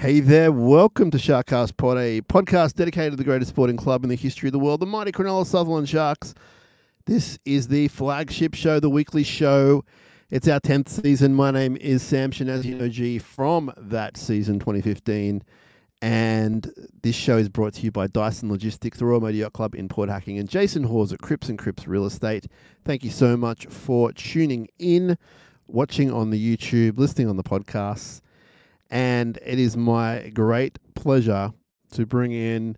Hey there, welcome to SharkCast Pod, a podcast dedicated to the greatest sporting club in the history of the world, the mighty Cronulla Sharks. This is the flagship show, the weekly show. It's our 10th season. My name is Sam Shinazzi OG from that season, 2015. And this show is brought to you by Dyson Logistics, the Royal Motor Yacht Club in Port Hacking, and Jason Hawes at Cripps & Cripps Real Estate. Thank you so much for tuning in, watching on the YouTube, listening on the podcasts. And it is my great pleasure to bring in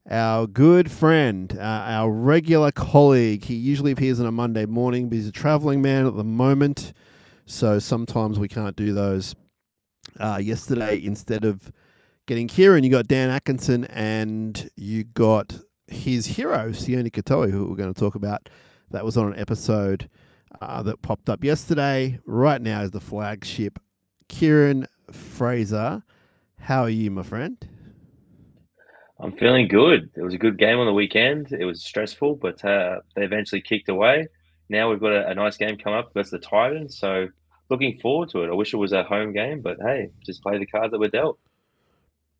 our good friend, our regular colleague. He usually appears on a Monday morning, but he's a traveling man at the moment, so sometimes we can't do those. Yesterday, instead of getting Kieran, you got Dan Atkinson, and you got his hero, Sione Katoa, who we're going to talk about. That was on an episode that popped up yesterday. Right now is the flagship. Kieran Fraser, how are you, my friend? I'm feeling good. It was a good game on the weekend. It was stressful, but they eventually kicked away. Now we've got a nice game coming up against the Titans, so looking forward to it. I wish it was a home game, but hey, just play the cards that were dealt.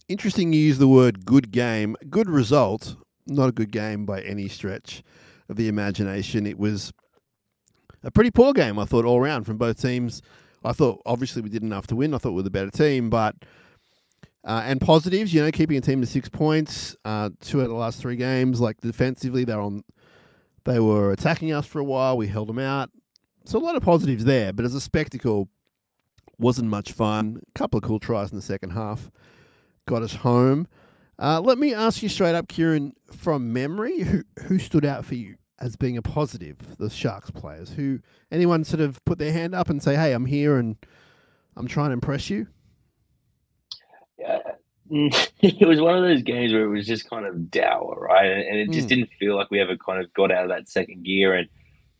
Interesting you use the word good game. Good result, not a good game by any stretch of the imagination. It was a pretty poor game, I thought, all around from both teams. I thought, obviously, we did enough to win. I thought we were the better team, but and positives, keeping a team to 6 points, 2 out of the last 3 games. Like defensively, they were attacking us for a while. We held them out. So a lot of positives there, but as a spectacle, wasn't much fun. A couple of cool tries in the second half got us home. Let me ask you straight up, Kieran, from memory, who stood out for you as being a positive, the Sharks players? Anyone sort of put their hand up and say, hey, I'm here and I'm trying to impress you? It was one of those games where it was just kind of dour, right? And it just didn't feel like we ever kind of got out of that second gear. And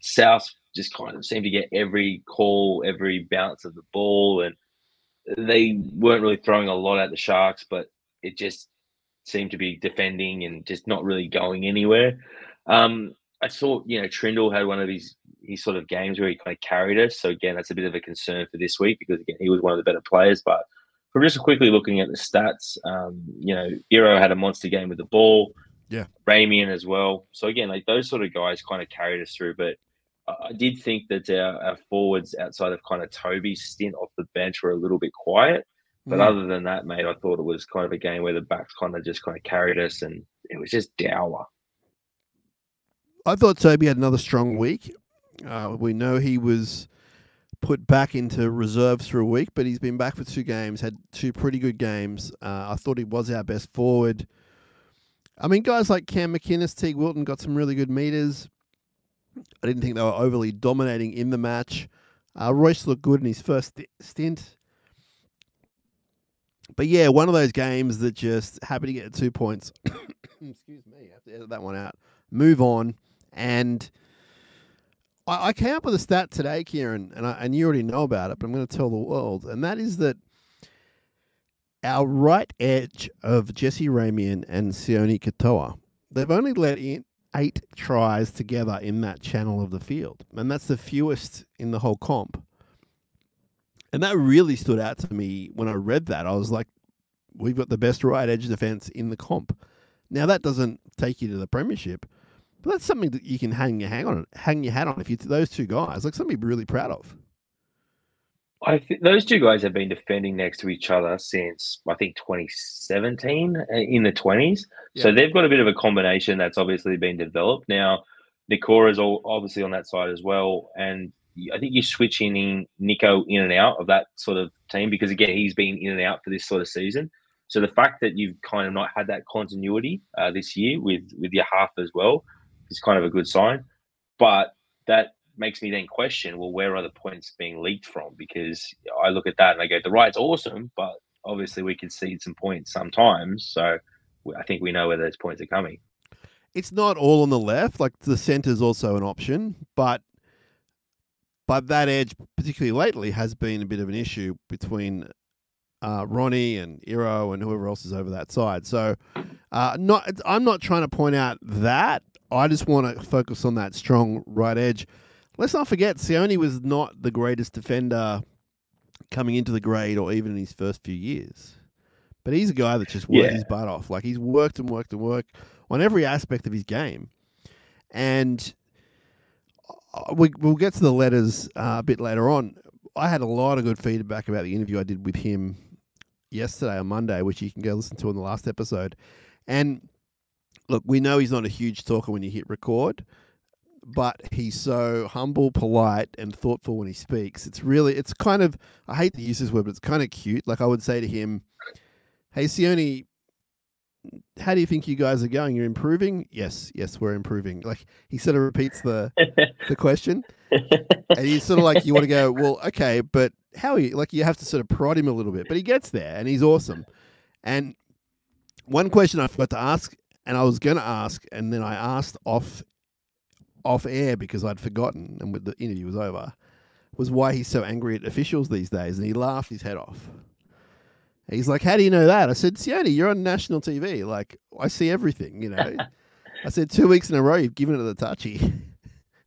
South just kind of seemed to get every call, every bounce of the ball. And they weren't really throwing a lot at the Sharks, but it just seemed to be defending and just not really going anywhere. I saw, Trindle had one of his sort of games where he kind of carried us. So again, that's a bit of a concern for this week because again, he was one of the better players. But from just quickly looking at the stats, Iro had a monster game with the ball. Yeah. Ramian as well. So again, like those sort of guys kind of carried us through. But I did think that our forwards outside of kind of Toby's stint off the bench were a little bit quiet. But other than that, mate, I thought it was kind of a game where the backs kind of carried us and it was just dour. I thought Toby had another strong week. We know he was put back into reserves for a week, but he's been back for 2 games, had 2 pretty good games. I thought he was our best forward. I mean, guys like Cam McInnes, Teague Wilton got some really good meters. I didn't think they were overly dominating in the match. Royce looked good in his first stint. But yeah, one of those games that just happy to get 2 points. Excuse me, I have to edit that one out. Move on. And I came up with a stat today, Kieran, and you already know about it, but I'm going to tell the world. And that is that our right edge of Jesse Ramian and Sione Katoa, they've only let in 8 tries together in that channel of the field. And that's the fewest in the whole comp. And that really stood out to me when I read that. I was like, we've got the best right edge defense in the comp. Now, that doesn't take you to the premiership, but that's something that you can hang your hat on if you those 2 guys. Like something to be really proud of. I think those 2 guys have been defending next to each other since, I think, 2017 in the 20s. Yeah. So they've got a bit of a combination that's obviously been developed. Now, Nikora's obviously on that side as well. And I think you're switching Nico in and out of that sort of team because, again, he's been in and out for this sort of season. So the fact that you've kind of not had that continuity this year with your half as well is kind of a good sign. But that makes me then question, well, where are the points being leaked from? Because I look at that and I go, the right's awesome, but obviously we concede some points sometimes. So I think we know where those points are coming. It's not all on the left. Like the centre's also an option, but that edge, particularly lately, has been a bit of an issue between Ronnie and Iro and whoever else is over that side. So I'm not trying to point out that. I just want to focus on that strong right edge. Let's not forget, Sione was not the greatest defender coming into the grade or even in his first few years. But he's a guy that just worked his butt off. Like, he's worked and worked and worked on every aspect of his game. And we'll get to the letters a bit later on. I had a lot of good feedback about the interview I did with him yesterday on Monday, which you can go listen to in the last episode. And look, we know he's not a huge talker when you hit record, but he's so humble, polite, and thoughtful when he speaks. It's kind of, I hate to use this word, but it's kind of cute. Like, I would say to him, hey, Sione, how do you think you guys are going? You're improving? Yes, we're improving. Like, he sort of repeats the question. And he's sort of like, you want to go, well, okay, but how are you? Like, you have to sort of prod him a little bit. But he gets there, and he's awesome. And one question I forgot to ask, and I was going to ask, and then I asked off air because I'd forgotten, and the interview was over, was why he's so angry at officials these days. And he laughed his head off. He's like, how do you know that? I said, Sione, you're on national TV. Like, I see everything, you know. I said, 2 weeks in a row, you've given it a touchy. And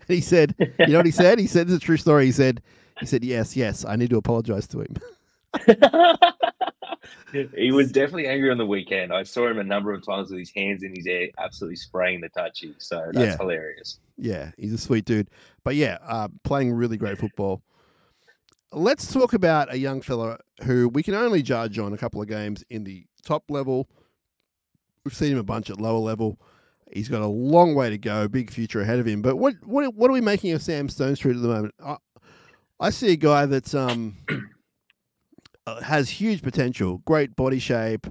he said, you know what he said? He said, it's a true story. He said, yes, I need to apologize to him. He was definitely angry on the weekend. I saw him a number of times with his hands in his hair, absolutely spraying the touchy. So that's hilarious. Yeah, he's a sweet dude. But yeah, playing really great football. Let's talk about a young fella who we can only judge on a couple of games in the top level. We've seen him a bunch at lower level. He's got a long way to go, big future ahead of him. But what are we making of Sam Stonestreet at the moment? I see a guy that's has huge potential, great body shape,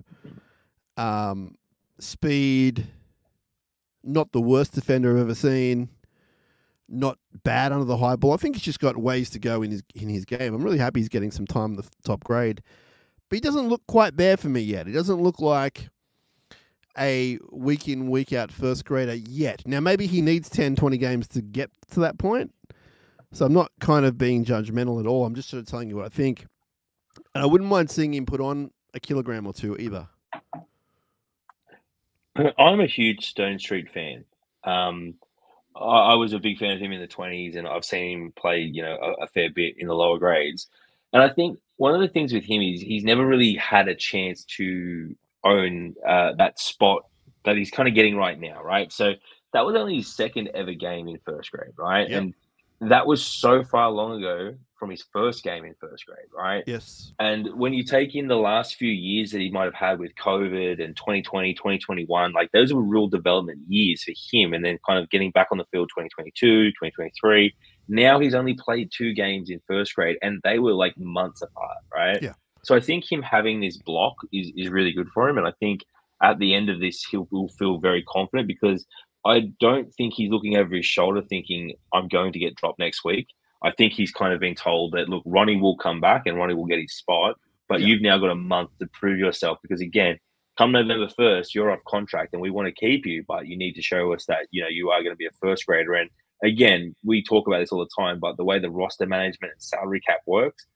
speed, not the worst defender I've ever seen. Not bad under the high ball. I think he's just got ways to go in his game. I'm really happy he's getting some time in the top grade. But he doesn't look quite there for me yet. He doesn't look like a week in, week out first grader yet. Now, maybe he needs 10, 20 games to get to that point. So I'm not kind of being judgmental at all. I'm just sort of telling you what I think. And I wouldn't mind seeing him put on a kilogram or two either. I'm a huge Stonestreet fan. I was a big fan of him in the 20s, and I've seen him play, a fair bit in the lower grades. And I think one of the things with him is he's never really had a chance to own that spot that he's kind of getting right now, right? So that was only his second ever game in first grade, right? Yep. And that was so far long ago from his first game in first grade, right? Yes. And when you take in the last few years that he might have had with COVID and 2020, 2021, like those were real development years for him. And then kind of getting back on the field 2022, 2023. Now he's only played 2 games in first grade, and they were like months apart, right? Yeah. So I think him having this block is really good for him. And I think at the end of this, will feel very confident, because I don't think he's looking over his shoulder thinking, I'm going to get dropped next week. I think he's kind of been told that, look, Ronnie will come back and Ronnie will get his spot, but you've now got a month to prove yourself, because, again, come November 1st, you're off contract and we want to keep you, but you need to show us that, you are going to be a first grader. And, again, we talk about this all the time, but the way the roster management and salary cap works,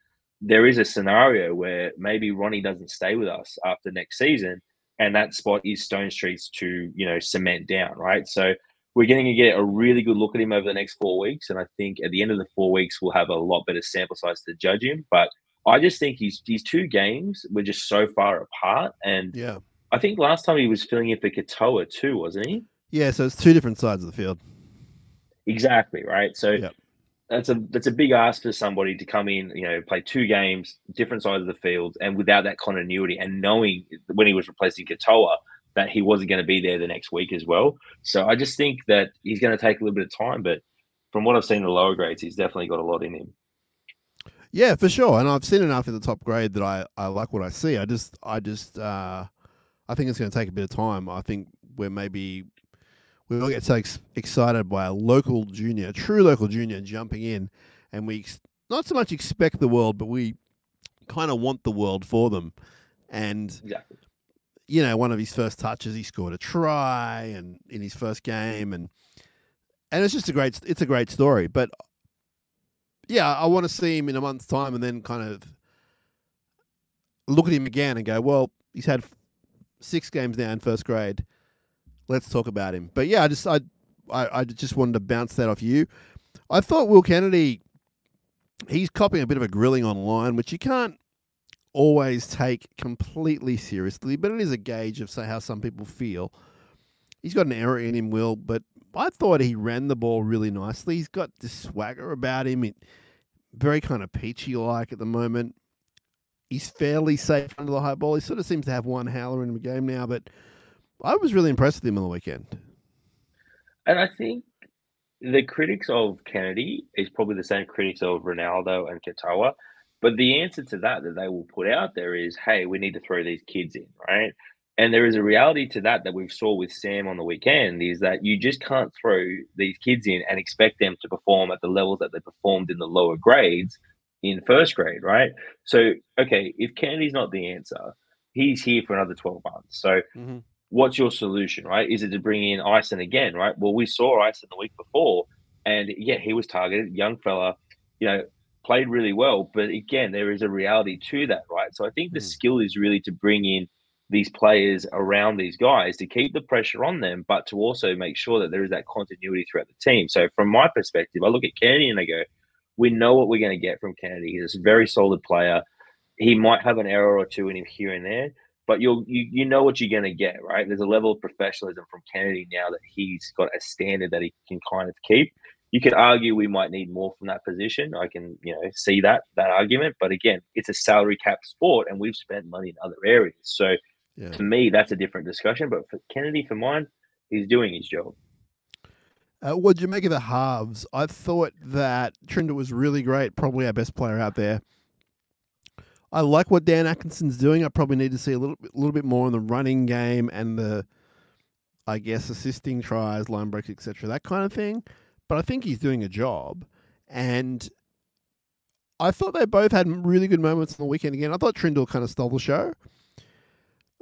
there is a scenario where maybe Ronnie doesn't stay with us after next season, and that spot is Stonestreet's to, cement down, right? So we're going to get a really good look at him over the next 4 weeks. And I think at the end of the 4 weeks, we'll have a lot better sample size to judge him. But I just think these 2 games were just so far apart. And I think last time he was filling in for Katoa too, wasn't he? Yeah, so it's 2 different sides of the field. Exactly, right? So that's a big ask for somebody to come in, play 2 games, different sides of the field, and without that continuity, and knowing when he was replacing Katoa that he wasn't going to be there the next week as well. So I just think that he's going to take a little bit of time, but from what I've seen in the lower grades, he's definitely got a lot in him. Yeah, for sure. And I've seen enough in the top grade that I like what I see. I think it's going to take a bit of time. I think we all get so excited by a local junior, true local junior, jumping in, and we not so much expect the world, but we kind of want the world for them. And exactly. One of his first touches, he scored a try, and in his first game, and it's just a great story. But yeah, I want to see him in a month's time, and then kind of look at him again and go, well, he's had 6 games now in first grade. Let's talk about him. But yeah, I just wanted to bounce that off you. I thought Will Kennedy, he's copying a bit of a grilling online, which you can't always take completely seriously, but it is a gauge of, say, how some people feel. He's got an error in him, Will, but I thought he ran the ball really nicely. He's got this swagger about him, very kind of peachy-like at the moment. He's fairly safe under the high ball. He sort of seems to have one howler in the game now, but I was really impressed with him on the weekend. And I think the critics of Kennedy is probably the same critics of Ronaldo and Katoa. But the answer to that they will put out there is, hey, we need to throw these kids in, right? And there is a reality to that we saw with Sam on the weekend, is that you just can't throw these kids in and expect them to perform at the levels that they performed in the lower grades in first grade, right? So, okay, if Kennedy's not the answer, he's here for another 12 months. So what's your solution, right? Is it to bring in Ison again, right? Well, we saw Ison the week before, and yeah, he was targeted, young fella, played really well. But again, there is a reality to that, right? So I think the skill is really to bring in these players around these guys to keep the pressure on them, but to also make sure that there is that continuity throughout the team. So from my perspective, I look at Kennedy and I go, we know what we're going to get from Kennedy. He's a very solid player. He might have an error or two in him here and there, but you know what you're going to get, right? There's a level of professionalism from Kennedy now that he's got a standard that he can kind of keep. You could argue we might need more from that position. I can, see that argument. But again, it's a salary cap sport, and we've spent money in other areas. So to me, that's a different discussion. But for Kennedy, for mine, he's doing his job. What did you make of the halves? I thought that Trinder was really great, probably our best player out there. I like what Dan Atkinson's doing. I probably need to see a little bit more in the running game and the, I guess, assisting tries, line breaks, etc., that kind of thing. But I think he's doing a job. And I thought they both had really good moments on the weekend again. I thought Trindle kind of stole the show.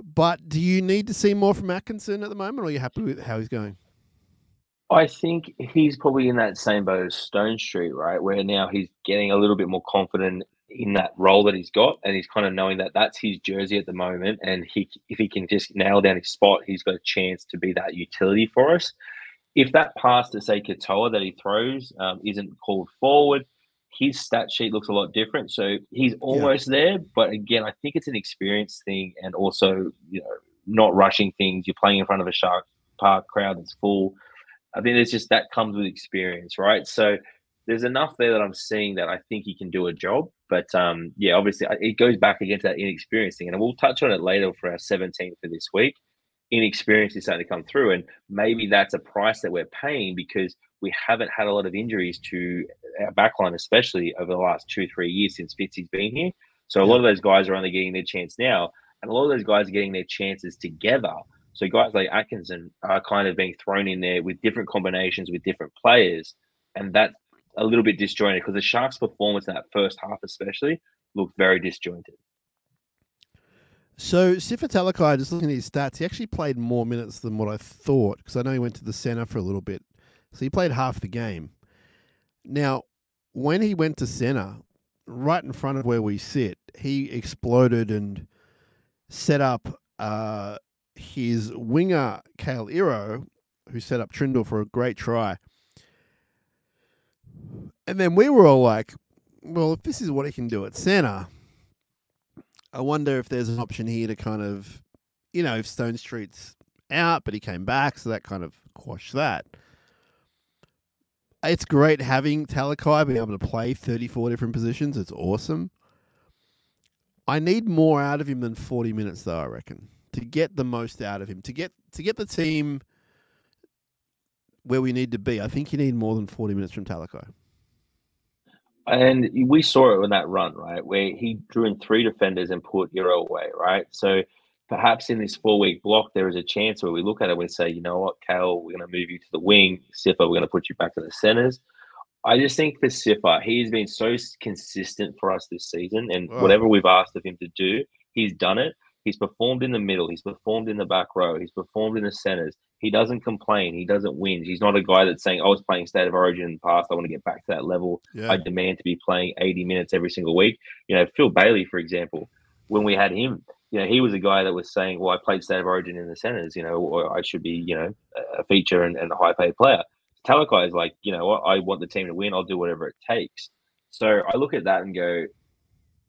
But do you need to see more from Atkinson at the moment, or are you happy with how he's going? I think he's probably in that same boat as Stone Street, right? Where now he's getting a little bit more confident in that role that he's got, and he's kind of knowing that that's his jersey at the moment. And if he can just nail down his spot, he's got a chance to be that utility for us. If that pass to, say, Katoa that he throws isn't called forward, his stat sheet looks a lot different. So he's almost there. But again, I think it's an experience thing, and also, not rushing things. You're playing in front of a Shark Park crowd that's full. I think there's just that comes with experience, right? So there's enough there that I'm seeing that I think he can do a job. But obviously it goes back against that inexperience thing. And we'll touch on it later for our 17 for this week. Inexperience is starting to come through. And maybe that's a price that we're paying because we haven't had a lot of injuries to our backline, especially over the last 2-3 years since Fitzy's been here. So a lot of those guys are only getting their chance now. And a lot of those guys are getting their chances together. So guys like Atkinson are kind of being thrown in there with different combinations with different players. And that's a little bit disjointed because the Sharks' performance in that first half especially looked very disjointed. So Sifa Talakai, just looking at his stats, he actually played more minutes than what I thought, because I know he went to the centre for a little bit. So he played half the game. Now, when he went to centre, right in front of where we sit, he exploded and set up his winger, Kale Iro, who set up Trindle for a great try. And then we were all like, well, if this is what he can do at centre, I wonder if there's an option here to kind of, if Stone Street's out, but he came back, so that kind of quashed that. It's great having Talakai being able to play 34 different positions. It's awesome. I need more out of him than 40 minutes, though, I reckon, to get the most out of him, to get the team where we need to be. I think you need more than 40 minutes from Talakai. And we saw it in that run, right, where he drew in 3 defenders and put Euro away, right? So perhaps in this 4-week block, there is a chance where we look at it and we say, you know what, Kale, we're going to move you to the wing. Sifa, we're going to put you back to the centers. I just think for Sifa, he's been so consistent for us this season, and whatever we've asked of him to do, he's done it. He's performed in the middle. He's performed in the back row. He's performed in the centers. He doesn't complain. He doesn't whinge. He's not a guy that's saying, I was playing State of Origin in the past. I want to get back to that level. I demand to be playing 80 minutes every single week. Phil Bailey, for example, when we had him, he was a guy that was saying, well, I played State of Origin in the centers, or I should be, a feature and a high-paid player. Talakai is like, I want the team to win. I'll do whatever it takes. So I look at that and go,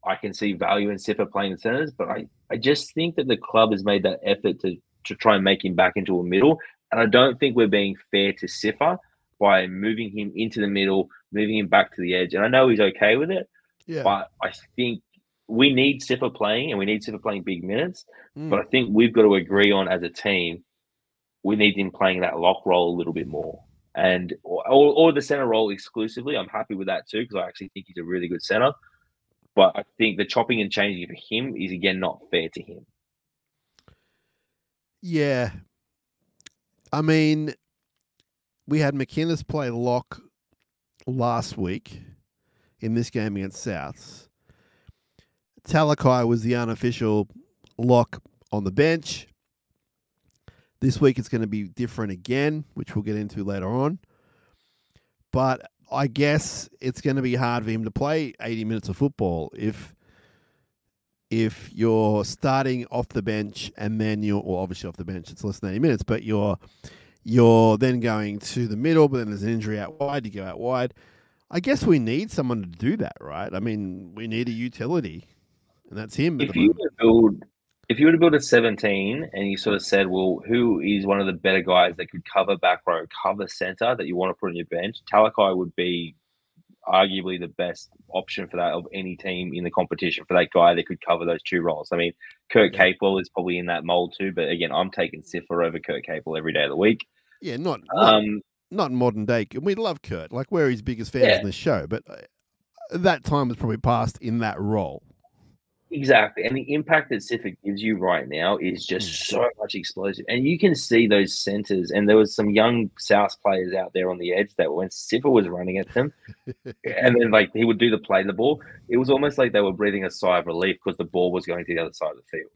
I can see value in Siffa playing the centers, but I just think that the club has made that effort to try and make him back into a middle. And I don't think we're being fair to Siffa by moving him into the middle, moving him back to the edge. And I know he's okay with it, Yeah. but I think we need Siffa playing, and we need Siffa playing big minutes. But I Mm. think we've got to agree on, as a team, we need him playing that lock role a little bit more. And or the center role exclusively. I'm happy with that too, because I actually think he's a really good center. But I think the chopping and changing for him is, again, not fair to him. Yeah. I mean, we had McInnes play lock last week in this game against Souths. Talakai was the unofficial lock on the bench. This week it's going to be different again, which we'll get into later on. But I guess it's going to be hard for him to play 80 minutes of football if you're starting off the bench and then obviously off the bench it's less than 80 minutes, but you're then going to the middle, but then there's an injury out wide, you go out wide. I guess we need someone to do that, right? I mean, we need a utility, and that's him. If you were to build a 17 and you sort of said, well, who is one of the better guys that could cover back row, cover center that you want to put on your bench, Talakai would be arguably the best option for that of any team in the competition, for that guy that could cover those two roles. I mean, Kurt Capewell is probably in that mold too, but again, I'm taking Siffa over Kurt Capewell every day of the week. Yeah, not modern day. We love Kurt, like we're his biggest fans in the show, but that time was probably passed in that role. Exactly. And the impact that Siffa gives you right now is just so much explosive. And you can see those centers. And there was some young South players out there on the edge that when Siffa was running at them, and then like he would do the play the ball, it was almost like they were breathing a sigh of relief because the ball was going to the other side of the field.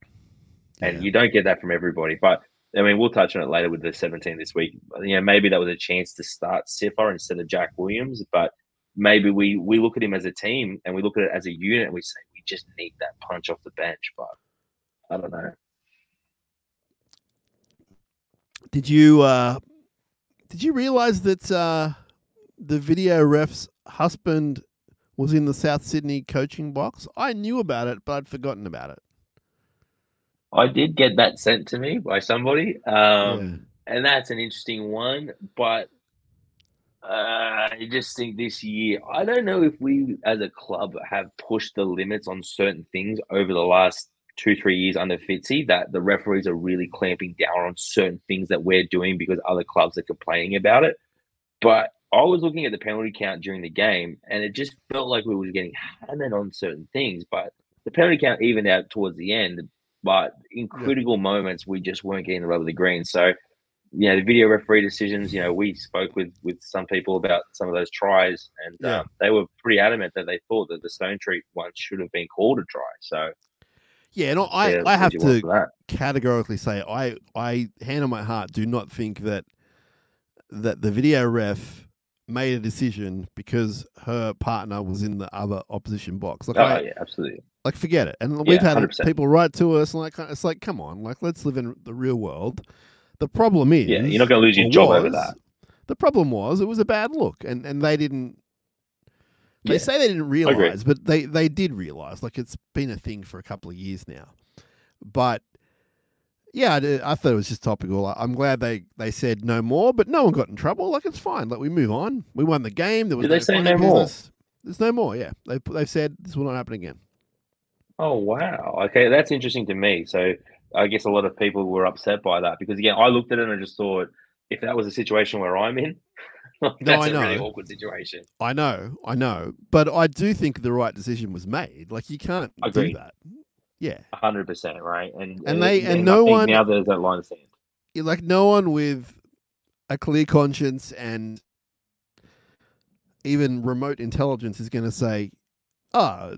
And you don't get that from everybody. But I mean, we'll touch on it later with the 17 this week. You know, maybe that was a chance to start Siffa instead of Jack Williams, but maybe we look at him as a team and we look at it as a unit and we say we just need that punch off the bench. But I don't know. Did you realize that the video ref's husband was in the South Sydney coaching box? I knew about it, but I'd forgotten about it. I did get that sent to me by somebody, and that's an interesting one. But I just think this year, I don't know if we as a club have pushed the limits on certain things over the last 2-3 years under Fitzy, that the referees are really clamping down on certain things that we're doing because other clubs are complaining about it. But I was looking at the penalty count during the game, and it just felt like we were getting hammered on certain things. But the penalty count evened out towards the end. But in critical moments, we just weren't getting the rub of the green. So, you know, the video referee decisions, you know, we spoke with some people about some of those tries, and they were pretty adamant that they thought that the Stone Street one should have been called a try. So, yeah, and I have to categorically say, I hand on my heart, do not think that the video ref made a decision because her partner was in the other opposition box. Like, yeah, absolutely. Like, forget it. And we've had 100%. people write to us, and like, it's like, come on, like, let's live in the real world. The problem is, you're not going to lose your job over that. The problem was it was a bad look, and they didn't. They say they didn't realize, but they did realize. Like, it's been a thing for a couple of years now. But yeah, I thought it was just topical. I'm glad they said no more, but no one got in trouble. Like, it's fine. Like, we move on. We won the game. There was Did they say no more? There's no more. Yeah, they've said this will not happen again. Oh, wow. Okay, that's interesting to me. So I guess a lot of people were upset by that because, again, I looked at it and I just thought, if that was a situation where I'm in, that's a really awkward situation. I know. But I do think the right decision was made. Like, you can't do that. Yeah. 100%, right? And no one... Now there's that line of sand. Like, no one with a clear conscience and even remote intelligence is going to say, oh,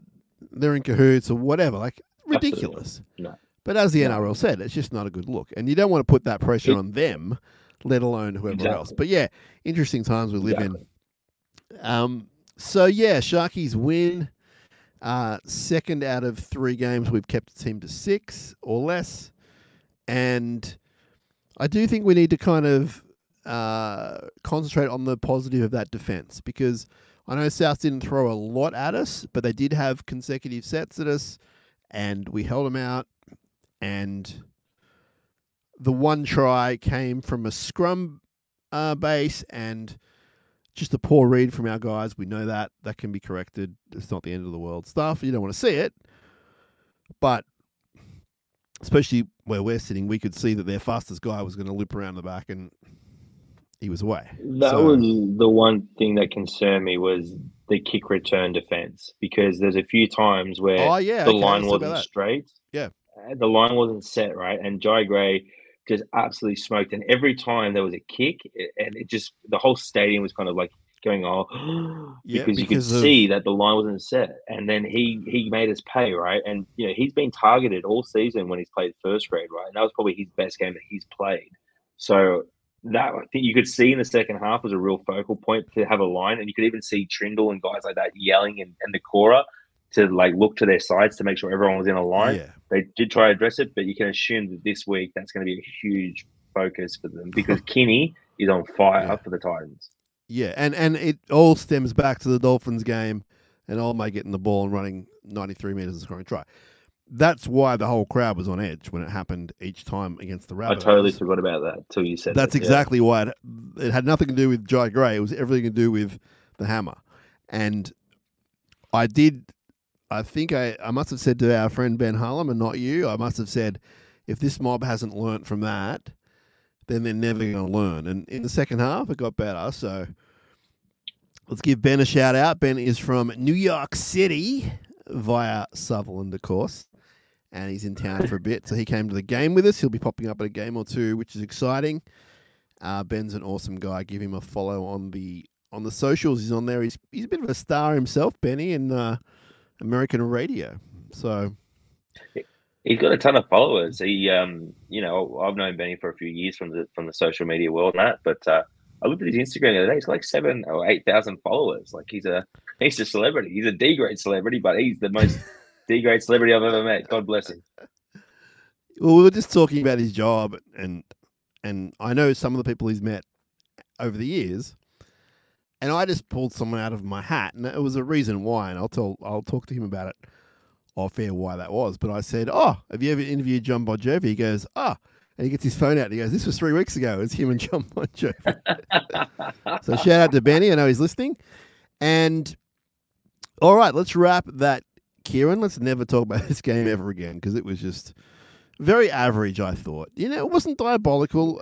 they're in cahoots or whatever. Like, ridiculous. No. But as the NRL said, it's just not a good look. And you don't want to put that pressure on them, let alone whoever else. But yeah, interesting times we live in. So yeah, Sharkies win. Second out of 3 games, we've kept the team to 6 or less. And I do think we need to kind of concentrate on the positive of that defense, because I know South didn't throw a lot at us, but they did have consecutive sets at us, and we held them out. And the one try came from a scrum base and just a poor read from our guys. We know that. That can be corrected. It's not the end of the world stuff. You don't want to see it. But especially where we're sitting, we could see that their fastest guy was going to lip around the back and he was away. That was the one thing that concerned me was the kick return defense, because there's a few times where the line wasn't straight. Yeah. The line wasn't set right, and Jai Gray just absolutely smoked. And every time there was a kick, and it just, the whole stadium was kind of like going, oh, because you could see that the line wasn't set. And then he made us pay, right? And, you know, he's been targeted all season when he's played first grade, right? And that was probably his best game that he's played. So that, I think you could see in the second half was a real focal point to have a line. And you could even see Trindle and guys like that yelling and the Cora to like look to their sides to make sure everyone was in a line. Yeah. They did try to address it, but you can assume that this week that's going to be a huge focus for them, because Kinney is on fire for the Titans. Yeah, and it all stems back to the Dolphins game and old mate getting the ball and running 93 metres and scoring a try. That's why the whole crowd was on edge when it happened each time against the Rabbitohs. I totally forgot about that until you said that. That's exactly why it had nothing to do with Jai Gray. It was everything to do with the hammer. And I think I must have said to our friend Ben Harlem, and not you, I must have said, if this mob hasn't learnt from that, then they're never going to learn. And in the second half, it got better. So let's give Ben a shout out. Ben is from New York City via Sutherland, of course, and he's in town for a bit. So he came to the game with us. He'll be popping up at a game or two, which is exciting. Ben's an awesome guy. Give him a follow on the socials. He's on there. He's a bit of a star himself, Benny, in American radio. So he's got a ton of followers. He, you know, I've known Benny for a few years from the social media world and that, but I looked at his Instagram the other day. He's got like 7,000 or 8,000 followers. Like he's a celebrity. He's a D-grade celebrity, but he's the most D-grade celebrity I've ever met. God bless him. Well, we were just talking about his job, and I know some of the people he's met over the years, and I just pulled someone out of my hat, and it was a reason why, and I'll talk to him about it off air why that was. But I said, "Oh, have you ever interviewed John Bon Jovi?" He goes, "Ah." Oh. And he gets his phone out and he goes, "This was 3 weeks ago. It's him and John Bon Jovi." So shout out to Benny. I know he's listening. And all right, let's wrap that, Kieran. Let's never talk about this game ever again, because it was just very average, I thought. You know, it wasn't diabolical.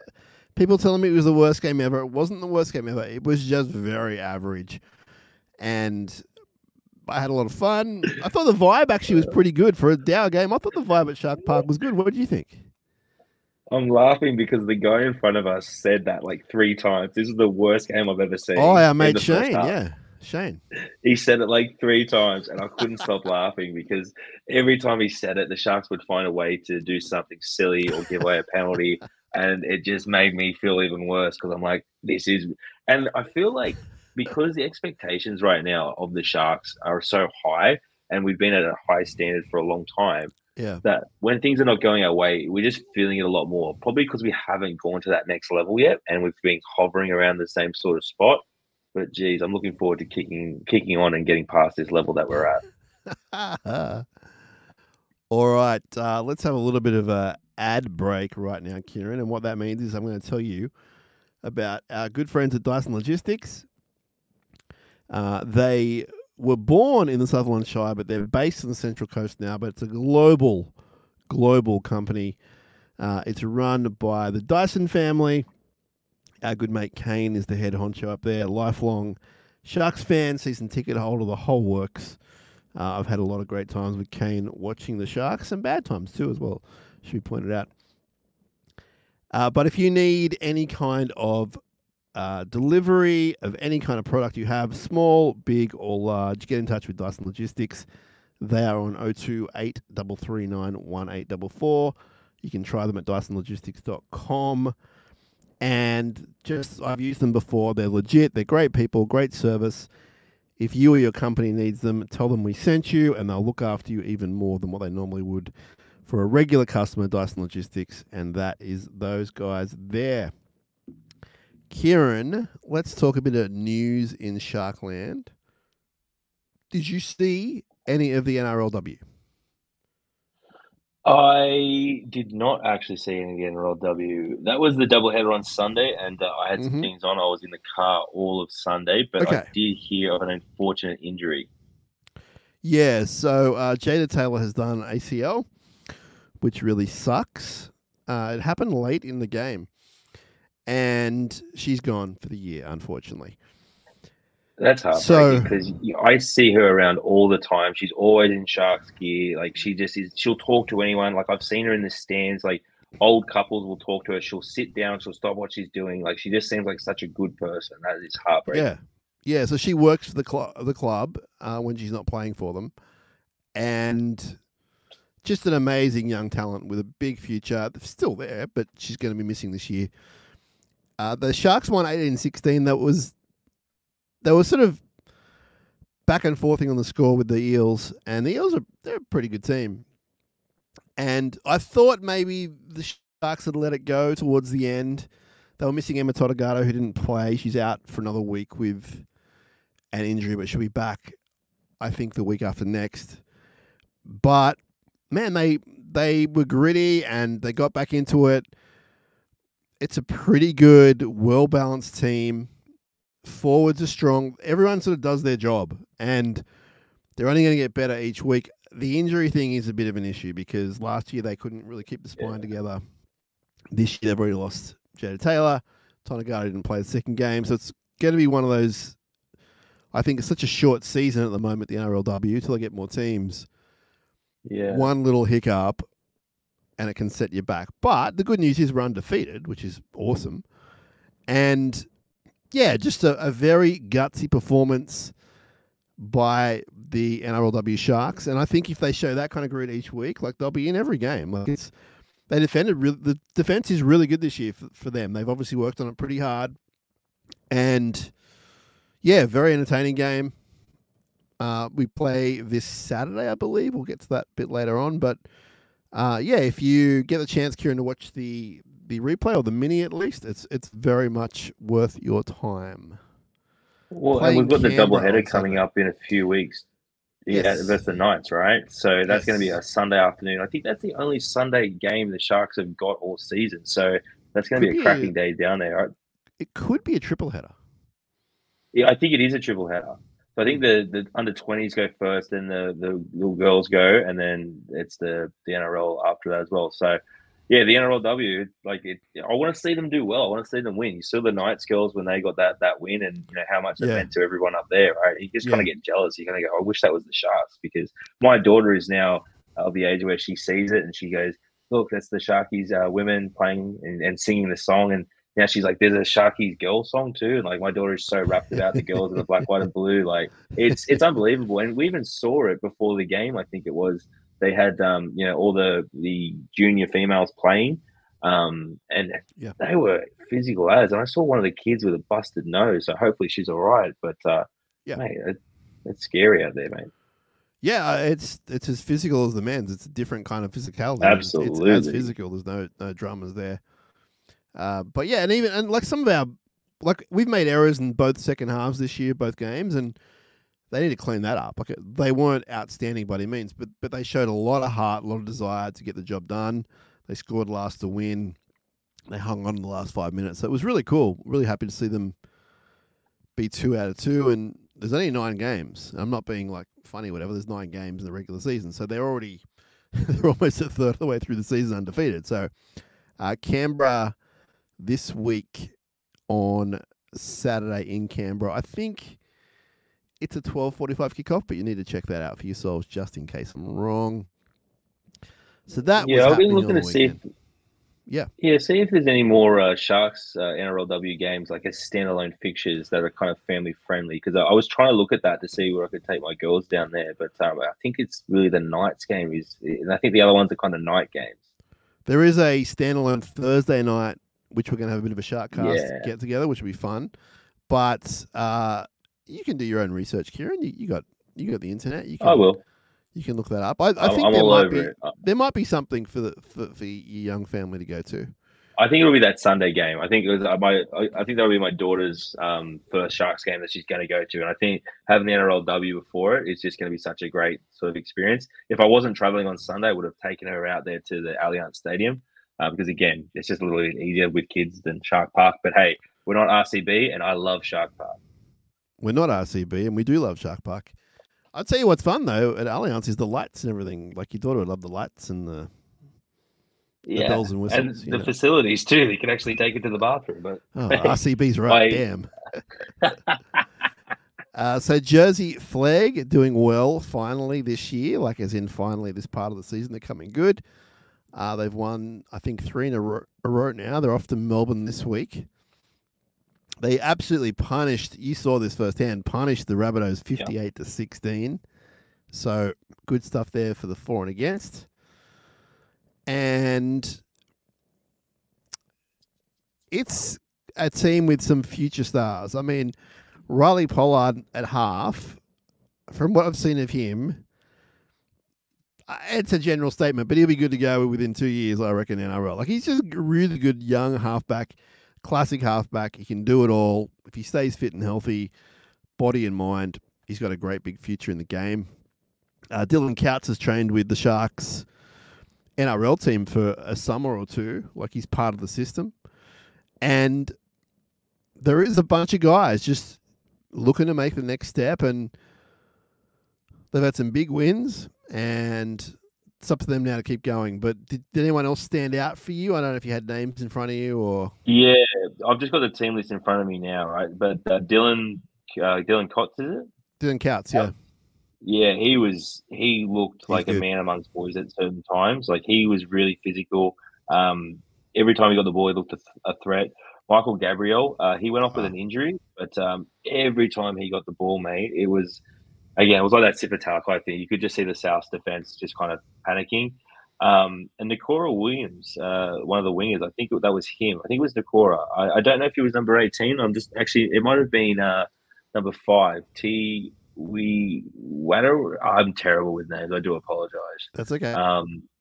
People telling me it was the worst game ever. It wasn't the worst game ever. It was just very average. And I had a lot of fun. I thought the vibe actually was pretty good for a Dow game. I thought the vibe at Shark Park was good. What did you think? I'm laughing because the guy in front of us said that like 3 times. This is the worst game I've ever seen. Oh, our mate Shane. Yeah, Shane. He said it like 3 times, and I couldn't stop laughing because every time he said it, the Sharks would find a way to do something silly or give away a penalty, and it just made me feel even worse because I'm like, this is... And I feel like because the expectations right now of the Sharks are so high, and we've been at a high standard for a long time, that when things are not going our way, we're just feeling it a lot more. Probably because we haven't gone to that next level yet, and we've been hovering around the same sort of spot. But geez, I'm looking forward to kicking on and getting past this level that we're at. All right, let's have a little bit of a ad break right now, Kieran. And what that means is I'm going to tell you about our good friends at Dyson Logistics. They were born in the Sutherland Shire, but they're based on the Central Coast now. But it's a global company. It's run by the Dyson family. Our good mate Kane is the head honcho up there. Lifelong Sharks fan, season ticket holder, the whole works. I've had a lot of great times with Kane watching the Sharks, and bad times too as well, should be pointed out. But if you need any kind of delivery of any kind of product you have, small, big, or large, get in touch with Dyson Logistics. They are on 028 339 1844. You can try them at dysonlogistics.com. And I've used them before. They're legit. They're great people, great service. If you or your company needs them, tell them we sent you, and they'll look after you even more than what they normally would for a regular customer, Dyson Logistics. And that is those guys there. Kieran, let's talk a bit of news in Sharkland. Did you see any of the NRLW? I did not actually see any of the NRLW. That was the doubleheader on Sunday, and I had some things on. I was in the car all of Sunday, but I did hear of an unfortunate injury. Yeah, so Jada Taylor has done ACL, which really sucks. It happened late in the game, and she's gone for the year, unfortunately. That's heartbreaking because I see her around all the time. She's always in Sharks gear. Like, she just is. She'll talk to anyone. Like, I've seen her in the stands. Like, old couples will talk to her. She'll sit down. She'll stop what she's doing. Like, she just seems like such a good person. That is heartbreaking. Yeah. So she works for the club when she's not playing for them, and just an amazing young talent with a big future. Still there, but she's going to be missing this year. The Sharks won 18-16. They were sort of back and forthing on the score with the Eels, and the Eels they're a pretty good team. And I thought maybe the Sharks had let it go towards the end. They were missing Emma Todagato, who didn't play. She's out for another week with an injury, but she'll be back, I think, the week after next. But man, they were gritty and they got back into it. It's a pretty good, well-balanced team. Forwards are strong. Everyone sort of does their job, and they're only going to get better each week. The injury thing is a bit of an issue because last year they couldn't really keep the spine together. This year they've already lost Jada Taylor. Tonegata didn't play the second game, so it's going to be one of those. I think it's such a short season at the moment, the NRLW, till they get more teams. Yeah. One little hiccup, and it can set you back. But the good news is we're undefeated, which is awesome. And yeah, just a very gutsy performance by the NRLW Sharks. And I think if they show that kind of grit each week, like, they'll be in every game. Like, the defense is really good this year for them. They've obviously worked on it pretty hard. And yeah, very entertaining game. We play this Saturday, I believe. We'll get to that a bit later on. But yeah, if you get the chance, Kieran, to watch the replay, or the mini at least, it's very much worth your time. Well, and we've got the doubleheader coming up in a few weeks. Yeah, versus the Knights, right? So that's going to be a Sunday afternoon. I think that's the only Sunday game the Sharks have got all season. So that's going to be a cracking day down there. Right? It could be a triple header. Yeah, I think it is a triple header. So I think the under-20s go first, then the little girls go, and then it's the NRL after that as well. So yeah, the NRLW, I want to see them do well. I want to see them win. You saw the Knights girls when they got that win, and you know how much that meant to everyone up there, right? You just kind of get jealous. You're going to go, I wish that was the Sharks, because my daughter is now of the age where she sees it and she goes, look, that's the Sharkies women playing and singing the song. And now she's like, there's a Sharkies girl song too. And like, my daughter is so wrapped about the girls in the black, white, and blue. Like, it's unbelievable. And we even saw it before the game. I think it was. They had, all the junior females playing, and they were physical as. And I saw one of the kids with a busted nose, so hopefully she's all right. But mate, it's scary out there, mate. Yeah, it's as physical as the men's. It's a different kind of physicality. Absolutely, it's as physical. There's no dramas there. But yeah, and like some of our, like, we've made errors in both second halves this year, both games, and they need to clean that up. Like, they weren't outstanding by any means, but they showed a lot of heart, a lot of desire to get the job done. They scored last to win. They hung on in the last 5 minutes. So it was really cool. Really happy to see them be 2 out of 2. And there's only 9 games. I'm not being like funny or whatever. There's 9 games in the regular season. So they're almost a third of the way through the season undefeated. So Canberra this week on Saturday in Canberra. I think it's a 12:45 kickoff, but you need to check that out for yourselves just in case I'm wrong. So that was I've been looking to see see if there's any more Sharks NRLW games, like as standalone fixtures that are kind of family friendly. Because I was trying to look at that to see where I could take my girls down there, but I think it's really the Knights game and I think the other ones are kind of night games. There is a standalone Thursday night, which we're going to have a bit of a SharkCast get together, which will be fun. But you can do your own research, Kieran. You got the internet. I will. You can look that up. I think there might be something for your young family to go to. I think it'll be that Sunday game. I think it was I think that'll be my daughter's first Sharks game that she's going to go to, and I think having the NRLW before it is just going to be such a great sort of experience. If I wasn't traveling on Sunday, I would have taken her out there to the Allianz Stadium because again, it's just a little bit easier with kids than Shark Park. But hey, we're not RCB, and I love Shark Park. We're not RCB, and we do love Shark Park. I'd tell you what's fun though at Allianz is the lights and everything. Like your daughter would love the lights and the bells and whistles. And the facilities too. You can actually take it to the bathroom. But RCB's right. Damn. So Jersey Flag doing well finally this year, like as in finally this part of the season. They're coming good. They've won, I think, 3 in a row now. They're off to Melbourne this week. They absolutely punished, you saw this firsthand, punished the Rabbitohs 58-16. So good stuff there for the for and against. And it's a team with some future stars. I mean, Riley Pollard at half, from what I've seen of him, it's a general statement, but he'll be good to go within 2 years, I reckon, NRL. Like, he's just a really good young halfback, classic halfback. He can do it all. If he stays fit and healthy, body and mind, he's got a great big future in the game. Dylan Coutts has trained with the Sharks NRL team for a summer or two, like he's part of the system. And there is a bunch of guys just looking to make the next step, and they've had some big wins, and it's up to them now to keep going. But did anyone else stand out for you? I don't know if you had names in front of you or... Yeah, I've just got the team list in front of me now, right? But Dylan Coutts, is it? Dylan Coutts, yeah. Yeah, he looked like a man amongst boys at certain times. Like, he was really physical. Every time he got the ball, he looked a threat. Michael Gabriel, he went off with an injury, but every time he got the ball, mate, it was like that Sipatalakai thing. You could just see the South's defense just kind of panicking. And Nakora Williams, one of the wingers, I think that was him. I think it was Nakora. I don't know if he was number 18. It might have been number 5, I'm terrible with names. I do apologize. That's okay.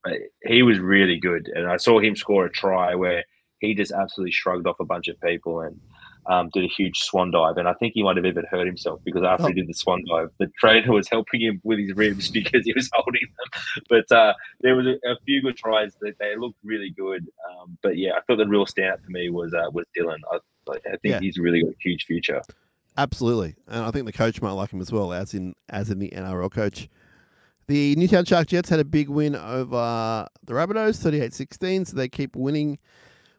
But he was really good, and I saw him score a try where he just absolutely shrugged off a bunch of people and did a huge swan dive. And I think he might have even hurt himself because after he did the swan dive, the trainer was helping him with his ribs because he was holding them. But there was a few good tries that they looked really good. But yeah, I thought the real standout for me was Dylan. I think he's really got a huge future. Absolutely. And I think the coach might like him as well, as in the NRL coach. The Newtown Shark Jets had a big win over the Rabbitohs, 38-16, so they keep winning,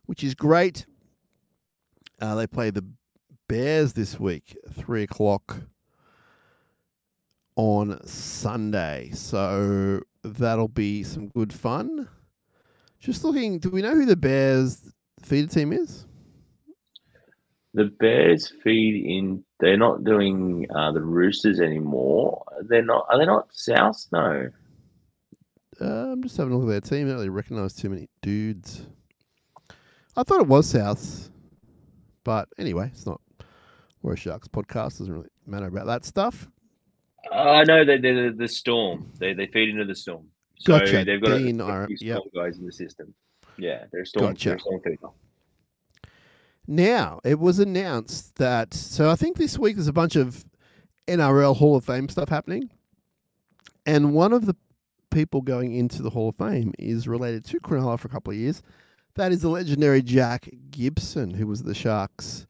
which is great. They play the Bears this week, 3 o'clock on Sunday. So that'll be some good fun. Just looking, do we know who the Bears feeder team is? The Bears feed in. They're not doing the Roosters anymore. Are they not South? No. I'm just having a look at their team. I don't really recognise too many dudes. I thought it was South. But anyway, it's not. We're a Sharks podcast. Doesn't really matter about that stuff. I know they're the Storm. They feed into the Storm. So gotcha. they've got a few Storm guys in the system. Yeah, they're a Storm. Gotcha. They're a Storm feeder. Now, it was announced that... So I think this week there's a bunch of NRL Hall of Fame stuff happening. And one of the people going into the Hall of Fame is related to Cronulla for a couple of years. That is the legendary Jack Gibson, who was the Sharks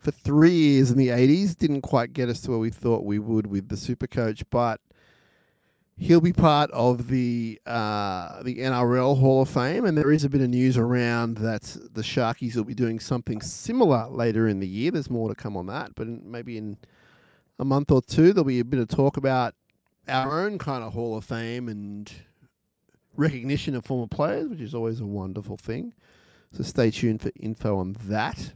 for 3 years in the 80s. Didn't quite get us to where we thought we would with the Supercoach, but he'll be part of the NRL Hall of Fame, and there is a bit of news around that the Sharkies will be doing something similar later in the year. There's more to come on that, but maybe in a month or two, there'll be a bit of talk about our own kind of Hall of Fame and recognition of former players, which is always a wonderful thing. So stay tuned for info on that.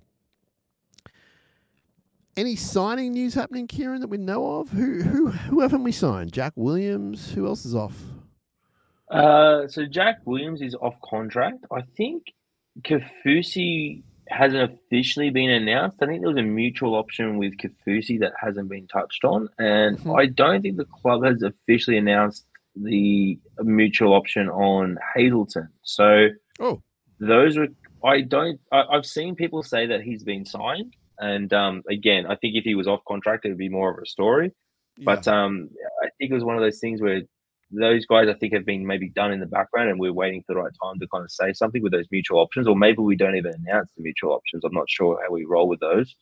Any signing news happening, Kieran, that we know of? Who haven't we signed? Jack Williams. Who else is off? So Jack Williams is off contract. I think Kafusi hasn't officially been announced. I think there was a mutual option with Kafusi that hasn't been touched on, and I don't think the club has officially announced the mutual option on Hazelton. So those I don't. I've seen people say that he's been signed, and again, I think if he was off contract, it would be more of a story. Yeah. But I think it was one of those things where those guys, I think, have been maybe done in the background, and we're waiting for the right time to kind of say something with those mutual options, or maybe we don't even announce the mutual options. I'm not sure how we roll with those.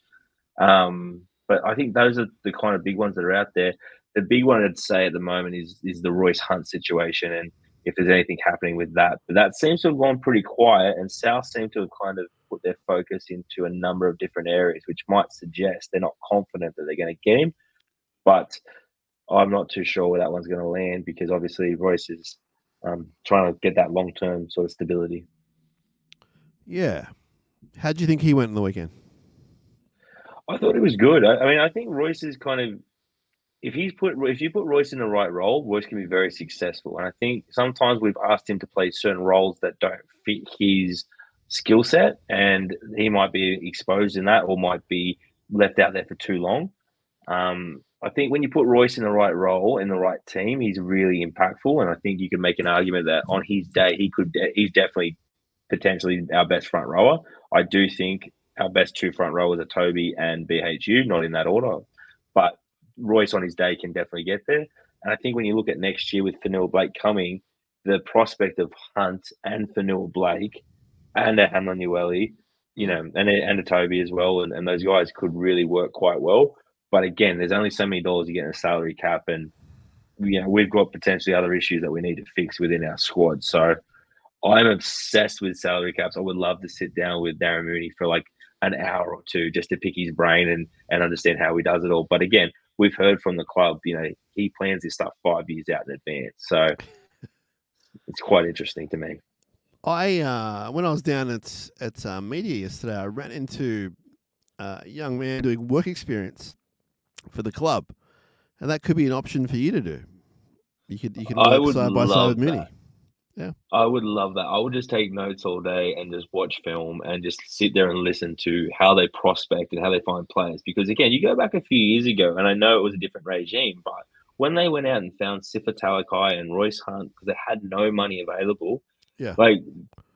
But I think those are the kind of big ones that are out there. The big one I'd say at the moment is the Royce Hunt situation, and if there's anything happening with that. But that seems to have gone pretty quiet, and South seem to have kind of put their focus into a number of different areas, which might suggest they're not confident that they're going to get him. But I'm not too sure where that one's going to land because obviously Royce is trying to get that long term sort of stability. Yeah. How do you think he went in the weekend? I thought it was good. I mean, I think Royce is kind of if you put Royce in the right role, Royce can be very successful. And I think sometimes we've asked him to play certain roles that don't fit his skill set, and he might be exposed in that or might be left out there for too long. I think when you put Royce in the right role in the right team, he's really impactful, and I think you can make an argument that on his day he's definitely potentially our best front rower. I do think our best two front rowers are Toby and BHU, not in that order, but Royce on his day can definitely get there. And I think when you look at next year with Fanua Blake coming, the prospect of Hunt and Fanua Blake and a Hamlin Ueli, and a Toby as well, and those guys could really work quite well. But again, there's only so many dollars you get in a salary cap, and we've got potentially other issues that we need to fix within our squad. So I'm obsessed with salary caps. I would love to sit down with Darren Mooney for like an hour or two just to pick his brain and understand how he does it all. But again, we've heard from the club, he plans this stuff 5 years out in advance. So it's quite interesting to me. When I was down at media yesterday, I ran into a young man doing work experience for the club, and that could be an option for you to do. You could work side by side with Mooney. Yeah, I would love that. I would just take notes all day and just watch film and just sit there and listen to how they prospect and how they find players. Because again, you go back a few years ago, and I know it was a different regime, but when they went out and found Sifa Talakai and Royce Hunt because they had no money available, like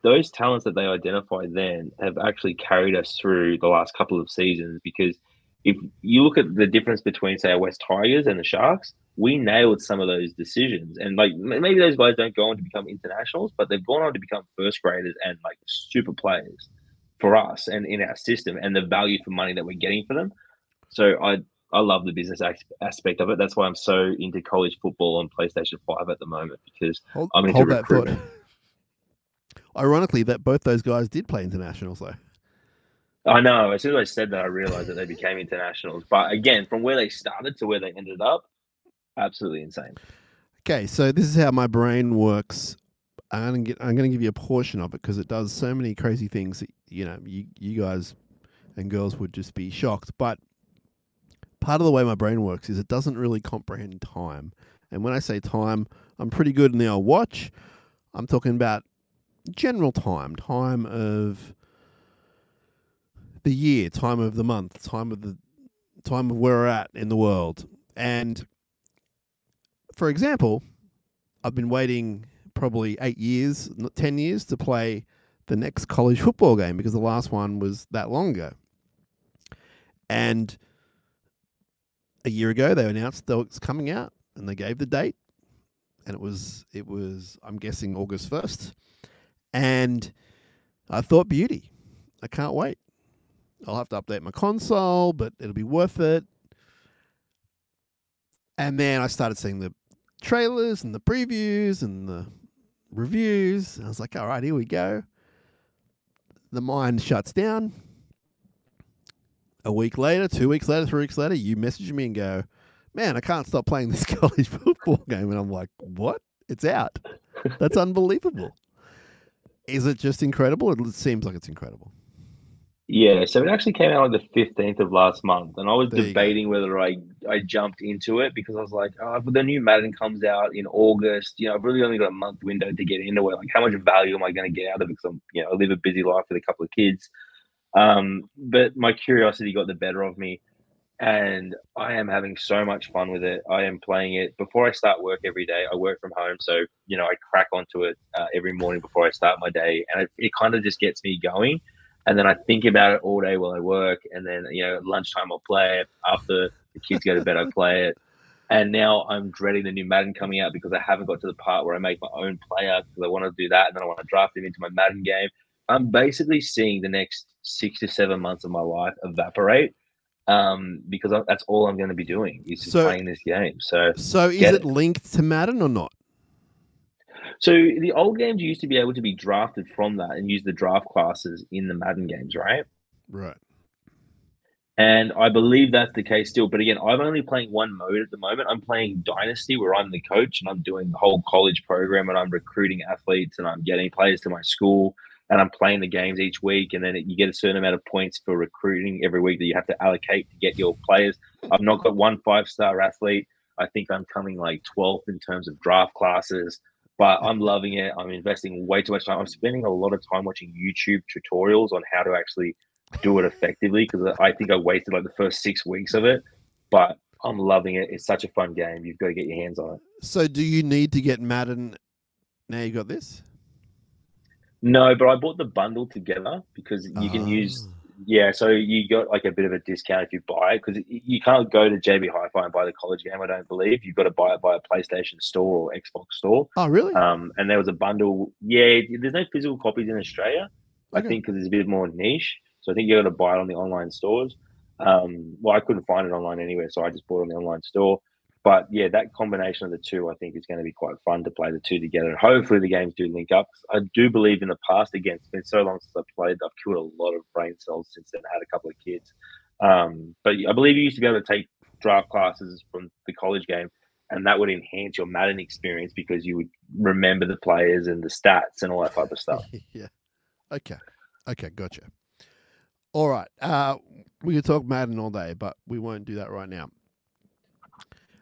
those talents that they identified then have actually carried us through the last couple of seasons. Because if you look at the difference between, say, our West Tigers and the Sharks, we nailed some of those decisions. And like maybe those guys don't go on to become internationals, but they've gone on to become first graders and like super players for us and in our system, and the value for money that we're getting for them. So I love the business aspect of it. That's why I'm so into college football on PlayStation 5 at the moment, because I'm into recruitment. Ironically, that both those guys did play internationals, though. I know. As soon as I said that, I realized that they became internationals. But again, from where they started to where they ended up, absolutely insane. Okay, so this is how my brain works. I'm going to give you a portion of it because it does so many crazy things that, you guys and girls would just be shocked. But part of the way my brain works is it doesn't really comprehend time. And when I say time, I'm pretty good in the old watch. I'm talking about general time of the year, time of the month, time of where we're at in the world. And for example, I've been waiting probably 8 years, 10 years to play the next college football game because the last one was that long ago. And a year ago, they announced that it was coming out, and they gave the date, and it was I'm guessing August 1st. And I thought, beauty, I can't wait. I'll have to update my console, but it'll be worth it. And then I started seeing the trailers and the previews and the reviews. And I was like, all right, here we go. The mind shuts down. A week later, 2 weeks later, 3 weeks later, you message me and go, man, I can't stop playing this college football game. And I'm like, what? It's out. That's unbelievable. Is it just incredible? It seems like it's incredible. Yeah, so it actually came out on the 15th of last month, and I was debating whether I jumped into it because I was like, but the new Madden comes out in August. I've really only got a month window to get into it. Like, how much value am I going to get out of it? Because I live a busy life with a couple of kids. But my curiosity got the better of me. and I am having so much fun with it. I am playing it before I start work every day. I work from home, so I crack onto it every morning before I start my day, and it kind of just gets me going. And then I think about it all day while I work, and then at lunchtime I'll play it. After the kids go to bed, I play it. And now I'm dreading the new Madden coming out because I haven't got to the part where I make my own player because I want to do that, and then I want to draft him into my Madden game. I'm basically seeing the next 6 to 7 months of my life evaporate because that's all I'm going to be doing is just playing this game. So is it linked to Madden or not? So the old games used to be able to be drafted from that and use the draft classes in the Madden games, right? Right. And I believe that's the case still. But again, I'm only playing one mode at the moment. I'm playing Dynasty, where I'm the coach and I'm doing the whole college program and I'm recruiting athletes and I'm getting players to my school and I'm playing the games each week. And then you get a certain amount of points for recruiting every week that you have to allocate to get your players. I've not got one 5-star athlete. I think I'm coming like 12th in terms of draft classes, but I'm loving it. I'm investing way too much time. I'm spending a lot of time watching YouTube tutorials on how to actually do it effectively because I think I wasted like the first 6 weeks of it, but I'm loving it. It's such a fun game. You've got to get your hands on it. So do you need to get Madden now you got this? No, but I bought the bundle together because you can use, so you got like a bit of a discount if you buy it because you can't go to JB Hi-Fi and buy the college game, I don't believe. You've got to buy it by a PlayStation store or Xbox store. Oh, really? And there was a bundle. Yeah, there's no physical copies in Australia, I think, because it's a bit more niche. So I think you got to buy it on the online stores. Well, I couldn't find it online anywhere, so I just bought it on the online store. But yeah, that combination of the two, I think, is going to be quite fun to play the two together. And hopefully the games do link up. I do believe in the past, again, it's been so long since I've played, I've killed a lot of brain cells since then. I had a couple of kids. But I believe you used to be able to take draft classes from the college game, and that would enhance your Madden experience because you would remember the players and the stats and all that type of stuff. Yeah. Okay, gotcha. All right. We could talk Madden all day, but we won't do that right now.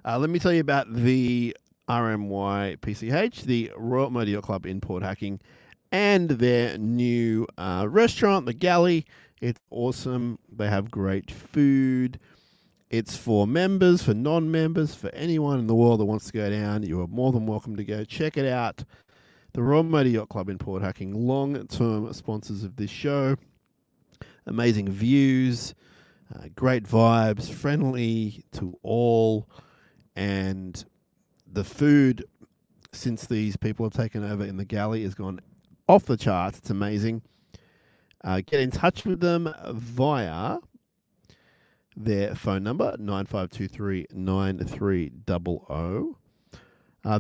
Let me tell you about the RMY PCH, the Royal Motor Yacht Club in Port Hacking, and their new restaurant, the Galley. It's awesome. They have great food. It's for members, for non-members, for anyone in the world that wants to go down. You are more than welcome to go check it out. The Royal Motor Yacht Club in Port Hacking, long-term sponsors of this show. Amazing views, great vibes, friendly to all. And the food, since these people have taken over in the Galley, has gone off the charts. It's amazing. Get in touch with them via their phone number, 9523-9300.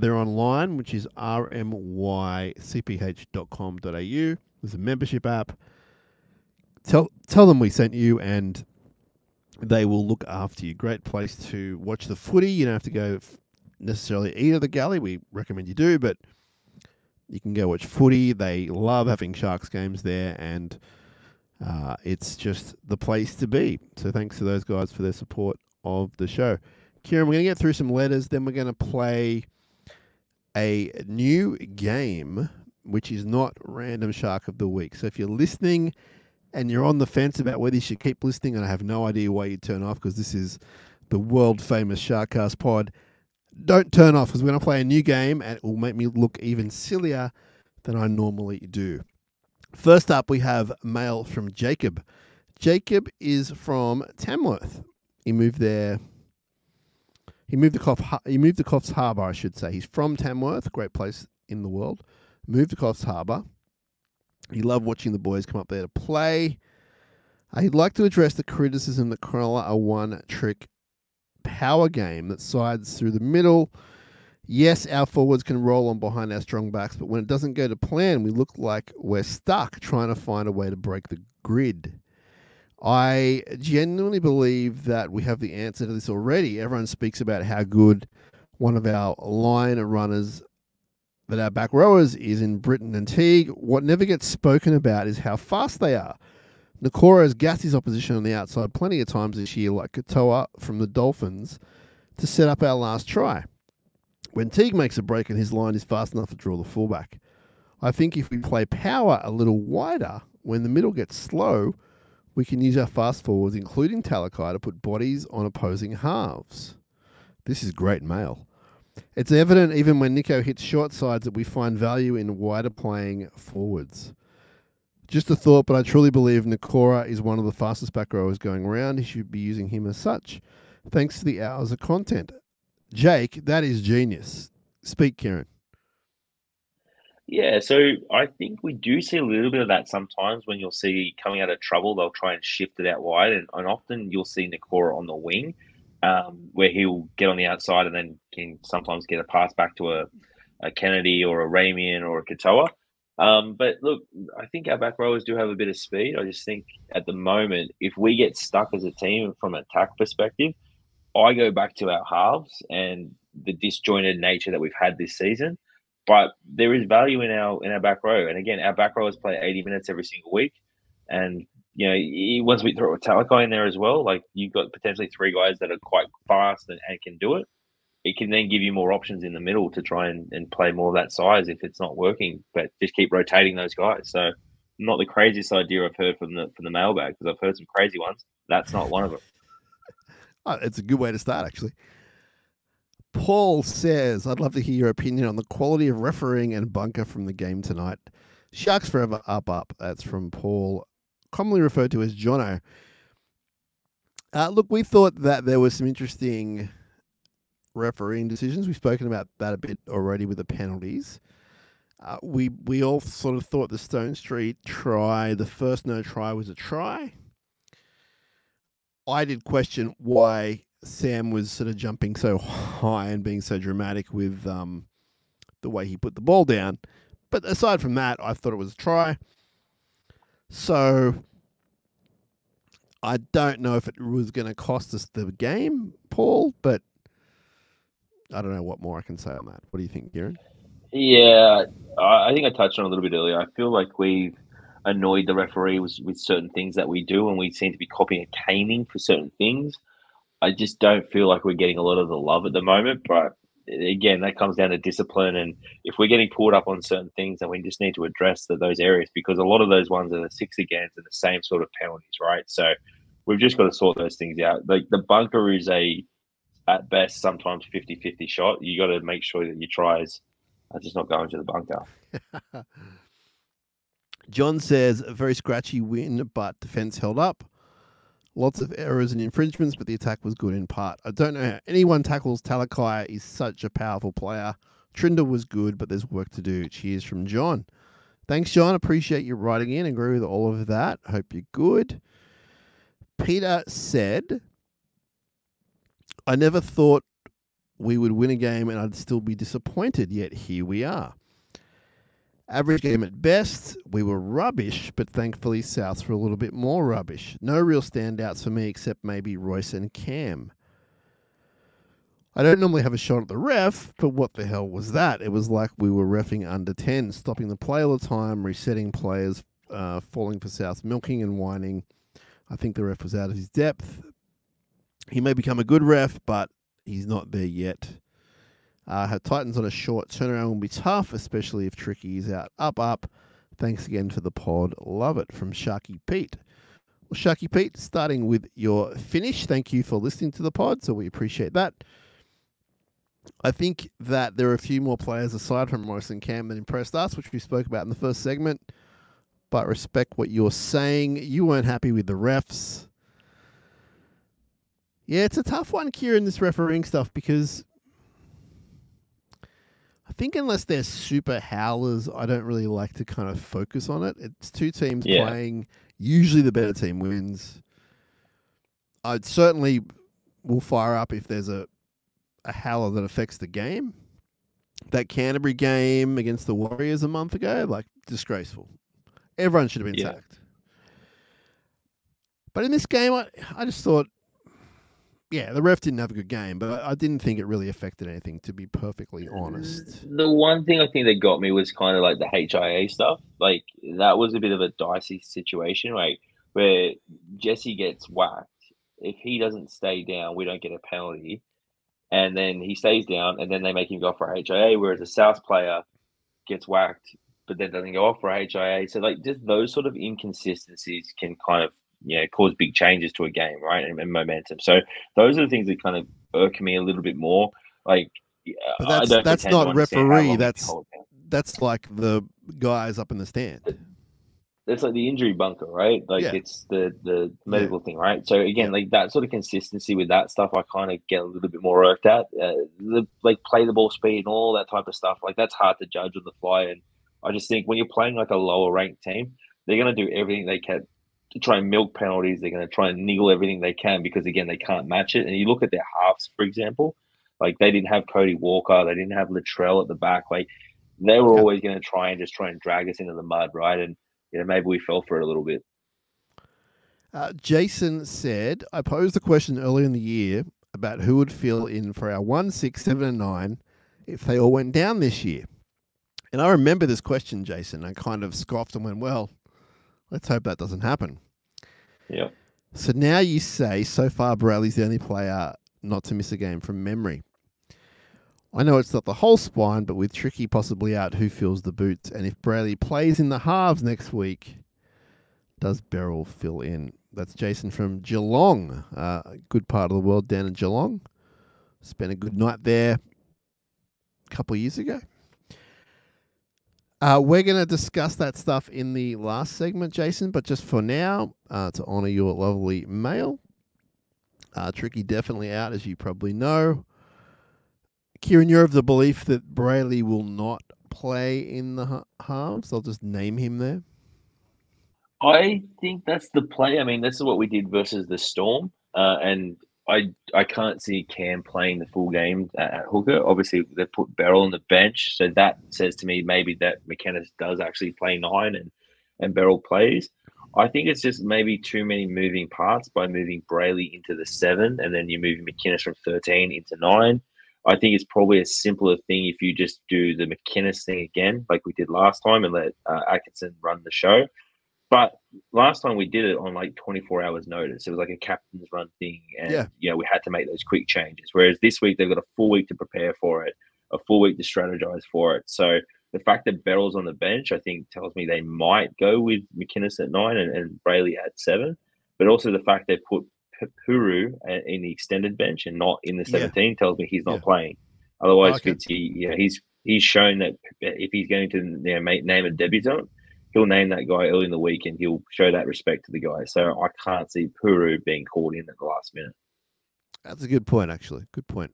They're online, which is rmycph.com.au. There's a membership app. Tell them we sent you, and they will look after you. Great place to watch the footy. You don't have to go necessarily eat at the Galley. We recommend you do, but you can go watch footy. They love having Sharks games there, and it's just the place to be. So thanks to those guys for their support of the show. Kieran, we're going to get through some letters, then we're going to play a new game, which is not Random Shark of the Week. So if you're listening and you're on the fence about whether you should keep listening, and I have no idea why you turn off because this is the world-famous SharkCast pod, don't turn off because we're going to play a new game and it will make me look even sillier than I normally do. First up, we have mail from Jacob. Jacob is from Tamworth. He moved there. He moved to Coffs Harbour, I should say. He's from Tamworth, great place in the world. Moved to Coffs Harbour. He loved watching the boys come up there to play. He'd like to address the criticism that Cronulla are one-trick power game that sides through the middle. Yes, our forwards can roll on behind our strong backs, but when it doesn't go to plan, we look like we're stuck trying to find a way to break the grid. I genuinely believe that we have the answer to this already. Everyone speaks about how good one of our line runners that our back rowers is in Britton and Teague. What never gets spoken about is how fast they are. Nakora has gassed his opposition on the outside plenty of times this year, like Katoa from the Dolphins, to set up our last try. When Teague makes a break and his line is fast enough to draw the fullback. I think if we play power a little wider, when the middle gets slow, We can use our fast forwards, including Talakai, to put bodies on opposing halves. This is great mail. It's evident even when Nico hits short sides that we find value in wider playing forwards. Just a thought, but I truly believe Nikora is one of the fastest back rowers going around. He should be using him as such. Thanks to the hours of content. Jake, that is genius. Speak, Kieran. Yeah, so I think we do see a little bit of that sometimes when you'll see coming out of trouble, they'll try and shift it out wide. And often you'll see Nikora on the wing, where he'll get on the outside and then can sometimes get a pass back to a Kennedy or a Ramian or a Katoa. But look, I think our back rowers do have a bit of speed. I just think at the moment, if we get stuck as a team from an attack perspective, I go back to our halves and the disjointed nature that we've had this season. But there is value in our back row, and again, our back rowers play 80 minutes every single week, and once we throw a Talakai in there as well, like you've got potentially three guys that are quite fast and can do it. It can then give you more options in the middle to try and play more of that size if it's not working, but just keep rotating those guys. So, not the craziest idea I've heard from the mailbag, because I've heard some crazy ones. That's not one of them. Oh, it's a good way to start, actually. Paul says, I'd love to hear your opinion on the quality of refereeing and bunker from the game tonight. Sharks forever, up, up. That's from Paul, commonly referred to as Jono. Look, we thought that there was some interesting refereeing decisions. We've spoken about that a bit already with the penalties. We all sort of thought the Stone Street try, the first no try, was a try. I did question why Sam was sort of jumping so high and being so dramatic with the way he put the ball down. But aside from that, I thought it was a try. So I don't know if it was going to cost us the game, Paul, but I don't know what more I can say on that. What do you think, Kieran? Yeah, I think I touched on it a little bit earlier. I feel like we've annoyed the referee with certain things that we do, and we seem to be copying a caning for certain things. I just don't feel like we're getting a lot of the love at the moment. But again, that comes down to discipline. And if we're getting pulled up on certain things, then we just need to address those areas, because a lot of those ones are the 6 against and the same sort of penalties, right? So we've just got to sort those things out. Like the bunker is at best, sometimes 50-50 shot. You got to make sure that your tries are just not going to the bunker. John says, a very scratchy win, but defence held up. Lots of errors and infringements, but the attack was good in part. I don't know how anyone tackles Talakai. Is such a powerful player. Trinder was good, but there's work to do. Cheers from John. Thanks, John. Appreciate you writing in. Agree with all of that. Hope you're good. Peter said, I never thought we would win a game and I'd still be disappointed, yet here we are. Average game at best. We were rubbish, but thankfully Souths were a little bit more rubbish. No real standouts for me except maybe Royce and Cam. I don't normally have a shot at the ref, but what the hell was that? It was like we were reffing under 10, stopping the play all the time, resetting players, falling for Souths, milking and whining. I think the ref was out of his depth. He may become a good ref, but he's not there yet. Her Titans on a short turnaround will be tough, especially if Tricky is out. Up, up. Thanks again for the pod. Love it. From Sharky Pete. Well, Sharky Pete, starting with your finish, thank you for listening to the pod, so we appreciate that. I think that there are a few more players aside from Royce and Cam that impressed us, which we spoke about in the first segment, but respect what you're saying. You weren't happy with the refs. Yeah, it's a tough one, Kieran, this refereeing stuff, because I think unless they're super howlers, I don't really like to kind of focus on it. It's two teams playing. Usually the better team wins. I'd certainly will fire up if there's a howler that affects the game. That Canterbury game against the Warriors a month ago, like, disgraceful. Everyone should have been sacked. But in this game, I just thought, the ref didn't have a good game, but I didn't think it really affected anything, to be perfectly honest. The one thing I think that got me was kind of like the HIA stuff. Like, that was a bit of a dicey situation, right? Where Jesse gets whacked. If he doesn't stay down, we don't get a penalty. And then he stays down, and then they make him go for a HIA, whereas a South player gets whacked, but then doesn't go off for a HIA. So, like, just those sort of inconsistencies can kind of cause big changes to a game, right? And momentum. So those are the things that kind of irk me a little bit more. Like, But I don't that's pretend to not understand how referee. long it can hold down. That's like the guys up in the stand. It's like the injury bunker, right? Like Yeah. it's the medical thing, right? So again, Yeah. like that sort of consistency with that stuff, I kind of get a little bit more irked at. The like play the ball speed and all that type of stuff, like that's hard to judge on the fly. And I just think when you're playing like a lower ranked team, they're going to do everything they can to try and milk penalties. They're going to try and niggle everything they can because again, they can't match it. And you look at their halves, for example, like they didn't have Cody Walker, they didn't have Latrell at the back, like they were always going to try and drag us into the mud, right? And maybe we fell for it a little bit. Jason said, I posed a question earlier in the year about who would fill in for our 1, 6, 7, and 9 if they all went down this year. And I remember this question, Jason. I kind of scoffed and went, well, let's hope that doesn't happen. Yeah. So now you say, so far, Borelli's the only player not to miss a game from memory. I know it's not the whole spine, but with Tricky possibly out, who fills the boots? And if Brayley plays in the halves next week, does Beryl fill in? That's Jason from Geelong, a good part of the world down in Geelong. Spent a good night there a couple of years ago. We're going to discuss that stuff in the last segment, Jason, but just for now, to honour your lovely mail, Tricky definitely out, as you probably know. Kieran, you're of the belief that Brayley will not play in the halves. I'll just name him there. I think that's the play. I mean, this is what we did versus the Storm, and I can't see Cam playing the full game at hooker. Obviously, they put Beryl on the bench, so that says to me maybe that McInnes does actually play 9 and Beryl plays. I think it's just maybe too many moving parts by moving Brayley into the 7 and then you're moving McInnes from 13 into 9. I think it's probably a simpler thing if you just do the McInnes thing again, like we did last time, and let Atkinson run the show. But last time we did it on like 24 hours notice. It was like a captain's run thing. And, we had to make those quick changes. Whereas this week, they've got a full week to prepare for it, a full week to strategize for it. So the fact that Beryl's on the bench, I think, tells me they might go with McInnes at 9 and Brayley at 7. But also the fact they put Puru in the extended bench and not in the 17 tells me he's not playing. Otherwise, Fitzy, he's shown that if he's going to name a debutant, he'll name that guy early in the week and he'll show that respect to the guy. So I can't see Puru being called in at the last minute. That's a good point, actually. Good point.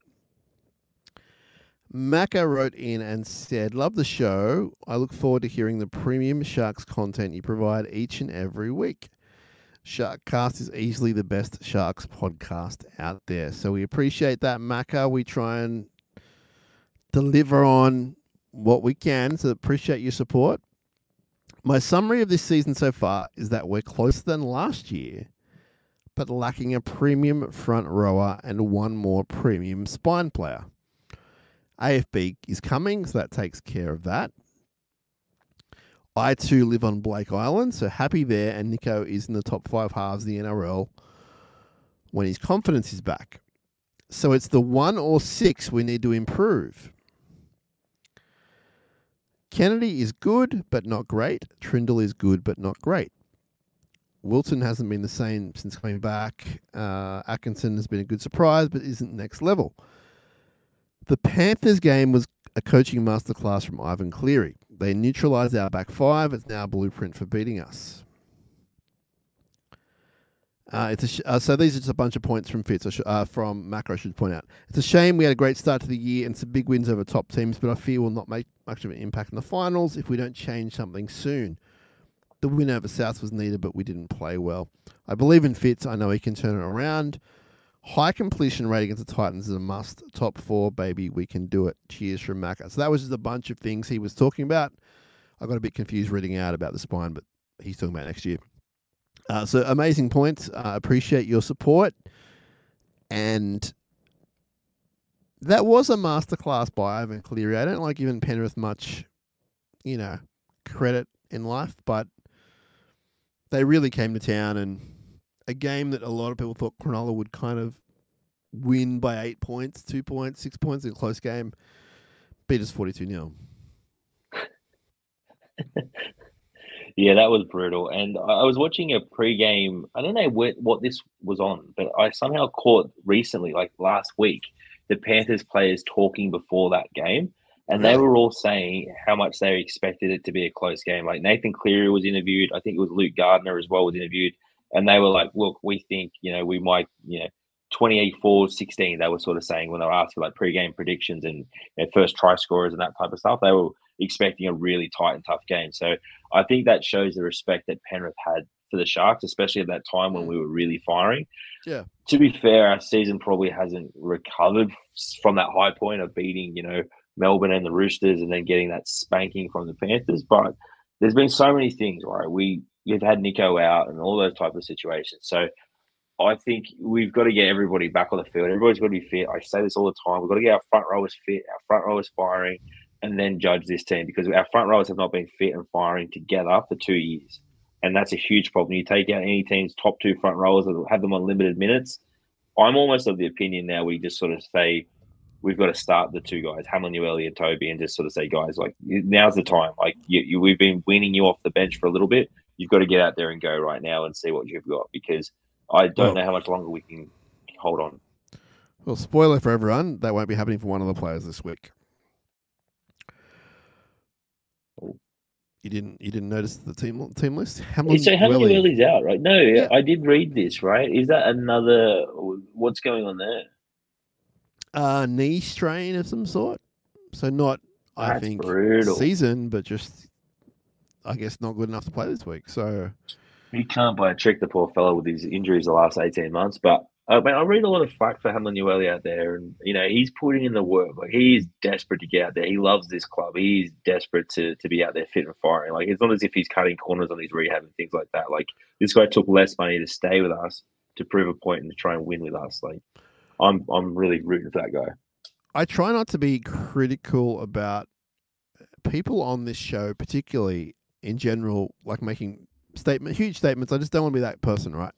Macca wrote in and said, love the show. I look forward to hearing the premium Sharks content you provide each and every week. SharkCast is easily the best Sharks podcast out there. So we appreciate that, Macca. We try and deliver on what we can. So appreciate your support. My summary of this season so far is that we're closer than last year, but lacking a premium front rower and one more premium spine player. AFB is coming, so that takes care of that. I too live on Blake Island, so happy there, and Nico is in the top 5 halves of the NRL when his confidence is back. So it's the 1 or 6 we need to improve. Kennedy is good, but not great. Trindle is good, but not great. Wilton hasn't been the same since coming back. Atkinson has been a good surprise, but isn't next level. The Panthers game was a coaching masterclass from Ivan Cleary. They neutralised our back 5. It's now a blueprint for beating us. So these are just a bunch of points from Fitz, from Macro, I should point out. It's a shame we had a great start to the year and some big wins over top teams, but I fear will not make much of an impact in the finals if we don't change something soon. The win over South was needed, but we didn't play well. I believe in Fitz. I know he can turn it around. High completion rate against the Titans is a must. Top 4, baby. We can do it. Cheers from Macca. So that was just a bunch of things he was talking about. I got a bit confused reading out about the spine, but he's talking about next year. So amazing points. Appreciate your support. And that was a masterclass by Ivan Cleary. I don't like giving Penrith much, credit in life, but they really came to town, and a game that a lot of people thought Cronulla would kind of win by 8 points, 2 points, 6 points in a close game, beat us 42-0. Yeah, that was brutal. And I was watching a pre-game. I don't know what this was on, but I somehow caught recently, like last week, the Panthers players talking before that game, and they Really? were all saying how much they expected it to be a close game. Like Nathan Cleary was interviewed. I think it was Luke Gardner as well was interviewed, and they were like, "Look, we think we might 24-16." They were sort of saying when they were asked for like pre-game predictions and first try scorers and that type of stuff. They were expecting a really tight and tough game. So I think that shows the respect that Penrith had for the Sharks, especially at that time when we were really firing. Yeah. To be fair, our season probably hasn't recovered from that high point of beating, Melbourne and the Roosters and then getting that spanking from the Panthers. But there's been so many things, right? We've had Nico out and all those type of situations. So I think we've got to get everybody back on the field. Everybody's got to be fit. I say this all the time. We've got to get our front rowers fit, our front rowers firing, and then judge this team because our front rowers have not been fit and firing together for 2 years. And that's a huge problem. You take out any team's top two front rowers that have them on limited minutes. I'm almost of the opinion now we just sort of say we've got to start the two guys, Hamlin, and Toby, and just sort of say, guys, like now's the time. Like we've been weaning you off the bench for a little bit. You've got to get out there and go right now and see what you've got because I don't know how much longer we can hold on. Well, spoiler for everyone, that won't be happening for one of the players this week. You didn't notice the team list? So Hamlin out, right? No, yeah. I did read this, right? Is that another? What's going on there? Knee strain of some sort. So not, I think, brutal. Season, but just, I guess, not good enough to play this week. So you can't buy a trick, the poor fellow, with his injuries the last 18 months. But I read a lot of flack for Hamlin out there, and he's putting in the work. Like he's desperate to get out there. He loves this club. He's desperate to be out there fit and firing. Like it's not as if he's cutting corners on his rehab and things like that. Like this guy took less money to stay with us to prove a point and to try and win with us. Like I'm really rooting for that guy. I try not to be critical about people on this show, particularly in general, like making huge statements. I just don't want to be that person, right?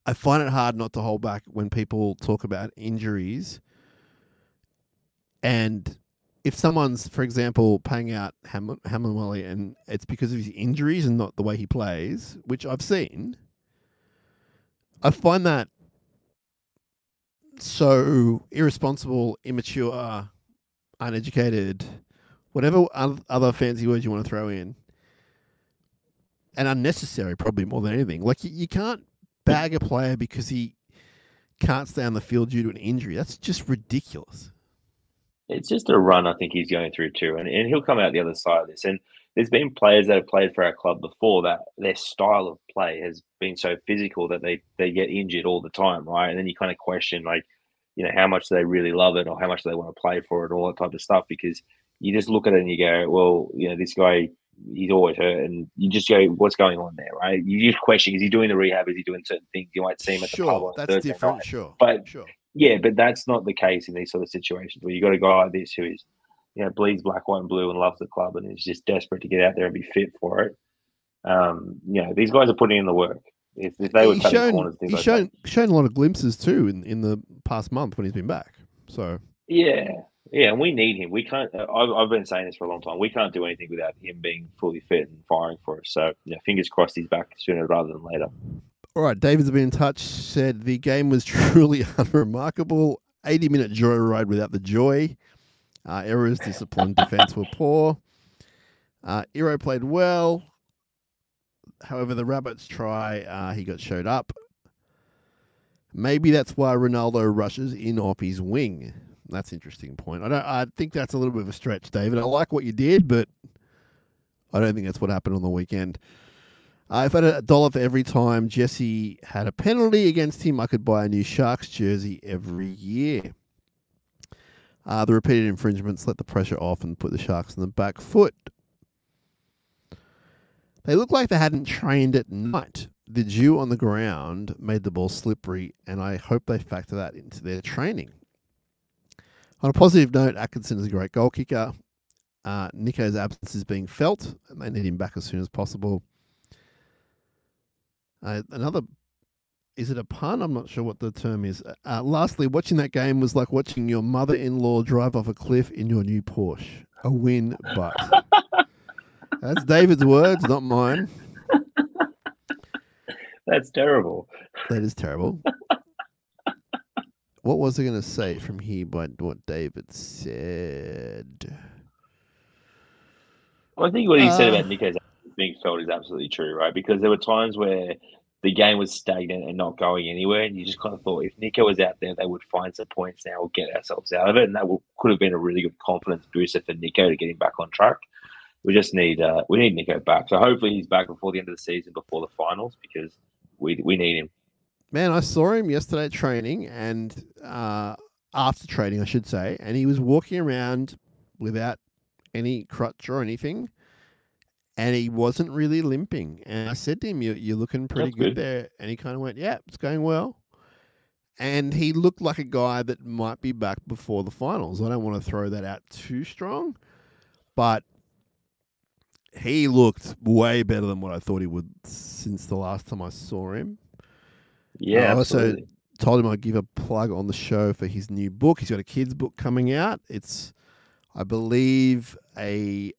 I find it hard not to hold back when people talk about injuries. And if someone's, for example, paying out Hamlin and it's because of his injuries and not the way he plays, which I've seen, I find that so irresponsible, immature, uneducated, whatever other fancy words you want to throw in, and unnecessary probably more than anything. Like you can't bag a player because he can't stay on the field due to an injury. That's just ridiculous. It's just a run I think he's going through too, and he'll come out the other side of this. And there's been players that have played for our club before that their style of play has been so physical that they get injured all the time, right? And then you kind of question, like, how much do they really love it or how much do they want to play for it, all that type of stuff, because you just look at it and you go, well, this guy, he's always hurt, and you just go, what's going on there, right? You just question, is he doing the rehab? Is he doing certain things? You might see him at the pub on that's Thursday different, night. sure. But sure. Yeah, but that's not the case in these sort of situations where you got a guy like this who is, bleeds black, white, and blue and loves the club and is just desperate to get out there and be fit for it. These guys are putting in the work. If they were cutting corners, things like that. He's shown a lot of glimpses too in the past month when he's been back. So yeah, and we need him. We can't. I've been saying this for a long time. We can't do anything without him being fully fit and firing for us. So fingers crossed he's back sooner rather than later. All right, David's been in touch. Said the game was truly unremarkable. 80-minute joyride without the joy. Errors, discipline, defense were poor. Iro played well. However, the Rabbits try, he got showed up. Maybe that's why Ronaldo rushes in off his wing. That's an interesting point. I think that's a little bit of a stretch, David. I like what you did, but I don't think that's what happened on the weekend. If I had $1 for every time Jesse had a penalty against him, I could buy a new Sharks jersey every year. The repeated infringements let the pressure off and put the Sharks on the back foot. They looked like they hadn't trained at night. The dew on the ground made the ball slippery, and I hope they factor that into their training. On a positive note, Atkinson is a great goal kicker. Nico's absence is being felt, and they need him back as soon as possible. Is it a pun? I'm not sure what the term is. Lastly, watching that game was like watching your mother-in-law drive off a cliff in your new Porsche. A win, but... That's David's words, not mine. That's terrible. That is terrible. What was I going to say from here by what David said? I think what he said about Nico's being felt is absolutely true, right? Because there were times where the game was stagnant and not going anywhere, and you just kind of thought if Nico was out there, they would find some points now, we'll get ourselves out of it, and that could have been a really good confidence booster for Nico to get him back on track. We just need Nico back, so hopefully he's back before the end of the season, before the finals, because we need him. Man, I saw him yesterday at training, and after training, I should say, and he was walking around without any crutch or anything, and he wasn't really limping. And I said to him, "You're looking pretty good there," and he kind of went, "Yeah, it's going well." And he looked like a guy that might be back before the finals. I don't want to throw that out too strong, but he looked way better than what I thought he would since the last time I saw him. Yeah, I also absolutely. told him I'd give a plug on the show for his new book. He's got a kid's book coming out. It's, I believe, a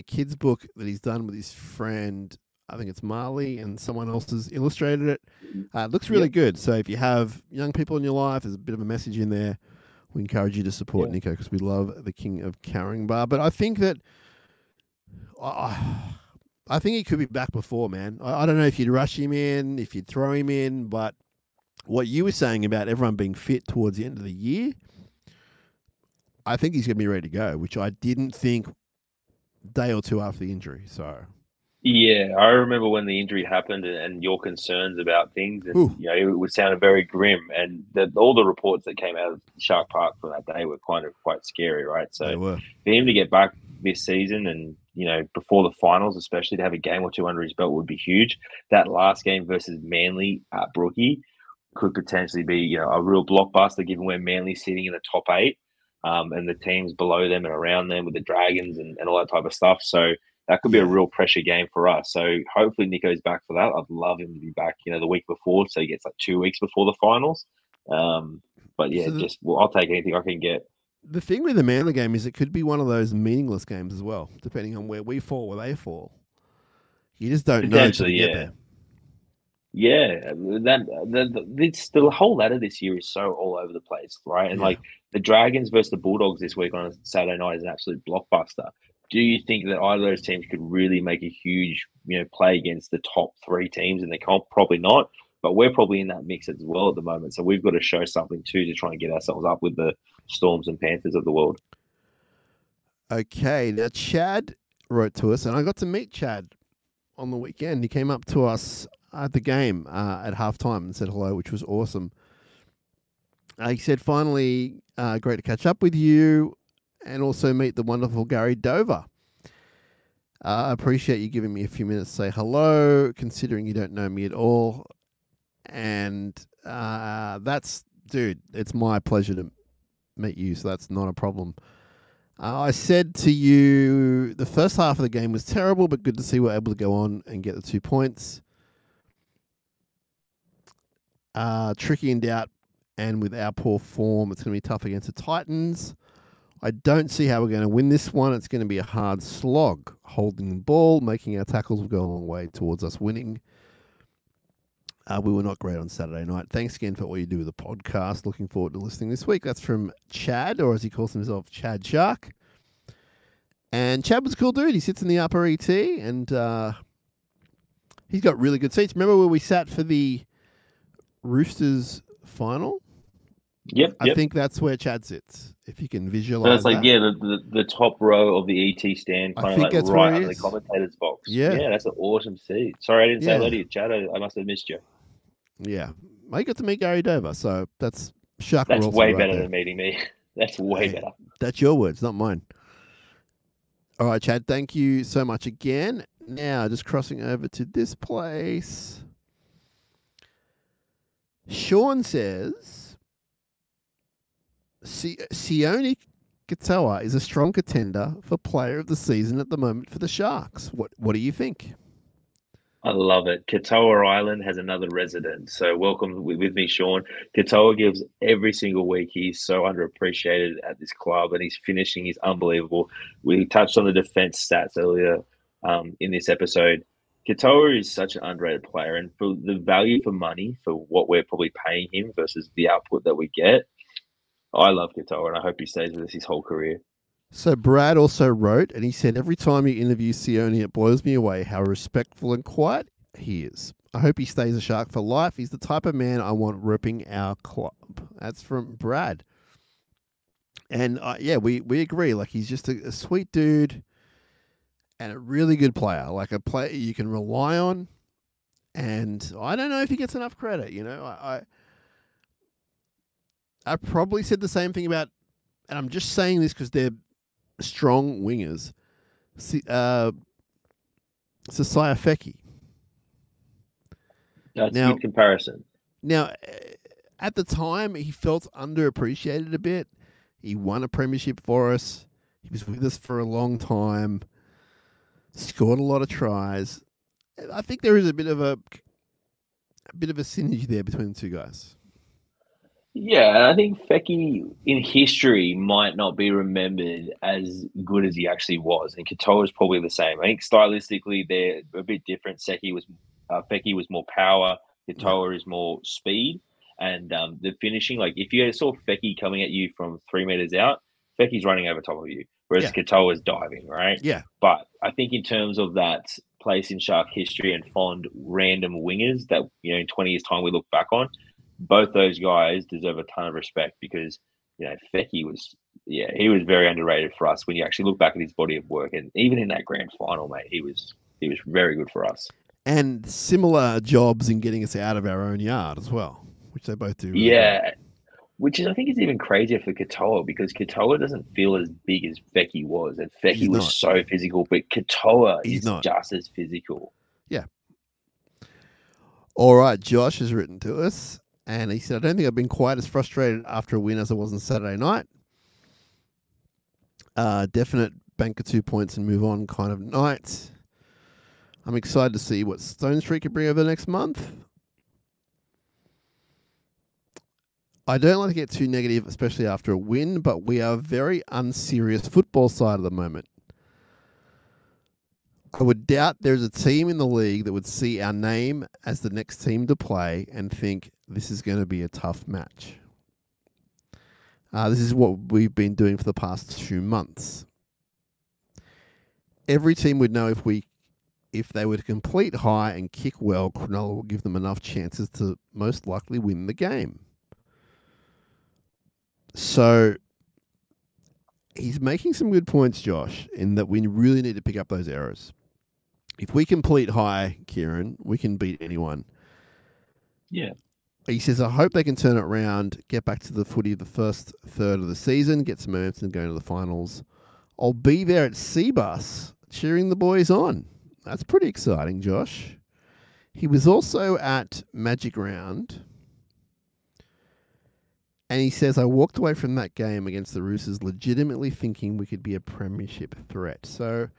kid's book that he's done with his friend. I think it's Marley, and someone else has illustrated it. It looks really good. So if you have young people in your life, there's a bit of a message in there. We encourage you to support Nico because we love the King of Caringbah. But I think that I think he could be back before, man. I don't know if you'd rush him in, if you'd throw him in, but what you were saying about everyone being fit towards the end of the year, I think he's going to be ready to go, which I didn't think day or two after the injury. So, yeah, I remember when the injury happened and your concerns about things, and it would sound very grim. And all the reports that came out of Shark Park from that day were kind of quite scary, right? So for him to get back this season and before the finals, especially to have a game or two under his belt would be huge. That last game versus Manly at Brookie could potentially be a real blockbuster, given where Manly's sitting in the top 8. And the teams below them and around them with the Dragons and all that type of stuff. So that could be a real pressure game for us. So hopefully Nico's back for that. I'd love him to be back, the week before, so he gets like 2 weeks before the finals. But yeah, I'll take anything I can get. The thing with the Manly game is it could be one of those meaningless games as well, depending on where we fall, where they fall. You just don't know until you get there. Yeah, the whole ladder this year is so all over the place, right? And like the Dragons versus the Bulldogs this week on a Saturday night is an absolute blockbuster. Do you think that either of those teams could really make a huge, play against the top 3 teams in the comp? Probably not, but we're probably in that mix as well at the moment. So we've got to show something too to try and get ourselves up with the Storms and Panthers of the world. Okay, now Chad wrote to us, and I got to meet Chad on the weekend. He came up to us at the game at halftime and said hello, which was awesome. He said, finally, great to catch up with you and also meet the wonderful Gary Dover. I appreciate you giving me a few minutes to say hello, considering you don't know me at all. And dude, it's my pleasure to meet you, so that's not a problem. I said to you the first half of the game was terrible, but good to see we're able to go on and get the 2 points. Tricky in doubt, and with our poor form, it's going to be tough against the Titans. I don't see how we're going to win this one. It's going to be a hard slog. Holding the ball, making our tackles will go a long way towards us winning. We were not great on Saturday night. Thanks again for all you do with the podcast. Looking forward to listening this week. That's from Chad, or as he calls himself, Chad Shark. And Chad was a cool dude. He sits in the upper ET, and he's got really good seats. Remember where we sat for the Roosters final? Yep. I think that's where Chad sits, if you can visualize that. The top row of the ET stand, kind of like right under the commentator's box. Yeah, that's an awesome seat. Sorry, I didn't say hello to you, Chad. I must have missed you. Yeah. I got to meet Gary Dover, so that's Shark. That's way better than meeting me. That's way better. That's your words, not mine. All right, Chad, thank you so much again. Now, just crossing over to this place. Sean says, Sione Katoa is a strong contender for player of the season at the moment for the Sharks. What do you think? I love it. Katoa Island has another resident. So welcome with me, Sean. Katoa gives every single week. He's so underappreciated at this club, and his finishing is unbelievable. We touched on the defense stats earlier in this episode. Katoa is such an underrated player, and for the value for money for what we're probably paying him versus the output that we get, I love Katoa, and I hope he stays with us his whole career. So Brad also wrote, and he said, every time he interviews Sione, it blows me away how respectful and quiet he is. I hope he stays a Shark for life. He's the type of man I want ripping our club. That's from Brad. And we agree. Like, he's just a sweet dude and a really good player. Like a player you can rely on. And I don't know if he gets enough credit. You know, I probably said the same thing about, and I'm just saying this because they're strong wingers. Sasaya Feki. That's a good comparison. Now, at the time, he felt underappreciated a bit. He won a premiership for us. He was with us for a long time. Scored a lot of tries. I think there is a bit of a synergy there between the two guys. Yeah, I think Feki in history might not be remembered as good as he actually was, and Katoa is probably the same. I think stylistically they're a bit different. Feki was more power. Katoa is more speed, and the finishing. Like if you saw Feki coming at you from 3 meters out, Feki's running over top of you, whereas Katoa is diving, right? Yeah. But I think in terms of that place in Shark history and fond random wingers that in 20 years' time we look back on, both those guys deserve a ton of respect because, Feki was, he was very underrated for us when you actually look back at his body of work. And even in that grand final, mate, he was very good for us. And similar jobs in getting us out of our own yard as well, which they both do. Really well. Which is, I think, is even crazier for Katoa because Katoa doesn't feel as big as Feki was. And Feki was so physical, but Katoa is just as physical. Yeah. All right, Josh has written to us. And he said, I don't think I've been quite as frustrated after a win as I was on Saturday night. Definite bank of 2 points and move on kind of night. I'm excited to see what Stone Street can bring over the next month. I don't like to get too negative, especially after a win, but we are a very unserious football side at the moment. I would doubt there's a team in the league that would see our name as the next team to play and think this is going to be a tough match. This is what we've been doing for the past 2 months. Every team would know if they were to complete high and kick well, Cronulla will give them enough chances to most likely win the game. So he's making some good points, Josh, in that we really need to pick up those errors. If we complete high, Kieran, we can beat anyone. Yeah. He says, I hope they can turn it around, get back to the footy of the first third of the season, get some momentum going to the finals. I'll be there at Seabus cheering the boys on. That's pretty exciting, Josh. He was also at Magic Round. And he says, I walked away from that game against the Roosters legitimately thinking we could be a premiership threat. So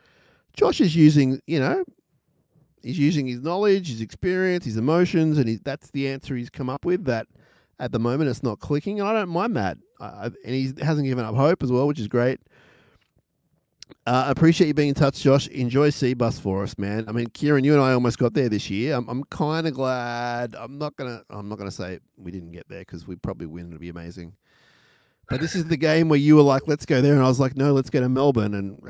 Josh is using, he's using his knowledge, his experience, his emotions, and that's the answer he's come up with. That at the moment it's not clicking, and I don't mind that. And he hasn't given up hope as well, which is great. I appreciate you being in touch, Josh. Enjoy Seabus for us, man. I mean, Kieran, you and I almost got there this year. I'm kind of glad. I'm not gonna say we didn't get there because we'd probably win. It'd be amazing. But this is the game where you were like, "Let's go there," and I was like, "No, let's go to Melbourne." And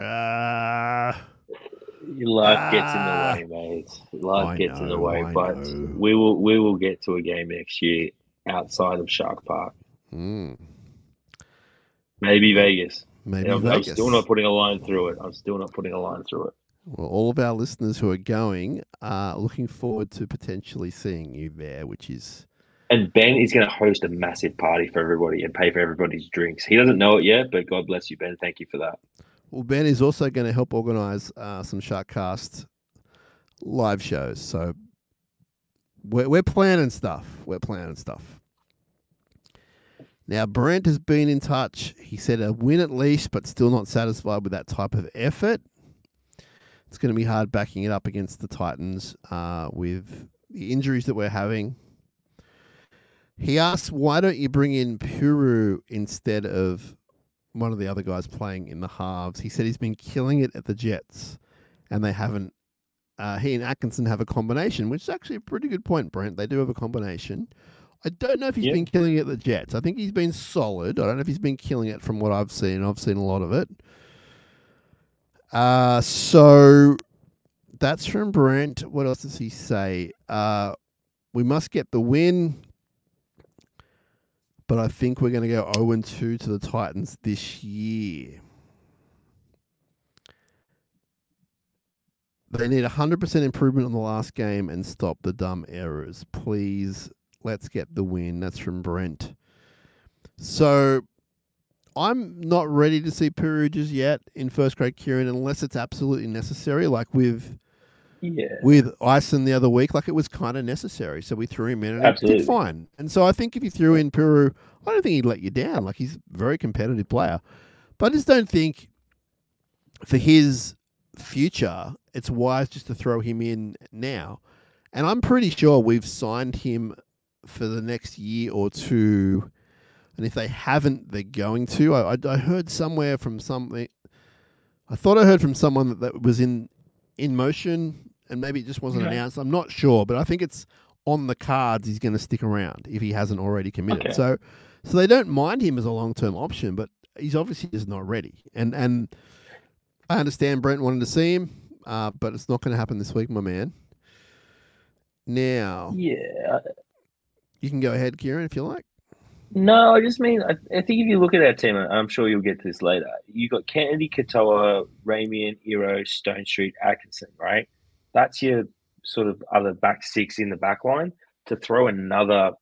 life gets in the way, mate. Life gets in the way, but we will get to a game next year outside of Shark Park. Maybe Vegas. I'm still not putting a line through it. Well, all of our listeners who are going are looking forward to potentially seeing you there, which is... And Ben is going to host a massive party for everybody and pay for everybody's drinks. He doesn't know it yet, but God bless you, Ben. Thank you for that. Well, Ben is also going to help organise some SharkCast live shows. So we're planning stuff. Now, Brent has been in touch. He said a win at least, but still not satisfied with that type of effort. It's going to be hard backing it up against the Titans with the injuries that we're having. He asks, why don't you bring in Puru instead of one of the other guys playing in the halves? He said he's been killing it at the Jets and they haven't. He and Atkinson have a combination, which is actually a pretty good point, Brent. They do have a combination. I don't know if he's been killing it at the Jets. I think he's been solid. I don't know if he's been killing it from what I've seen. I've seen a lot of it. So that's from Brent. What else does he say? We must get the win, but I think we're going to go 0-2 to the Titans this year. They need 100% improvement on the last game and stop the dumb errors. Please, let's get the win. That's from Brent. So I'm not ready to see Peru just yet in first grade, Kieran, unless it's absolutely necessary, like with Ison the other week. Like, it was kind of necessary. So we threw him in and it did fine. And so I think if you threw in Peru, I don't think he'd let you down. Like, he's a very competitive player. But I just don't think for his future, it's wise just to throw him in now. And I'm pretty sure we've signed him for the next year or two. And if they haven't, they're going to. I heard somewhere from something. I thought I heard from someone that was in motion, and maybe it just wasn't announced. I'm not sure, but I think it's on the cards he's going to stick around if he hasn't already committed. So they don't mind him as a long-term option, but he's obviously just not ready. And I understand Brent wanted to see him, but it's not going to happen this week, my man. Now, you can go ahead, Kieran, if you like. No, I just mean, I think if you look at our team, and I'm sure you'll get to this later, you've got Kennedy, Katoa, Ramian, Iro, Stone Street, Atkinson, right? That's your sort of other back six in the back line. To throw another,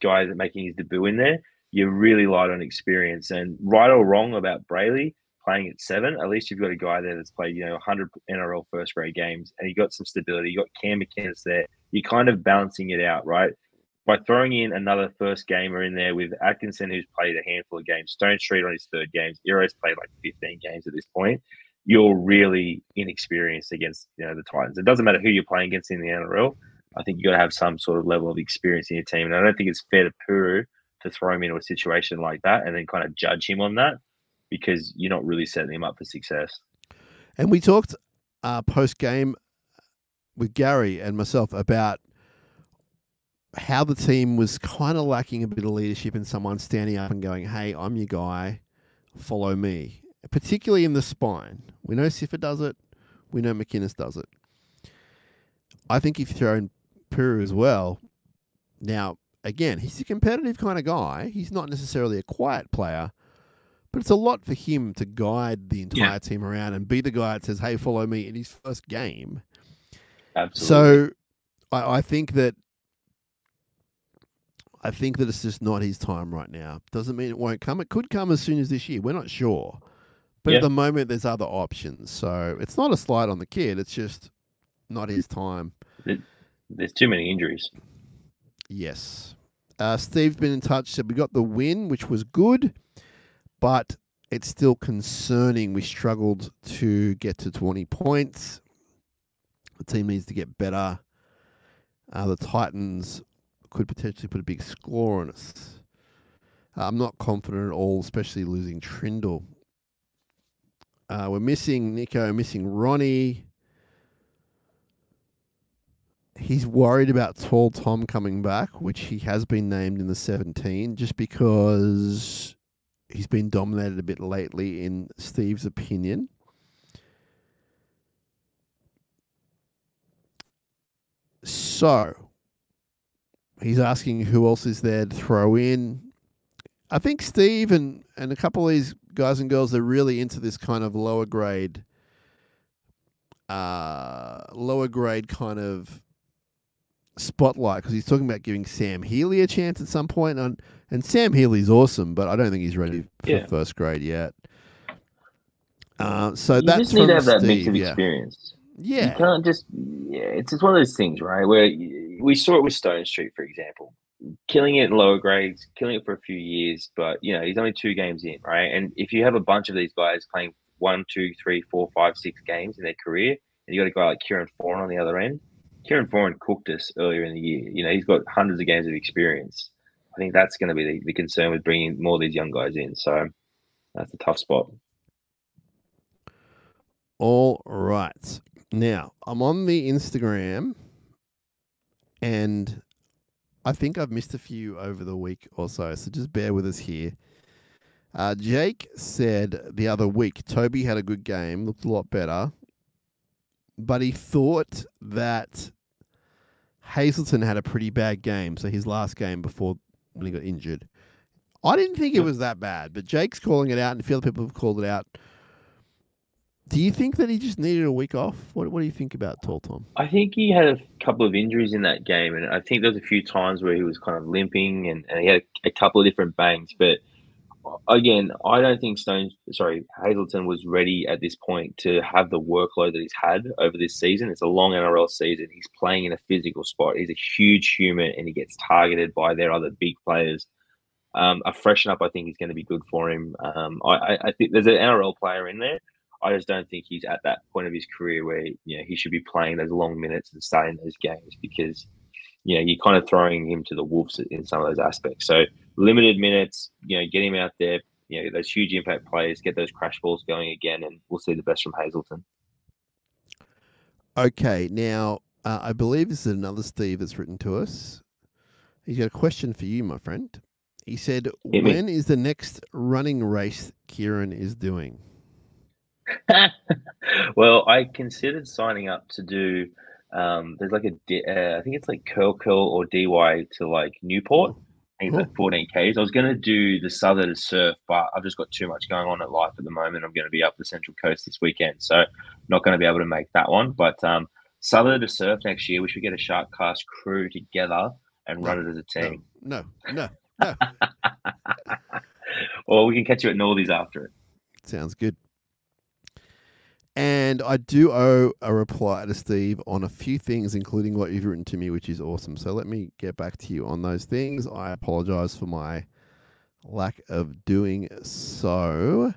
guy that's making his debut in there, you're really light on experience. And right or wrong about Brayley playing at 7, at least you've got a guy there that's played, 100 NRL first grade games, and you got some stability. You got Cam McInnes there. You're kind of balancing it out, right? By throwing in another first gamer in there with Atkinson, who's played a handful of games, Stone Street on his third games, Iro's played like 15 games at this point, you're really inexperienced against the Titans. It doesn't matter who you're playing against in the NRL. I think you got to have some sort of level of experience in your team. And I don't think it's fair to Puru to throw him into a situation like that and then kind of judge him on that, because you're not really setting him up for success. And we talked post-game with Gary and myself about how the team was kind of lacking a bit of leadership and someone standing up and going, hey, I'm your guy, follow me. Particularly in the spine. We know Siffer does it. We know McInnes does it. I think if you throw in Puru as well, now, again, he's a competitive kind of guy. He's not necessarily a quiet player, but it's a lot for him to guide the entire team around and be the guy that says, hey, follow me in his first game. Absolutely. So I think that it's just not his time right now. Doesn't mean it won't come. It could come as soon as this year. We're not sure. But at the moment, there's other options. So it's not a slight on the kid. It's just not his time. There's too many injuries. Yes. Steve's been in touch. Said we got the win, which was good, but it's still concerning. We struggled to get to 20 points. The team needs to get better. The Titans could potentially put a big score on us. I'm not confident at all, especially losing Trindle. We're missing Nico, missing Ronnie. He's worried about Tall Tom coming back, which he has been named in the 17, just because he's been dominated a bit lately, in Steve's opinion. So he's asking who else is there to throw in. I think Steve and a couple of these guys and girls are really into this kind of lower grade kind of spotlight, because he's talking about giving Sam Healy a chance at some point. And Sam Healy's awesome, but I don't think he's ready for first grade yet. So you that's just need to have that Steve, mix of experience. Yeah. You can't just, it's just one of those things, right? Where we saw it with Stone Street, for example, killing it in lower grades, killing it for a few years, but he's only 2 games in, right? And if you have a bunch of these guys playing 1, 2, 3, 4, 5, 6 games in their career, and you got a guy like Kieran Foran on the other end, Kieran Foran cooked us earlier in the year. He's got hundreds of games of experience. I think that's going to be the concern with bringing more of these young guys in. So that's a tough spot. All right. Now, I'm on the Instagram, and I think I've missed a few over the week or so just bear with us here. Jake said the other week, Toby had a good game, looked a lot better, but he thought that Hazelton had a pretty bad game, so his last game before when he got injured. I didn't think it was that bad, but Jake's calling it out, and a few other people have called it out. Do you think that he just needed a week off? What do you think about Tall Tom? I think he had a couple of injuries in that game, and I think there was a few times where he was kind of limping, and he had a couple of different bangs. But again, I don't think Hazelton was ready at this point to have the workload that he's had over this season. It's a long NRL season. He's playing in a physical spot. He's a huge human, and he gets targeted by their other big players. A freshen up, I think, is going to be good for him. I think there's an NRL player in there. I just don't think he's at that point of his career where he should be playing those long minutes and starting those games because you're kind of throwing him to the wolves in some of those aspects. So limited minutes, get him out there. Those huge impact players, get those crash balls going again, and we'll see the best from Hazelton. Okay, now I believe this is another Steve that's written to us. He's got a question for you, my friend. He said, when is the next running race Kieran is doing? Well, I considered signing up to do. There's like I think it's like curl or DY to like Newport. I think it's like 14 Ks. I was going to do the Southern to surf, but I've just got too much going on at life at the moment. I'm going to be up the Central Coast this weekend, so not going to be able to make that one. But Southern to surf next year, we should get a SharkCast crew together and run it as a team. No. Or we can catch you at Northies after it. Sounds good. And I do owe a reply to Steve on a few things, including what you've written to me, which is awesome. So let me get back to you on those things. I apologize for my lack of doing so.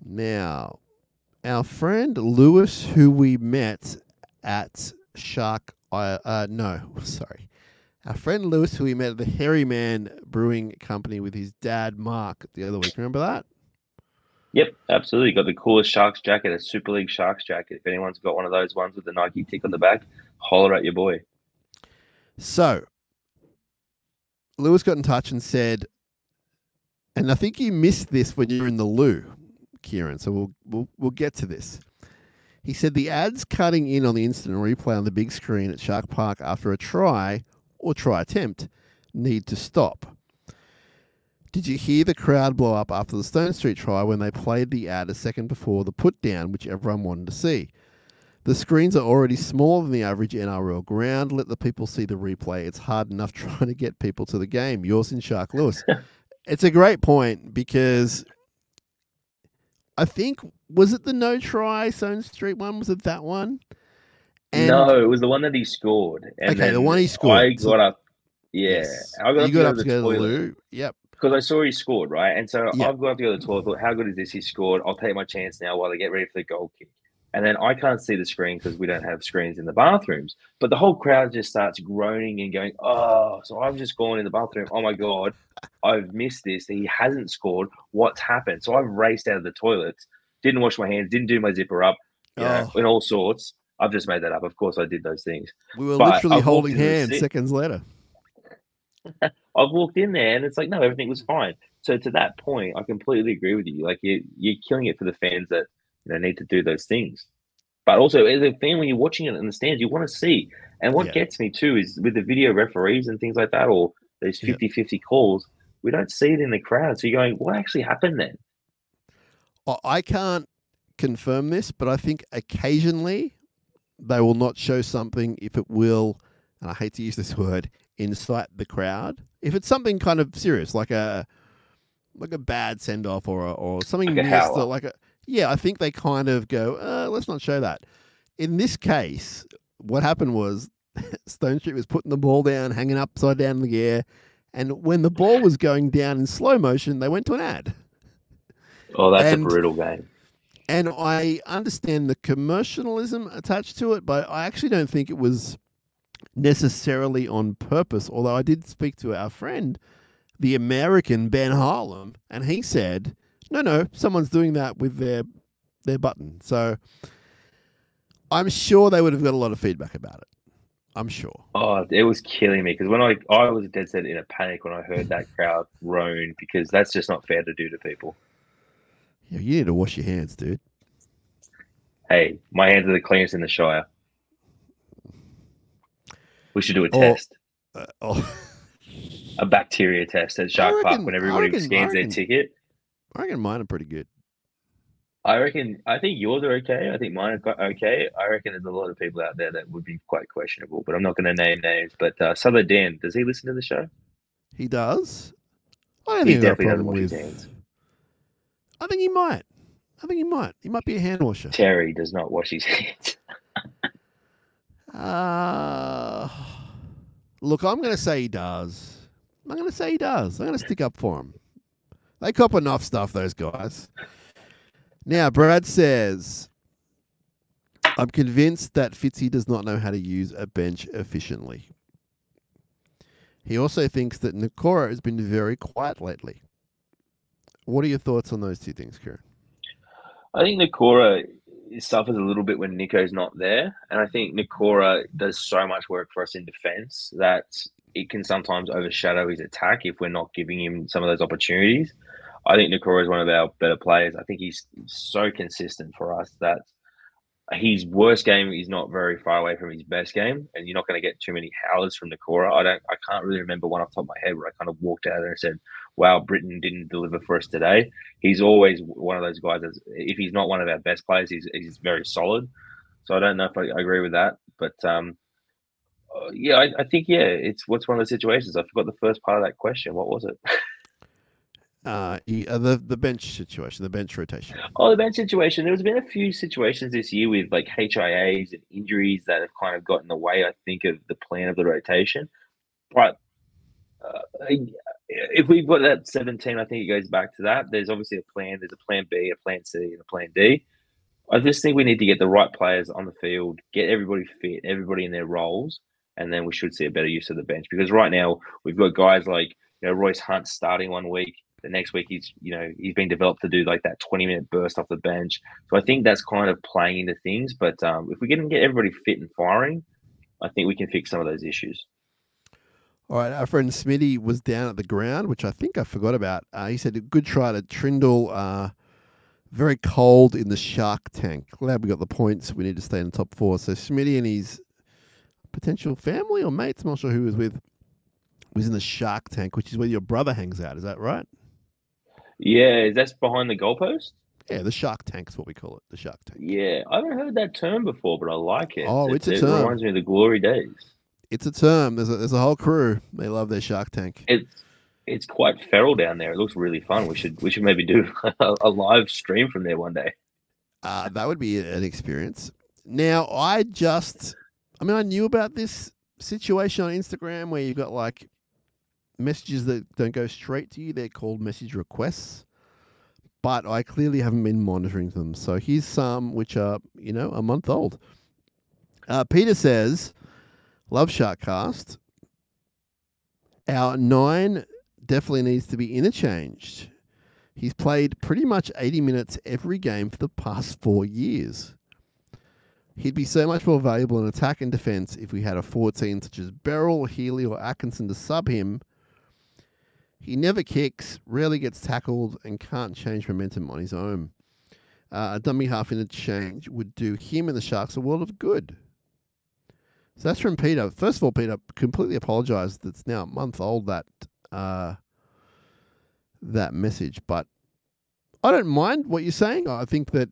Now, our friend Lewis, who we met at Our friend Lewis, who we met at the Hairy Man Brewing Company with his dad, Mark, the other week. Remember that? Yep, absolutely. Got the coolest Sharks jacket, a Super League Sharks jacket. If anyone's got one of those ones with the Nike tick on the back, holler at your boy. So, Lewis got in touch and said, and I think you missed this when you were in the loo, Kieran, so we'll get to this. He said the ads cutting in on the instant replay on the big screen at Shark Park after a try or try attempt need to stop. Did you hear the crowd blow up after the Stone Street try when they played the ad a second before the put down, which everyone wanted to see? The screens are already smaller than the average NRL ground. Let the people see the replay. It's hard enough trying to get people to the game. Yours in Shark Lewis. It's a great point because I think, was it the no try Stone Street one? Was it that one? And no, it was the one that he scored. And okay, the one he scored. I got up. Yeah. Yes. I got up to go to the loo. Yep. Because I saw he scored, right? And so I've got up to go to the toilet, thought, how good is this? He scored. I'll take my chance now while they get ready for the goal kick. And then I can't see the screen because we don't have screens in the bathrooms. But the whole crowd just starts groaning and going, oh, so I've just gone in the bathroom. Oh, my God, I've missed this. He hasn't scored. What's happened? So I've raced out of the toilets, didn't wash my hands, didn't do my zipper up, in all sorts. I've just made that up. Of course, I did those things. We were literally holding hands seconds later. I've walked in there and it's like, no, everything was fine. So to that point, I completely agree with you. Like you're killing it for the fans that need to do those things. But also as a fan, when you're watching it in the stands, you want to see. And what gets me too is with the video referees and things like that, or those 50-50 calls, we don't see it in the crowd. So you're going, what actually happened then? I can't confirm this, but I think occasionally they will not show something if it will, and I hate to use this word, incite the crowd. If it's something kind of serious, like a bad send off or something missed, or I think they kind of go, let's not show that. In this case, what happened was Stone Street was putting the ball down, hanging upside down in the air, and when the ball was going down in slow motion, they went to an ad. Oh, that's a brutal game. And I understand the commercialism attached to it, but I actually don't think it was necessarily on purpose, although I did speak to our friend, the American Ben Harlem, and he said, no, someone's doing that with their their button. So I'm sure they would have got a lot of feedback about it. I'm sure. Oh, it was killing me because when I was dead set in a panic when I heard that crowd groan because that's just not fair to do to people. Yeah, you need to wash your hands, dude. Hey, my hands are the cleanest in the Shire. We should do a test. A bacteria test at Shark Park when everybody scans their ticket. I reckon mine are pretty good. I think yours are okay. I think mine are okay. I reckon there's a lot of people out there that would be quite questionable, but I'm not going to name names. But Southern Dan, does he listen to the show? He does. I don't he think definitely doesn't wash his hands. I think he might. He might be a hand washer. Terry does not wash his hands. Look, I'm going to say he does. I'm going to stick up for him. They cop enough stuff, those guys. Now, Brad says, I'm convinced that Fitzy does not know how to use a bench efficiently. He also thinks that Nakora has been very quiet lately. What are your thoughts on those two things, Kieran? I think Nakora suffers a little bit when Nico's not there. And I think Nakora does so much work for us in defense that it can sometimes overshadow his attack if we're not giving him some of those opportunities. I think Nakora is one of our better players. I think he's so consistent for us that his worst game is not very far away from his best game, and you're not going to get too many howlers from Nakora. I can't really remember one off the top of my head where I kind of walked out there and said, "Wow, Britain didn't deliver for us today." He's always one of those guys that, if he's not one of our best players, he's very solid. So I don't know if I agree with that, but yeah, I think it's one of those situations. I forgot the first part of that question. What was it? The bench situation, the bench rotation. Oh, the bench situation. There's been a few situations this year with like HIAs and injuries that have kind of gotten in the way, I think, of the plan of the rotation. But if we've got that 17, I think it goes back to that. There's obviously a plan. There's a plan B, a plan C, and a plan D. I just think we need to get the right players on the field, get everybody fit, everybody in their roles, and then we should see a better use of the bench. Because right now we've got guys like Royce Hunt starting one week. The next week he's been developed to do like that 20-minute burst off the bench. So I think that's kind of playing into things. But if we can get everybody fit and firing, I think we can fix some of those issues. All right, our friend Smitty was down at the ground, which I think I forgot about. He said a good try to Trindle, very cold in the Shark tank. Glad we got the points. We need to stay in the top 4. So Smitty and his potential family or mates, I'm not sure who he was with, was in the Shark tank, which is where your brother hangs out. Is that right? Yeah, that's behind the goalpost? Yeah, the Shark Tank is what we call it, the Shark Tank. Yeah, I haven't heard that term before, but I like it. Oh, it's a term. It reminds me of the glory days. It's a term. There's a whole crew. They love their Shark Tank. It's quite feral down there. It looks really fun. We should maybe do a live stream from there one day. That would be an experience. Now, I knew about this situation on Instagram where you've got like messages that don't go straight to you. They're called message requests, but I clearly haven't been monitoring them. So here's some which are, a month old. Peter says, love SharkCast. Our 9 definitely needs to be interchanged. He's played pretty much 80 minutes every game for the past 4 years. He'd be so much more valuable in attack and defense if we had a 14 such as Beryl, Healy, or Atkinson to sub him. He never kicks, rarely gets tackled, and can't change momentum on his own. A dummy half interchange would do him and the Sharks a world of good. So that's from Peter. First of all, Peter, completely apologise. It's now a month old, that message. But I don't mind what you're saying. I think that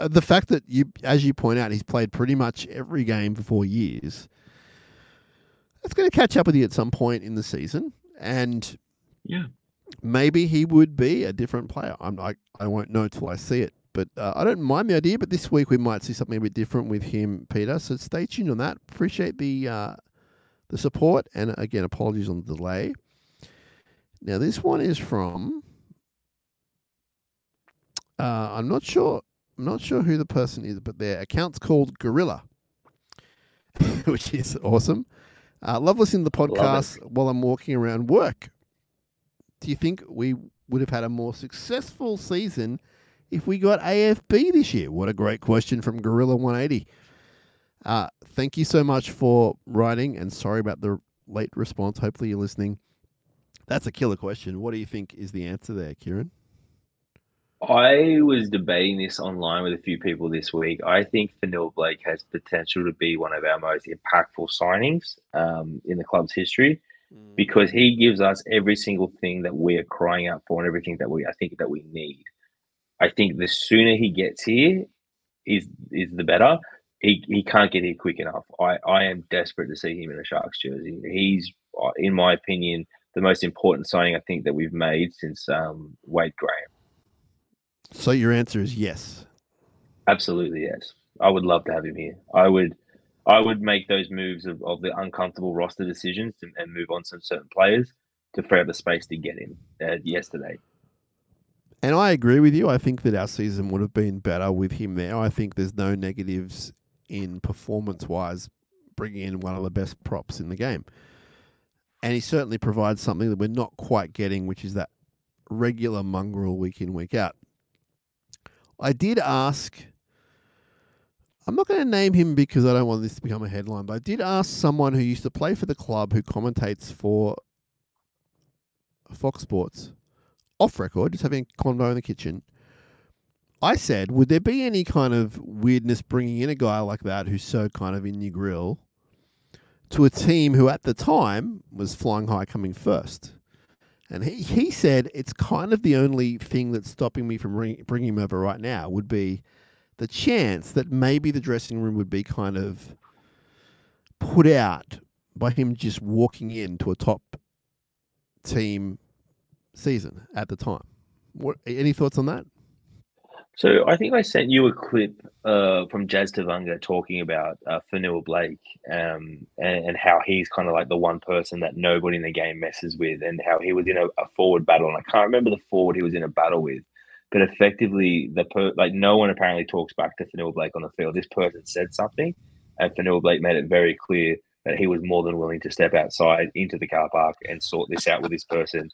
the fact that, as you point out, he's played pretty much every game for 4 years, it's going to catch up with you at some point in the season, and maybe he would be a different player. I won't know till I see it, but I don't mind the idea. But this week we might see something a bit different with him, Peter. So stay tuned on that. Appreciate the support, and again, apologies on the delay. Now this one is from I'm not sure who the person is, but their account's called Gorilla, which is awesome. Love listening to the podcast while I'm walking around work. Do you think we would have had a more successful season if we got AFB this year? What a great question from Gorilla 180. Thank you so much for writing, and sorry about the late response. Hopefully you're listening. That's a killer question. What do you think is the answer there, Kieran? I was debating this online with a few people this week. I think Fanil Blake has potential to be one of our most impactful signings in the club's history because he gives us every single thing that we are crying out for and everything that I think that we need. I think the sooner he gets here is the better. He can't get here quick enough. I am desperate to see him in a Sharks jersey. He's, in my opinion, the most important signing I think that we've made since Wade Graham. So your answer is yes. Absolutely, yes. I would love to have him here. I would make those moves of the uncomfortable roster decisions and move on some certain players to free up the space to get him yesterday. And I agree with you. I think that our season would have been better with him there. I think there's no negatives in performance-wise bringing in one of the best props in the game. And he certainly provides something that we're not quite getting, which is that regular mongrel week in, week out. I did ask, I'm not going to name him because I don't want this to become a headline, but I did ask someone who used to play for the club who commentates for Fox Sports, off record, just having a convo in the kitchen. I said, would there be any kind of weirdness bringing in a guy like that who's so kind of in your grill to a team who at the time was flying high coming first? And he said it's kind of the only thing that's stopping me from bringing him over right now would be the chance that maybe the dressing room would be kind of put out by him just walking into a top team season at the time. Any thoughts on that? So I think I sent you a clip from Jazz Tavunga talking about Fanil Blake and how he's kind of like the one person that nobody in the game messes with, and how he was in a forward battle. And I can't remember the forward he was in a battle with, but effectively no one apparently talks back to Fanil Blake on the field. This person said something, and Fanil Blake made it very clear that he was more than willing to step outside into the car park and sort this out with this person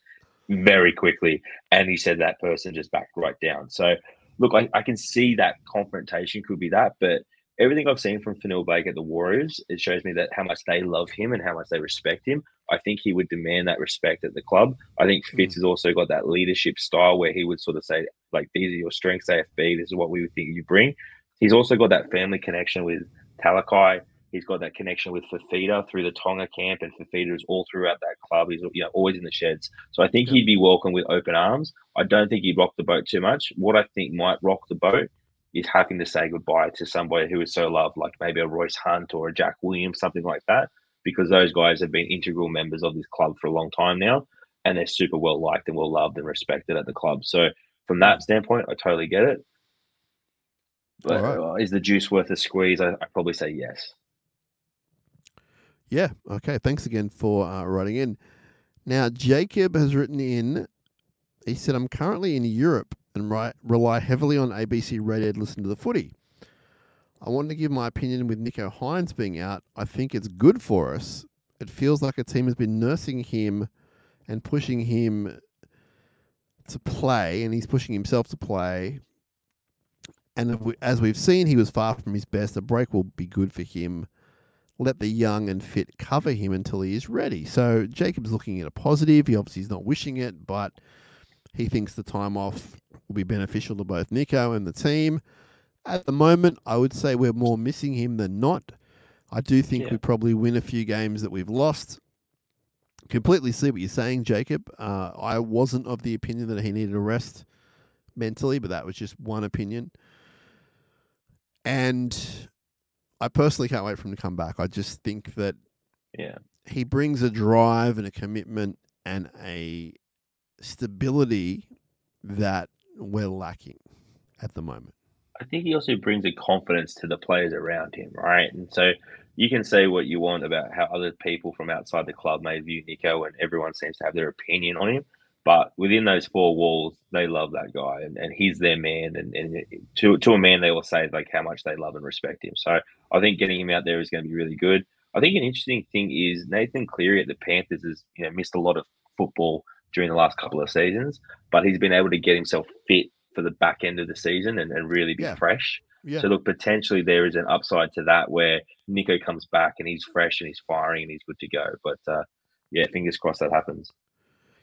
very quickly. And he said that person just backed right down. So look, I can see that confrontation could be that, but everything I've seen from Fanil Blake at the Warriors, it shows me that how much they love him and how much they respect him. I think he would demand that respect at the club. I think Fitz has also got that leadership style where he would sort of say, like, these are your strengths, AFB, this is what we would think you bring. He's also got that family connection with Talakai. He's got that connection with Fafita through the Tonga camp, and Fafita is all throughout that club. He's always in the sheds. So I think he'd be welcomed with open arms. I don't think he'd rock the boat too much. What I think might rock the boat is having to say goodbye to somebody who is so loved, like maybe a Royce Hunt or a Jack Williams, something like that, because those guys have been integral members of this club for a long time now, and they're super well liked and well loved and respected at the club. So from that standpoint, I totally get it. But is the juice worth a squeeze? I'd probably say yes. Yeah. Okay. Thanks again for writing in. Now, Jacob has written in. He said, I'm currently in Europe and rely heavily on ABC Radio to listen to the footy. I wanted to give my opinion with Nico Hines being out. I think it's good for us. It feels like a team has been nursing him and pushing him to play, and he's pushing himself to play. And as we've seen, he was far from his best. A break will be good for him. Let the young and fit cover him until he is ready. So Jacob's looking at a positive. He obviously is not wishing it, but he thinks the time off will be beneficial to both Nico and the team. At the moment, I would say we're more missing him than not. I do think we probably win a few games that we've lost. Completely see what you're saying, Jacob. I wasn't of the opinion that he needed a rest mentally, but that was just one opinion. And I personally can't wait for him to come back. I just think that he brings a drive and a commitment and a stability that we're lacking at the moment. I think he also brings a confidence to the players around him, right? And so you can say what you want about how other people from outside the club may view Nico, and everyone seems to have their opinion on him. But within those four walls, they love that guy, and he's their man. And to a man, they will say like how much they love and respect him. So I think getting him out there is going to be really good. I think an interesting thing is Nathan Cleary at the Panthers has missed a lot of football during the last couple of seasons, but he's been able to get himself fit for the back end of the season and really be fresh. Yeah. So look, potentially there is an upside to that where Nico comes back and he's fresh and he's firing and he's good to go. But yeah, fingers crossed that happens.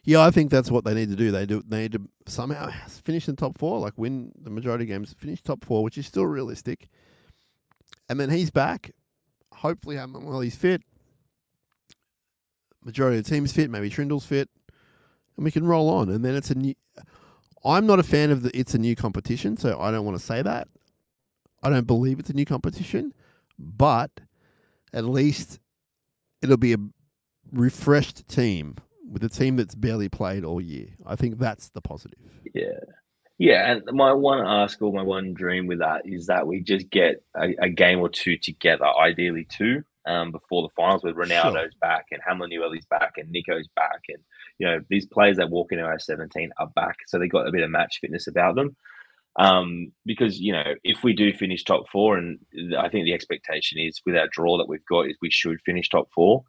Yeah, I think that's what they need to do. They need to somehow finish in top 4, like win the majority of games, finish top 4, which is still realistic. And then he's back. Hopefully, he's fit. Majority of the team's fit. Maybe Trindle's fit, and we can roll on. And then it's a new. I'm not a fan of it's a new competition, so I don't want to say that. I don't believe it's a new competition, but at least it'll be a refreshed team with a team that's barely played all year. I think that's the positive. Yeah. Yeah, and my one ask or my one dream with that is that we just get a game or two together, ideally two, before the finals, with Ronaldo's back and Hamlin-Ueli's back and Nico's back. And, these players that walk into our 17 are back, so they got a bit of match fitness about them. Because, if we do finish top 4, and I think the expectation is with our draw that we've got is we should finish top 4,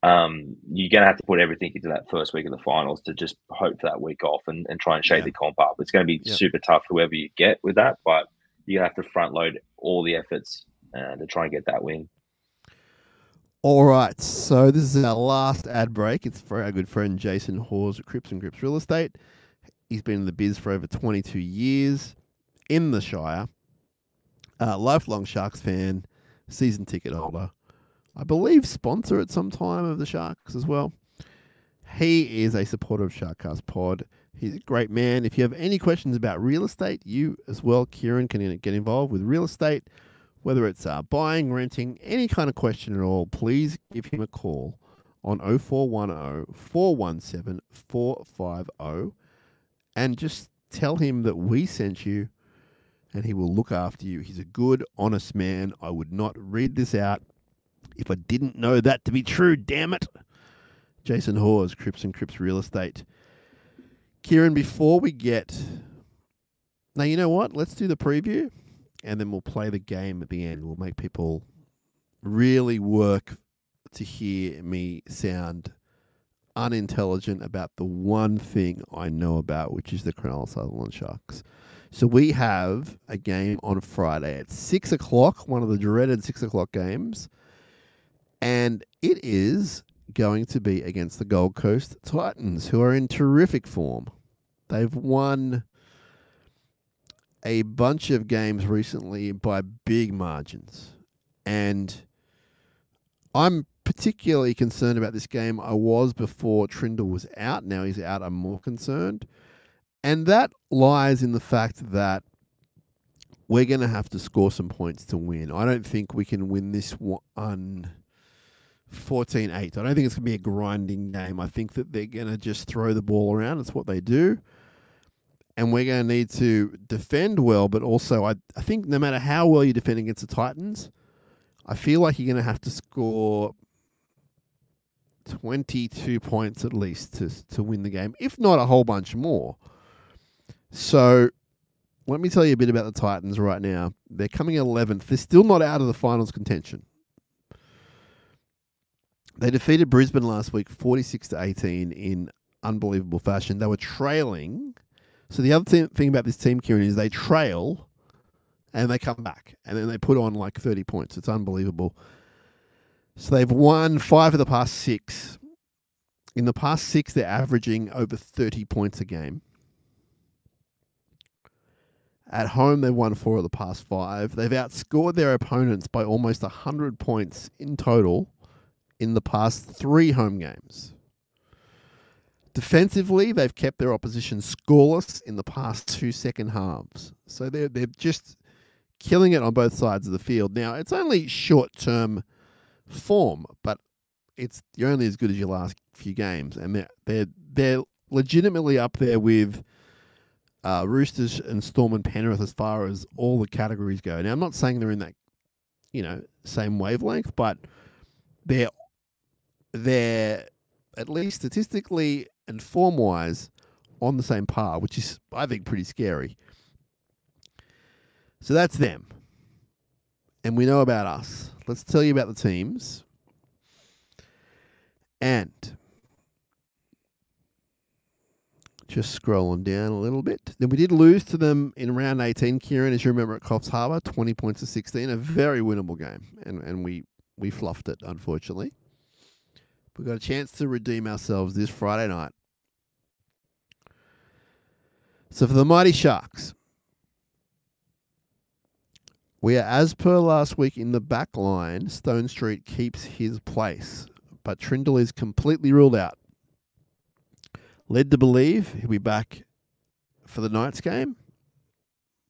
you're going to have to put everything into that first week of the finals to just hope for that week off and try and shade the comp up. It's going to be super tough whoever you get with that, but you're going to have to front load all the efforts to try and get that win. All right, so this is our last ad break. It's for our good friend Jason Hawes at Crips and Grips Real Estate. He's been in the biz for over 22 years in the Shire. Lifelong Sharks fan, season ticket holder. I believe sponsor at some time of the Sharks as well. He is a supporter of SharkCast Pod. He's a great man. If you have any questions about real estate, you as well, Kieran, can get involved with real estate, whether it's buying, renting, any kind of question at all. Please give him a call on 0410 417 450 and just tell him that we sent you and he will look after you. He's a good, honest man. I would not read this out if I didn't know that to be true, damn it. Jason Hawes, Crips and Crips Real Estate. Kieran, before we get... Now, you know what? Let's do the preview, and then we'll play the game at the end. We'll make people really work to hear me sound unintelligent about the one thing I know about, which is the Cronulla Sharks. So we have a game on Friday at 6 o'clock, one of the dreaded 6 o'clock games. And it is going to be against the Gold Coast Titans, who are in terrific form. They've won a bunch of games recently by big margins. And I'm particularly concerned about this game. I was before Trindle was out. Now he's out, I'm more concerned. And that lies in the fact that we're going to have to score some points to win. I don't think we can win this one 14-8. I don't think it's going to be a grinding game. I think that they're going to just throw the ball around. It's what they do. And we're going to need to defend well, but also I think no matter how well you defend against the Titans, I feel like you're going to have to score 22 points at least to win the game, if not a whole bunch more. So let me tell you a bit about the Titans right now. They're coming 11th. They're still not out of the finals contention. They defeated Brisbane last week 46-18 in unbelievable fashion. They were trailing. So the other thing about this team, Kieran, is they trail and they come back. And then they put on like 30 points. It's unbelievable. So they've won 5 of the past 6. In the past 6, they're averaging over 30 points a game. At home, they've won 4 of the past 5. They've outscored their opponents by almost 100 points in total in the past 3 home games. Defensively, they've kept their opposition scoreless in the past 2 second halves. So they're just killing it on both sides of the field. Now, it's only short-term form, but you're only as good as your last few games, and they're legitimately up there with Roosters and Storm and Penrith as far as all the categories go. Now, I'm not saying they're in that same wavelength, but they're at least statistically and form-wise on the same par, which is, I think, pretty scary. So that's them. And we know about us. Let's tell you about the teams. And Just scrolling down a little bit. Then we did lose to them in round 18, Kieran, as you remember, at Coffs Harbour, 20 points to 16, a very winnable game. And we fluffed it, unfortunately. We've got a chance to redeem ourselves this Friday night. So for the Mighty Sharks, we are, as per last week, in the back line. Stone Street keeps his place, but Trindle is completely ruled out. Led to believe he'll be back for the Knights game.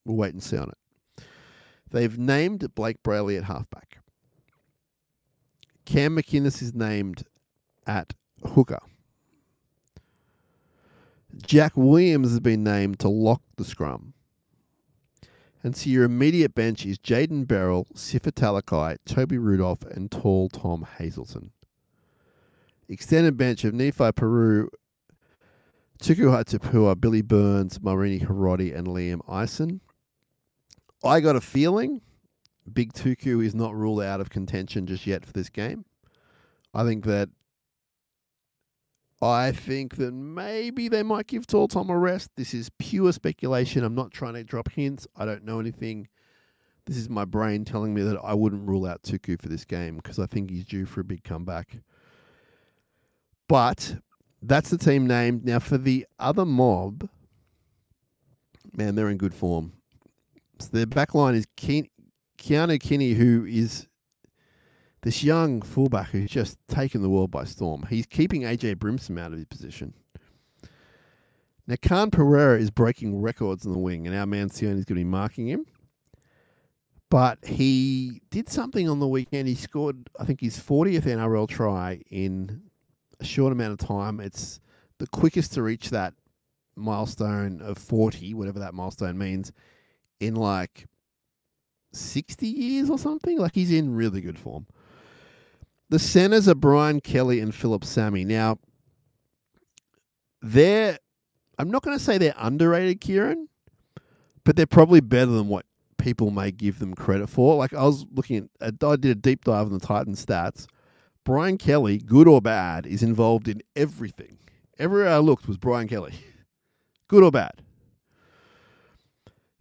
We'll wait and see on it. They've named Blake Brayley at halfback. Cam McInnes is named at hooker. Jack Williams has been named to lock the scrum. And so your immediate bench is Jaden Beryl, Sifa Talakai, Toby Rudolph, and tall Tom Hazelton. Extended bench of Nephi Peru, Tuku Hatapua, Billy Burns, Marini Hiroti, and Liam Eisen. I got a feeling Big Tuku is not ruled out of contention just yet for this game. I think that maybe they might give Tall Tom a rest. This is pure speculation. I'm not trying to drop hints. I don't know anything. This is my brain telling me that I wouldn't rule out Tuku for this game because I think he's due for a big comeback. But that's the team named. Now, for the other mob, man, they're in good form. So their backline is Keanu Kinney, who is this young fullback who's just taken the world by storm. He's keeping AJ Brimson out of his position. Now, Khan Pereira is breaking records in the wing, and our man Sione is going to be marking him. But he did something on the weekend. He scored, I think, his 40th NRL try in a short amount of time. It's the quickest to reach that milestone of 40, whatever that milestone means, in like 60 years or something. Like, he's in really good form. The centers are Brian Kelly and Philip Sammy. Now, I'm not going to say they're underrated, Kieran, but they're probably better than what people may give them credit for. Like, I did a deep dive on the Titans stats. Brian Kelly, good or bad, is involved in everything. Everywhere I looked was Brian Kelly. Good or bad.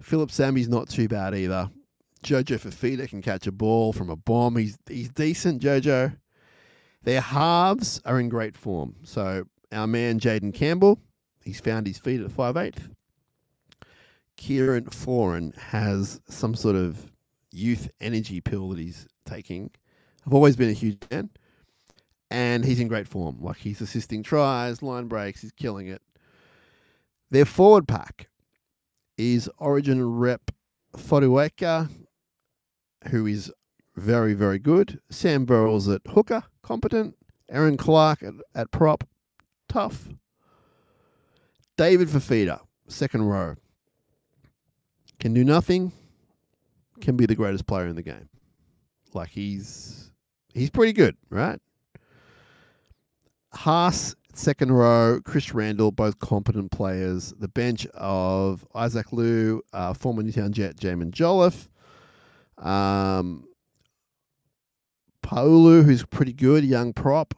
Philip Sammy's not too bad either. Jojo Fafita can catch a ball from a bomb. He's decent, Jojo. Their halves are in great form. So our man Jaden Campbell, he's found his feet at 5'8". Kieran Florin has some sort of youth energy pill that he's taking. I've always been a huge fan. And he's in great form. Like, he's assisting tries, line breaks, he's killing it. Their forward pack is Origin rep Fodueka, who is very, very good. Sam Burrells at hooker, competent. Aaron Clark at prop, tough. David Fafita, second row. Can do nothing, can be the greatest player in the game. Like, he's pretty good, right? Haas, second row, Chris Randall, both competent players. The bench of Isaac Liu, former Newtown Jet, Jamin Jolliffe. Paulu, who's pretty good, young prop.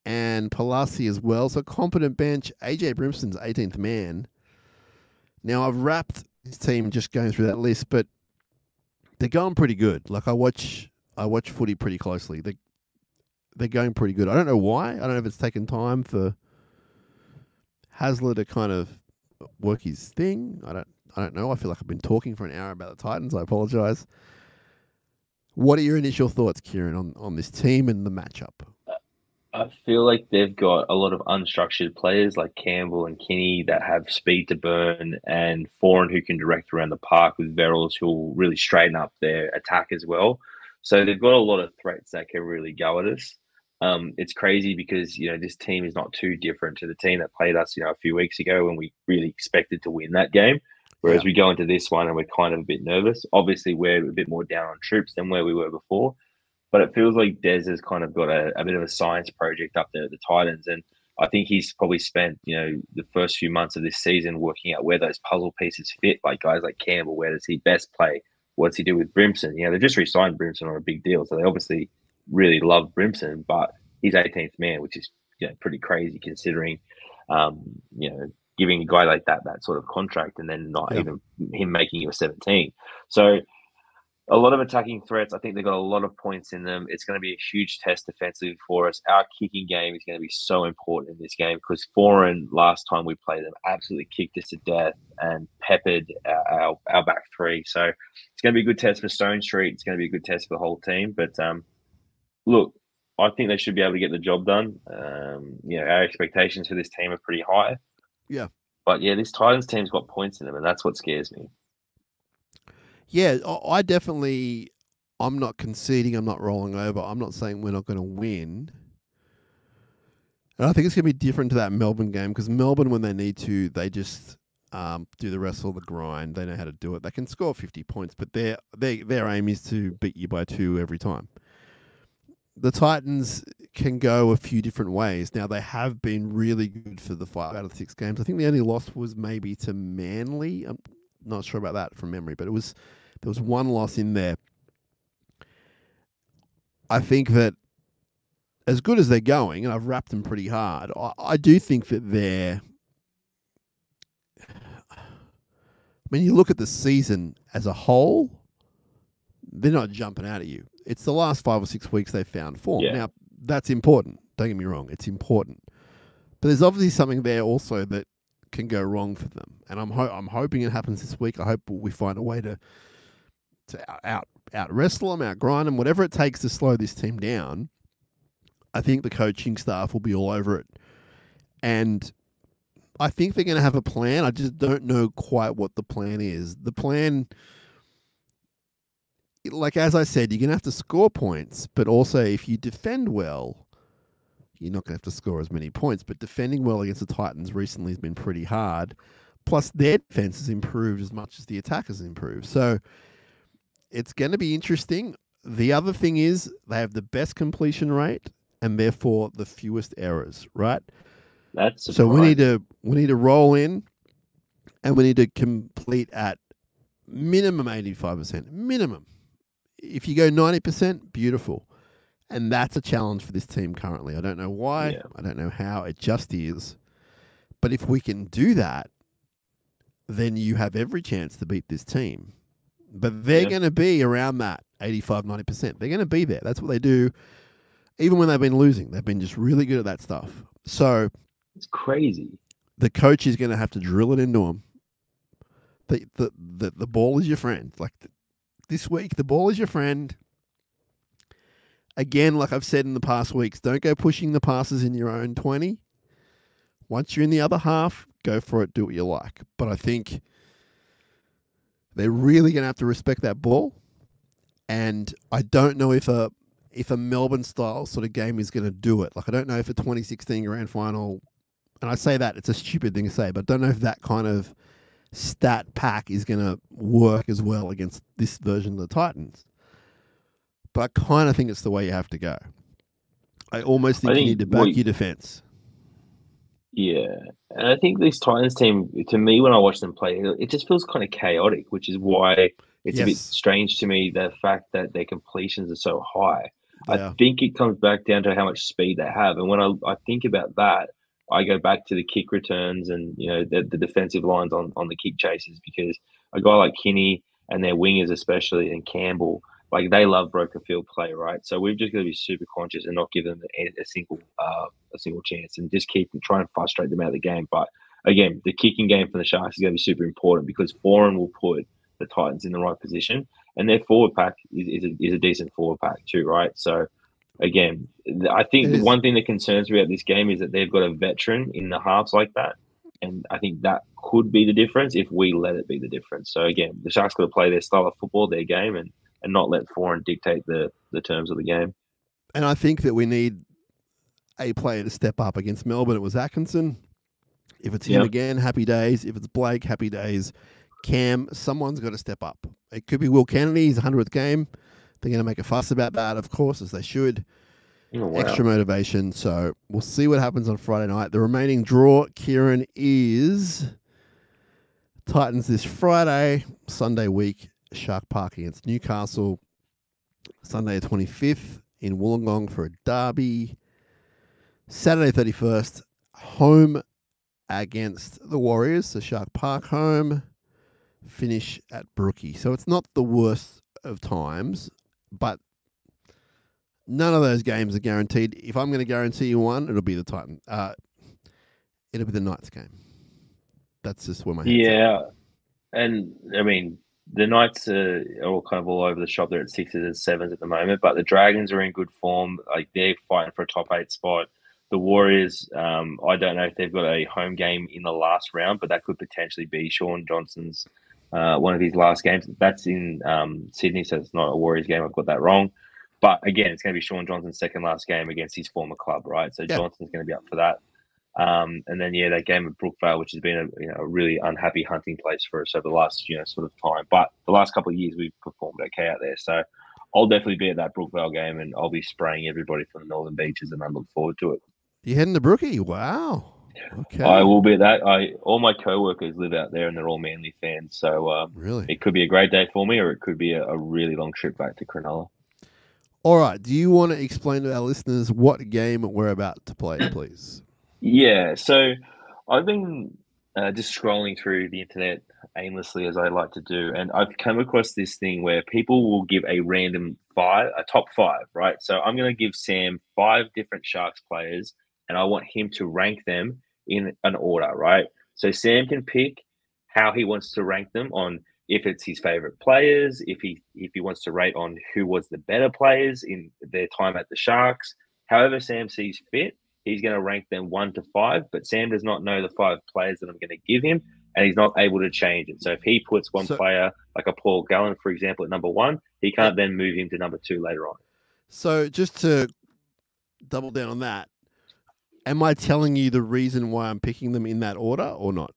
And Palasi as well. So competent bench. AJ Brimson's 18th man. Now, I've wrapped this team just going through that list, but they're going pretty good. Like, I watch footy pretty closely. They're going pretty good. I don't know why. I don't know if it's taken time for Hasler to kind of work his thing. I don't know. I feel like I've been talking for an hour about the Titans. I apologize. What are your initial thoughts, Kieran, on this team and the matchup? I feel like they've got a lot of unstructured players like Campbell and Kinney that have speed to burn, and Foran who can direct around the park, with Verrills who will really straighten up their attack as well. So they've got a lot of threats that can really go at us. It's crazy because, this team is not too different to the team that played us, a few weeks ago when we really expected to win that game. Whereas we go into this one and we're kind of a bit nervous. Obviously, we're a bit more down on troops than where we were before. But it feels like Des has kind of got a bit of a science project up there at the Titans. And I think he's probably spent, the first few months of this season working out where those puzzle pieces fit. Like guys like Campbell, where does he best play? What does he do with Brimson? They just re-signed Brimson on a big deal. So they obviously really love Brimson, but he's 18th man, which is pretty crazy considering You know, giving a guy like that sort of contract, and then not even him making you a 17. So a lot of attacking threats. I think they've got a lot of points in them. It's going to be a huge test defensively for us. Our kicking game is going to be so important in this game because foreign, last time we played them, absolutely kicked us to death and peppered our back three. So it's going to be a good test for Stone Street. It's going to be a good test for the whole team. But look, I think they should be able to get the job done. You know, our expectations for this team are pretty high. Yeah. But yeah, this Titans team's got points in them, and that's what scares me. Yeah, I'm not conceding. I'm not rolling over. I'm not saying we're not going to win. And I think it's going to be different to that Melbourne game because Melbourne, when they need to, they just do the rest of the grind. They know how to do it. They can score 50 points, but their aim is to beat you by 2 every time. The Titans can go a few different ways. Now, they have been really good for the 5 out of 6 games. I think the only loss was maybe to Manly. I'm not sure about that from memory, but there was one loss in there. I think that as good as they're going, and I've wrapped them pretty hard, I do think that when you look at the season as a whole, they're not jumping out at you. It's the last 5 or 6 weeks they've found form. Yeah. Now, that's important. Don't get me wrong. It's important. But there's obviously something there also that can go wrong for them. And I'm hoping it happens this week. I hope we find a way to out wrestle them, out grind them, whatever it takes to slow this team down. I think the coaching staff will be all over it. And I think they're going to have a plan. I just don't know quite what the plan is. The plan, like as I said, you're going to have to score points, but also if you defend well, you're not going to have to score as many points. But defending well against the Titans recently has been pretty hard. Plus, their defense has improved as much as the attack has improved. So it's going to be interesting. The other thing is they have the best completion rate and therefore the fewest errors, right? That's so we need to roll in and we need to complete at minimum 85%. Minimum. If you go 90%, beautiful. And that's a challenge for this team currently. I don't know why. Yeah. I don't know how. It just is. But if we can do that, then you have every chance to beat this team. But they're going to be around that 85, 90%. They're going to be there. That's what they do. Even when they've been losing, they've been just really good at that stuff. So it's crazy. The coach is going to have to drill it into them. The ball is your friend. Like this week, the ball is your friend. Again, like I've said in the past weeks, don't go pushing the passes in your own 20. Once you're in the other half, go for it, do what you like. But I think they're really going to have to respect that ball. And I don't know if a Melbourne-style sort of game is going to do it. Like, I don't know if a 2016 Grand Final, and I say that, it's a stupid thing to say, but I don't know if that kind of stat pack is going to work as well against this version of the Titans. But I kind of think it's the way you have to go. I almost think you need to back your defense. Yeah. And I think this Titans team, to me, when I watch them play, it just feels kind of chaotic, which is why it's a bit strange to me, the fact that their completions are so high. Yeah. I think it comes back down to how much speed they have. And when I think about that, I go back to the kick returns and, you know, the defensive lines on the kick chases, because a guy like Kinney and their wingers especially, and Campbell, like, they love broken field play, right? So we've just got to be super conscious and not give them a single chance, and just keep trying to frustrate them out of the game. But again, the kicking game for the Sharks is going to be super important, because Foreign will put the Titans in the right position, and their forward pack is a decent forward pack too, right? So again, I think the one thing that concerns me about this game is that they've got a veteran in the halves like that, and I think that could be the difference if we let it be the difference. So again, the Sharks got to play their style of football, their game, and not let Foreign dictate the terms of the game. And I think that we need a player to step up. Against Melbourne, it was Atkinson. If it's him again, happy days. If it's Blake, happy days. Cam, someone's got to step up. It could be Will Kennedy, his 100th game. They're going to make a fuss about that, of course, as they should. Oh, wow. Extra motivation. So we'll see what happens on Friday night. The remaining draw, Kieran, is Titans this Friday, Sunday week, Shark Park against Newcastle. Sunday the 25th in Wollongong for a derby. Saturday 31st, home against the Warriors, the Shark Park home. Finish at Brookie. So it's not the worst of times, but none of those games are guaranteed. If I'm going to guarantee you one, it'll be the Titan. It'll be the Knights game. That's just where my head's at. Yeah, and I mean the Knights are all kind of all over the shop. They're at 6s and 7s at the moment, but the Dragons are in good form. Like they're fighting for a top 8 spot. The Warriors, I don't know if they've got a home game in the last round, but that could potentially be Sean Johnson's one of his last games. That's in Sydney, so it's not a Warriors game. I've got that wrong. But again, it's going to be Sean Johnson's second last game against his former club, right? So Johnson's going to be up for that. And then that game at Brookvale, which has been a really unhappy hunting place for us over the last sort of time. But the last couple of years we've performed okay out there. So I'll definitely be at that Brookvale game, and I'll be spraying everybody from the Northern Beaches, and I look forward to it. You heading to Brookie? Wow. Okay. I will be at that. All my co-workers live out there, and they're all Manly fans. So really, it could be a great day for me, or it could be a really long trip back to Cronulla. All right. Do you want to explain to our listeners what game we're about to play, please? Yeah. So I've been just scrolling through the internet aimlessly, as I like to do, and I've come across this thing where people will give a random a top 5, right? So I'm going to give Sam 5 different Sharks players, and I want him to rank them in an order, right? So Sam can pick how he wants to rank them on if it's his favorite players, if he wants to rate on who was the better players in their time at the Sharks. However Sam sees fit, he's going to rank them 1 to 5, but Sam does not know the 5 players that I'm going to give him, and he's not able to change it. So if he puts one player, like a Paul Gallen, for example, at number 1, he can't then move him to number 2 later on. So just to double down on that, am I telling you the reason why I'm picking them in that order or not?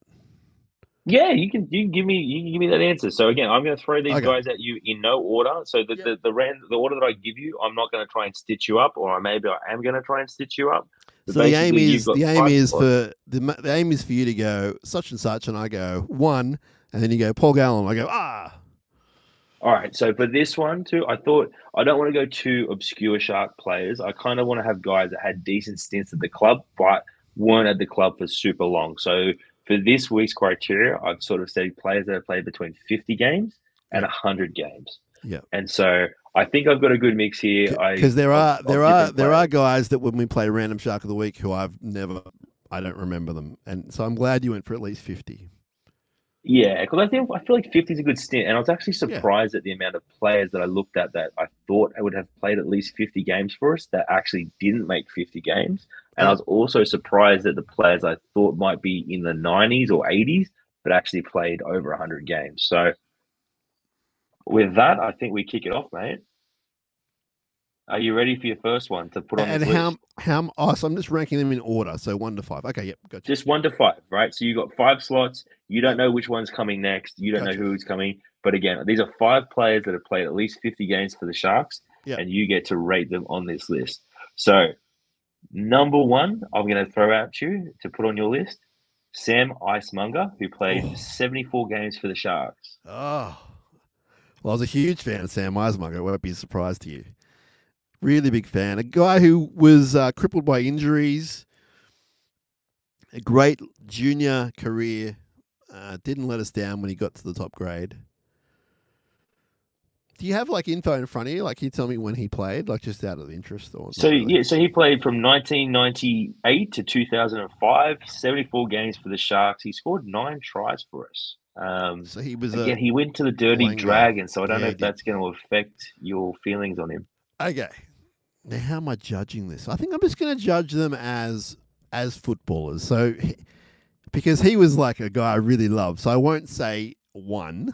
Yeah, you can give me that answer. So again, I'm going to throw these guys at you in no order. So the order that I give you, I'm not going to try and stitch you up, or maybe I am going to try and stitch you up. So the aim is for you to go such and such, and I go 1, and then you go Paul Gallen. I go All right. So for this one too, I thought I don't want to go too obscure Shark players. I kind of want to have guys that had decent stints at the club, but weren't at the club for super long. So for this week's criteria, I've sort of said players that have played between 50 games and 100 games. Yeah. And so I think I've got a good mix here. Because there are guys that when we play Random Shark of the Week who I don't remember them, and so I'm glad you went for at least 50. Yeah, because I feel like 50 is a good stint, and I was actually surprised at the amount of players that I looked at that I thought I would have played at least 50 games for us that actually didn't make 50 games. And I was also surprised that the players I thought might be in the 90s or 80s but actually played over 100 games. So with that, I think we kick it off, mate. Are you ready for your first one to put on this list? So I'm just ranking them in order, so 1 to 5. Okay, yep, gotcha. Just 1 to 5, right? So you got 5 slots. You don't know which one's coming next. You don't know who's coming. But again, these are 5 players that have played at least 50 games for the Sharks, and you get to rate them on this list. So number 1, I'm going to throw out you to put on your list, Sam Icemonger, who played 74 games for the Sharks. Oh, well, I was a huge fan of Sam Icemonger. It won't be a surprise to you. Really big fan. A guy who was crippled by injuries, a great junior career, didn't let us down when he got to the top grade. Do you have info in front of you? Can you tell me when he played, just out of interest? Or so he played from 1998 to 2005, 74 games for the Sharks. He scored 9 tries for us. So he was he went to the Dirty Dragon, so I don't know if that's going to affect your feelings on him. Okay. Now, how am I judging this? I think I'm just going to judge them as footballers. So, because he was a guy I really love, so I won't say 1.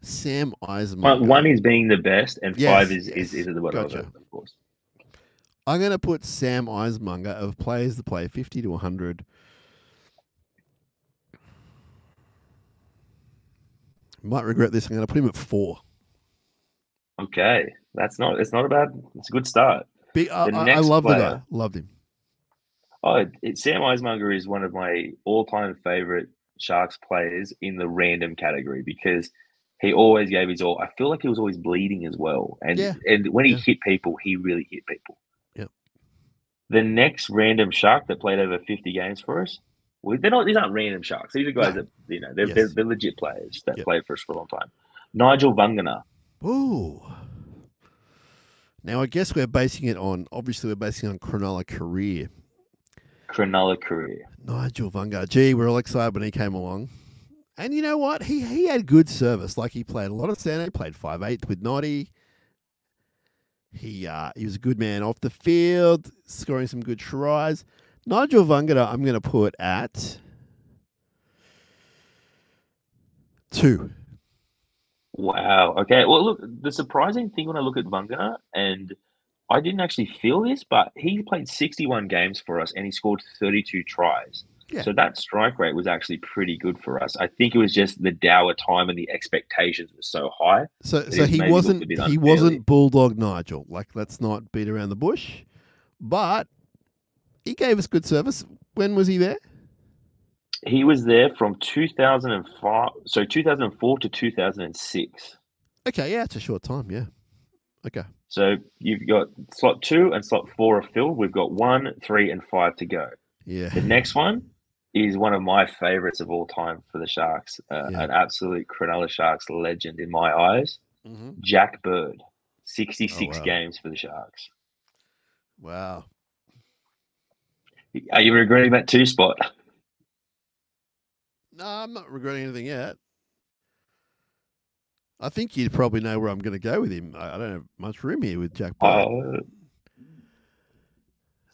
Sam Icemonger. 1 is being the best, and 5 is at the bottom of it, of course. I'm going to put Sam Icemonger of players that play 50 to 100. Might regret this. I'm going to put him at 4. Okay, it's not a bad. It's a good start. I love the guy. Loved him. Sam Icemonger is one of my all-time favorite Sharks players in the random category because he always gave his all. I feel like he was always bleeding as well, and when he hit people, he really hit people. Yep. The next random shark that played over 50 games for us, well, they're not. These aren't random sharks. These are guys No. that they're, Yes. they're legit players that Yep. played for us for a long time. Nigel Vungana. Ooh. Now I guess we're basing it on Cronulla career. Cronulla career. Nigel Vunga. Gee, we're all excited when he came along. And you know what? He had good service. Like he played a lot of centre. He played 5'8" with Noddy. He was a good man off the field, scoring some good tries. Nigel Vungana, I'm going to put at 2. Wow. Okay. Well, look, the surprising thing when I look at Vungana, and I didn't actually feel this, but he played 61 games for us and he scored 32 tries. Yeah. So that strike rate was actually pretty good for us. I think it was just the dour time and the expectations were so high. So he wasn't Bulldog Nigel. Like, let's not beat around the bush. But he gave us good service. When was he there? He was there from 2004 to 2006. Okay, yeah, it's a short time, yeah. Okay. So you've got slot 2 and slot 4 are filled. We've got 1, 3, and 5 to go. Yeah. The next one is one of my favourites of all time for the Sharks. An absolute Cronulla Sharks legend in my eyes. Mm-hmm. Jack Bird, 66 games for the Sharks. Wow. Are you regretting that 2 spot? No, I'm not regretting anything yet. I think you'd probably know where I'm going to go with him. I don't have much room here with Jack Bird.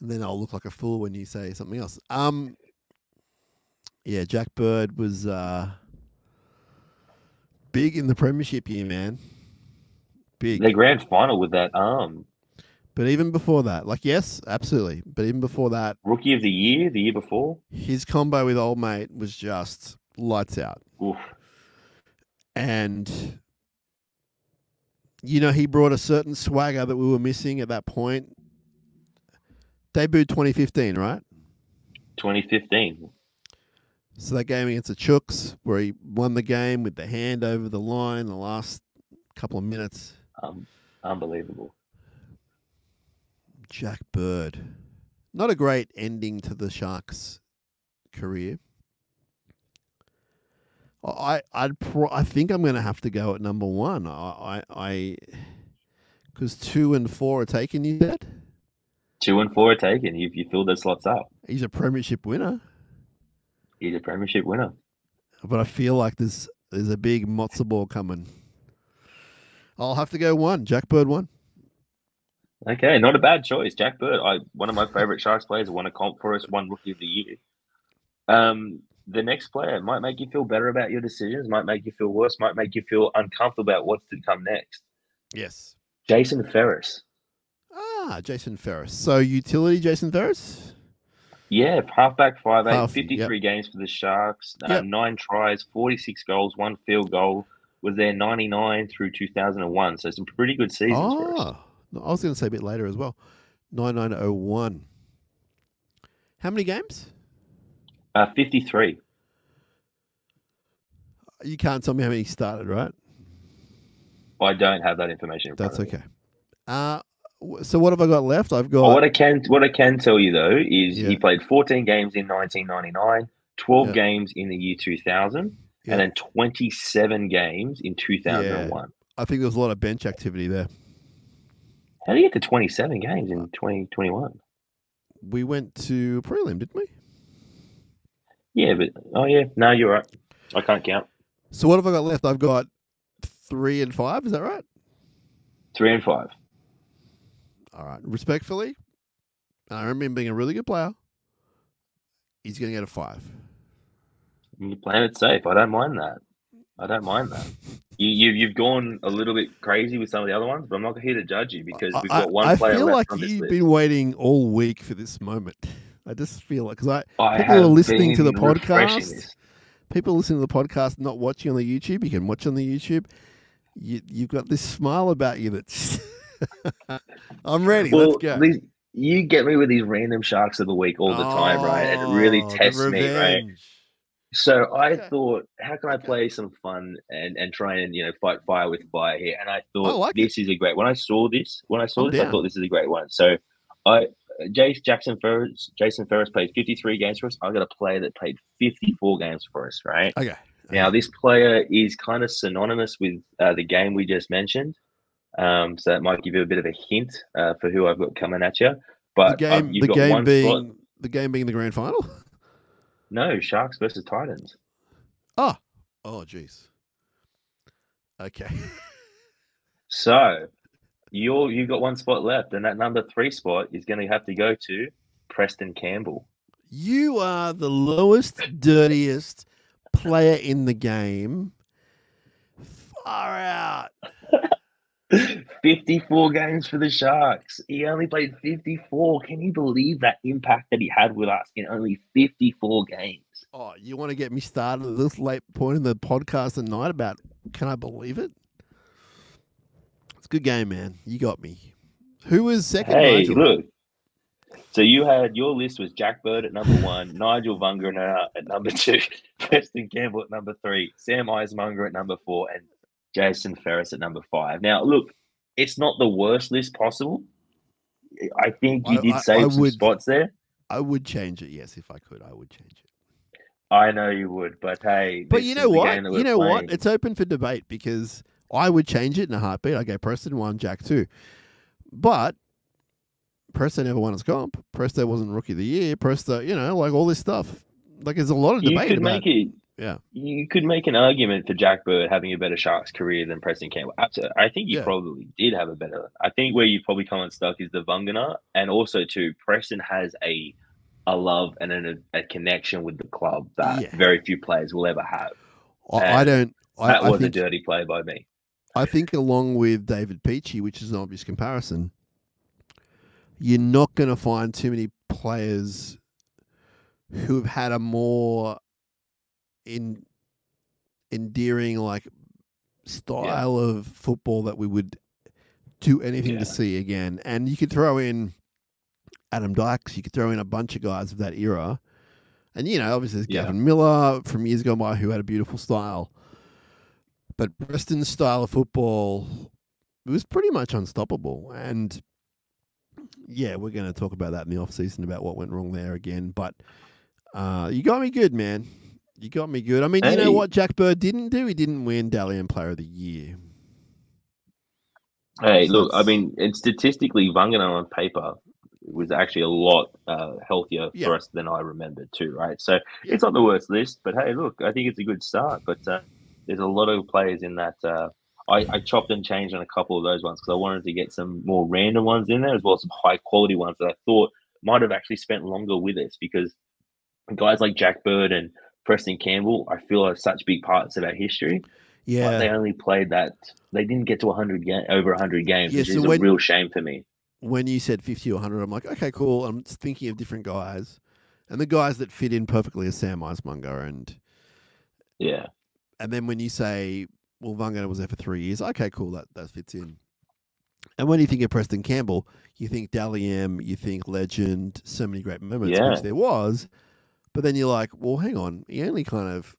And then I'll look like a fool when you say something else. Yeah, Jack Bird was big in the premiership year, man. Big. The grand final with that arm. But even before that, like, yes, absolutely. But even before that, Rookie of the year before, his combo with old mate was just lights out. Oof. And, you know, he brought a certain swagger that we were missing at that point. Debuted 2015, right? 2015. So that game against the Chooks, where he won the game with the hand over the line the last couple of minutes. Unbelievable. Jack Bird. Not a great ending to the Sharks' career. I think I'm going to have to go at number 1. Because 2 and 4 are taken, you said? 2 and 4 are taken. You filled those slots up. He's a premiership winner. He's a premiership winner. But I feel like there's a big matzo ball coming. I'll have to go 1. Jack Bird 1. Okay, not a bad choice. Jack Bird, one of my favourite Sharks players, won a comp for us, won Rookie of the Year. The next player might make you feel better about your decisions, might make you feel worse, might make you feel uncomfortable about what's to come next. Yes. Jason Ferris. Jason Ferris. So utility Jason Ferris? Yeah, halfback, 5'8", 53 yep. games for the Sharks, 9 tries, 46 goals, 1 field goal. Was there 99 through 2001, so some pretty good seasons for us. I was going to say a bit later as well. 9901. How many games? 53. You can't tell me how many started, right? I don't have that information in front That's of me. Okay. So what have I got left? I've got... What I can tell you, though, is he played 14 games in 1999, 12 games in the year 2000, and then 27 games in 2001. I think there was a lot of bench activity there. How do you get to 27 games in 2021? We went to prelim, didn't we? Yeah, but... No, you're right. I can't count. So what have I got left? I've got 3 and 5, is that right? 3 and 5. All right. Respectfully, I remember him being a really good player. He's going to get a 5. You're playing it safe. I don't mind that. You've gone a little bit crazy with some of the other ones, but I'm not here to judge you because we've got one player left on this list. I feel like you've been waiting all week for this moment. I just feel like, because people are listening to the podcast. People listening to the podcast, not watching on the YouTube. You can watch on the YouTube. You've got this smile about you that's... I'm ready. Let's go. You get me with these random Sharks of the week all the time, right? And it really tests me, right? So I thought, how can I play some fun and try and fight fire with fire here? And I thought this is a great. When I saw this, I thought this is a great one. So Jason Ferris played 53 games for us. I got a player that played 54 games for us, right? Okay. Now, this player is kind of synonymous with the game we just mentioned. So that might give you a bit of a hint for who I've got coming at you. But you've got one spot. The game being the grand final? No, Sharks versus Titans. Oh, jeez. Okay. So you've got one spot left, and that number 3 spot is going to have to go to Preston Campbell. You are the lowest, dirtiest player in the game. Far out. 54 games for the Sharks. He only played 54. Can you believe that impact that he had with us in only 54 games? Oh, you want to get me started at this late point in the podcast at night about, can I believe it? It's a good game, man. You got me. Who was second? Hey, Nigel? Look. So you had your list was Jack Bird at number 1, Nigel Vunga at number 2, Preston Campbell at number 3, Sam Eismunger at number 4, and Jason Ferris at number 5. Now, look, it's not the worst list possible. I think you did save some spots there. I would change it, yes, if I could. I would change it. I know you would, but hey. But you know what? You know what? It's open for debate because I would change it in a heartbeat. I go Preston 1, Jack 2. But Presto never won his comp. Presto wasn't Rookie of the Year. Presto, like all this stuff. Like there's a lot of debate about it. Yeah. You could make an argument for Jack Bird having a better Sharks career than Preston Campbell. Absolutely. I think you probably did have a better. I think where you probably come unstuck is the Vungana, and also too, Preston has a love and a connection with the club that very few players will ever have. That was a dirty play by me. I think along with David Peachy, which is an obvious comparison, you're not going to find too many players who have had a more endearing style of football that we would do anything to see again. And you could throw in Adam Dykes, you could throw in a bunch of guys of that era. And, obviously there's Gavin Miller from years gone by who had a beautiful style. But Preston's style of football was pretty much unstoppable. And yeah, we're going to talk about that in the off-season about what went wrong there again. But you got me good, man. You got me good. I mean, you know what Jack Bird didn't do? He didn't win Dally M Player of the Year. Hey, so look, I mean, and statistically, Vungana on paper was actually a lot healthier for us than I remembered too, right? So it's not the worst list, but hey, look, I think it's a good start. But there's a lot of players in that. I chopped and changed on a couple of those ones because I wanted to get some more random ones in there as well as some high quality ones that I thought might have actually spent longer with us, because guys like Jack Bird and Preston Campbell, I feel, are such big parts of our history. Yeah, but they only played that. They didn't get to over 100 games, which is a real shame for me. When you said 50 or 100, I'm like, okay, cool. I'm thinking of different guys, and the guys that fit in perfectly are Sam Eismunger and and then when you say, well, Vungana was there for 3 years, okay, cool, that fits in. And when you think of Preston Campbell, you think Dally M, you think legend, so many great moments, which there was. But then you're like, well, hang on. He only kind of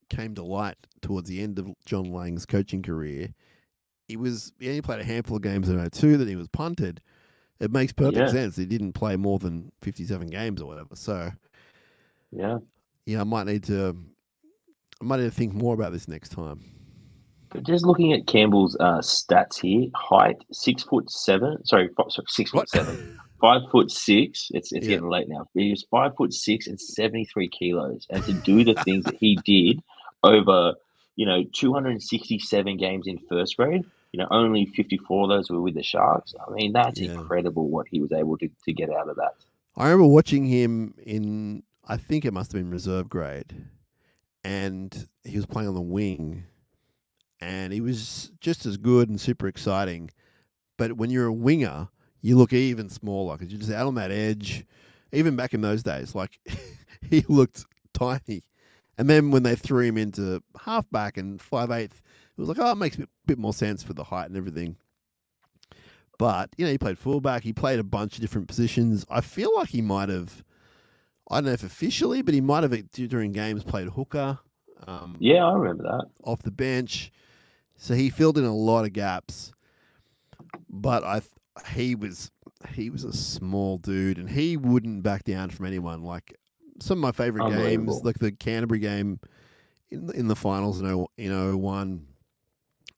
came to light towards the end of John Lang's coaching career. He only played a handful of games in 2002, then he was punted. It makes perfect sense. He didn't play more than 57 games or whatever. So, I might need to think more about this next time. But just looking at Campbell's stats here, height 6'7". Sorry, 6'7". 5'6". It's getting late now. He was 5'6" and 73 kilos, and to do the things that he did over 267 games in first grade, only 54 of those were with the Sharks. I mean, that's incredible what he was able to get out of that. I remember watching him in, I think it must have been reserve grade, and he was playing on the wing, and he was just as good and super exciting. But when you're a winger, you look even smaller because you're just out on that edge. Even back in those days, he looked tiny. And then when they threw him into halfback and 5'8", it was like, it makes a bit more sense for the height and everything. But, he played fullback. He played a bunch of different positions. I feel like he might have, I don't know if officially, but he might have during games played hooker. I remember that. Off the bench. So he filled in a lot of gaps. But he was he was a small dude, and he wouldn't back down from anyone. Like some of my favorite games, like the Canterbury game in the finals in 01,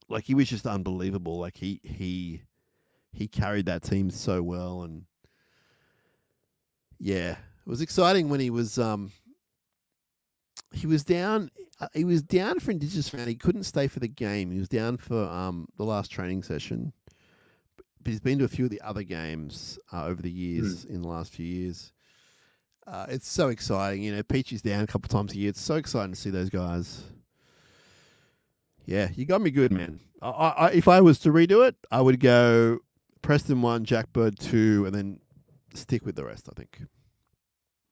like he was just unbelievable. Like he carried that team so well, and yeah, it was exciting when he was down. He was down for Indigenous round. He couldn't stay for the game. He was down for the last training session. But he's been to a few of the other games over the years, in the last few years. It's so exciting. You know, Peachy's down a couple of times a year. It's so exciting to see those guys. Yeah, you got me good, man. If I was to redo it, I would go Preston 1, Jack Bird 2, and then stick with the rest, I think.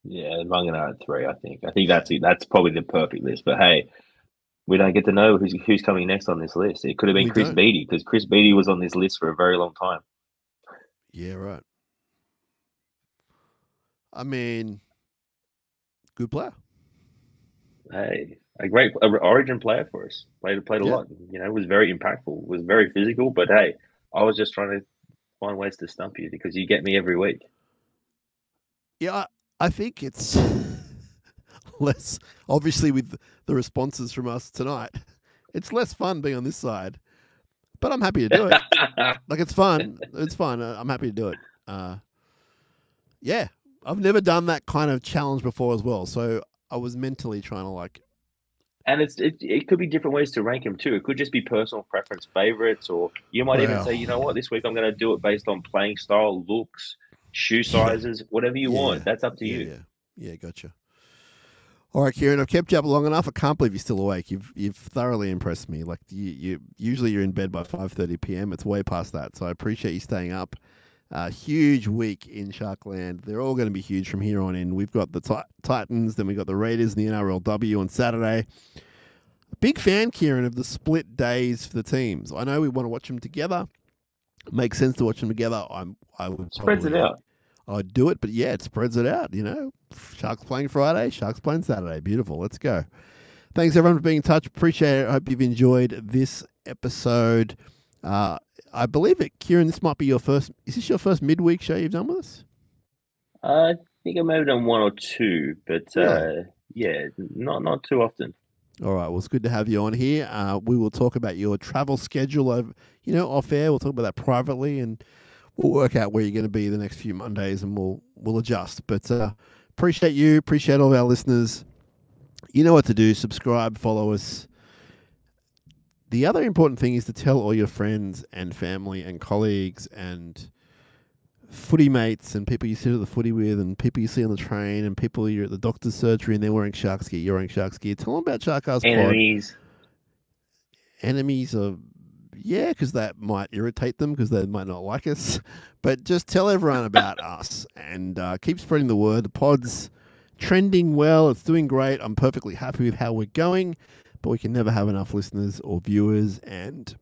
Yeah, Mangana at 3, I think. I think that's it. That's probably the perfect list. But hey, we don't get to know who's coming next on this list. It could have been Chris Beattie, because Chris Beattie was on this list for a very long time. Yeah, right. I mean, good player. Hey, a great Origin player for us. Played a lot. You know, was very impactful. Was very physical. But hey, I was just trying to find ways to stump you because you get me every week. Yeah, I think it's less, obviously, with the responses from us tonight. It's less fun being on this side, but I'm happy to do it. Like, it's fun. It's fun. I'm happy to do it. Yeah, I've never done that kind of challenge before as well. So I was mentally trying to like. And it could be different ways to rank him too. It could just be personal preference favorites, or you might even say, you know what, this week I'm going to do it based on playing style, looks, shoe sizes, whatever you want. That's up to you. Yeah, gotcha. All right, Kieran, I've kept you up long enough. I can't believe you're still awake. You've thoroughly impressed me. Like you usually you're in bed by 5:30 p.m. It's way past that, so I appreciate you staying up. Huge week in Sharkland. They're all going to be huge from here on in. We've got the Titans, then we've got the Raiders and the NRLW on Saturday. Big fan, Kieran, of the split days for the teams. I know we want to watch them together. It makes sense to watch them together. I would spreads it out. I'd do it, but yeah, it spreads it out, you know. Sharks playing Friday, Sharks playing Saturday. Beautiful. Let's go. Thanks, everyone, for being in touch. Appreciate it. I hope you've enjoyed this episode. I believe it, Kieran, this might be your first... Is this your first midweek show you've done with us? I think I may have done one or two, but yeah, not too often. All right, well, it's good to have you on here. We will talk about your travel schedule over, off air. We'll talk about that privately, and we'll work out where you're going to be the next few Mondays, and we'll adjust. But appreciate you, appreciate all of our listeners. You know what to do. Subscribe, follow us. The other important thing is to tell all your friends and family and colleagues and footy mates and people you sit at the footy with and people you see on the train and people you're at the doctor's surgery and they're wearing Sharks gear, you're wearing Sharks gear. Tell them about SharkCast Enemies. Pod. Enemies are, yeah, because that might irritate them because they might not like us. But just tell everyone about us and keep spreading the word. The pod's trending well. It's doing great. I'm perfectly happy with how we're going, but we can never have enough listeners or viewers, and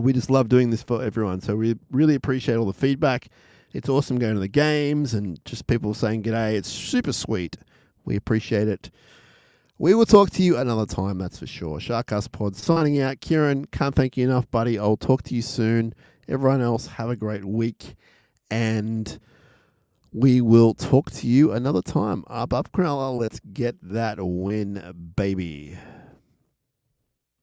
we just love doing this for everyone. So we really appreciate all the feedback. It's awesome going to the games and just people saying g'day. It's super sweet. We appreciate it. We will talk to you another time, that's for sure. SharkCast Pod signing out. Kieran, can't thank you enough, buddy. I'll talk to you soon. Everyone else, have a great week. And we will talk to you another time. Up Cronulla, let's get that win, baby.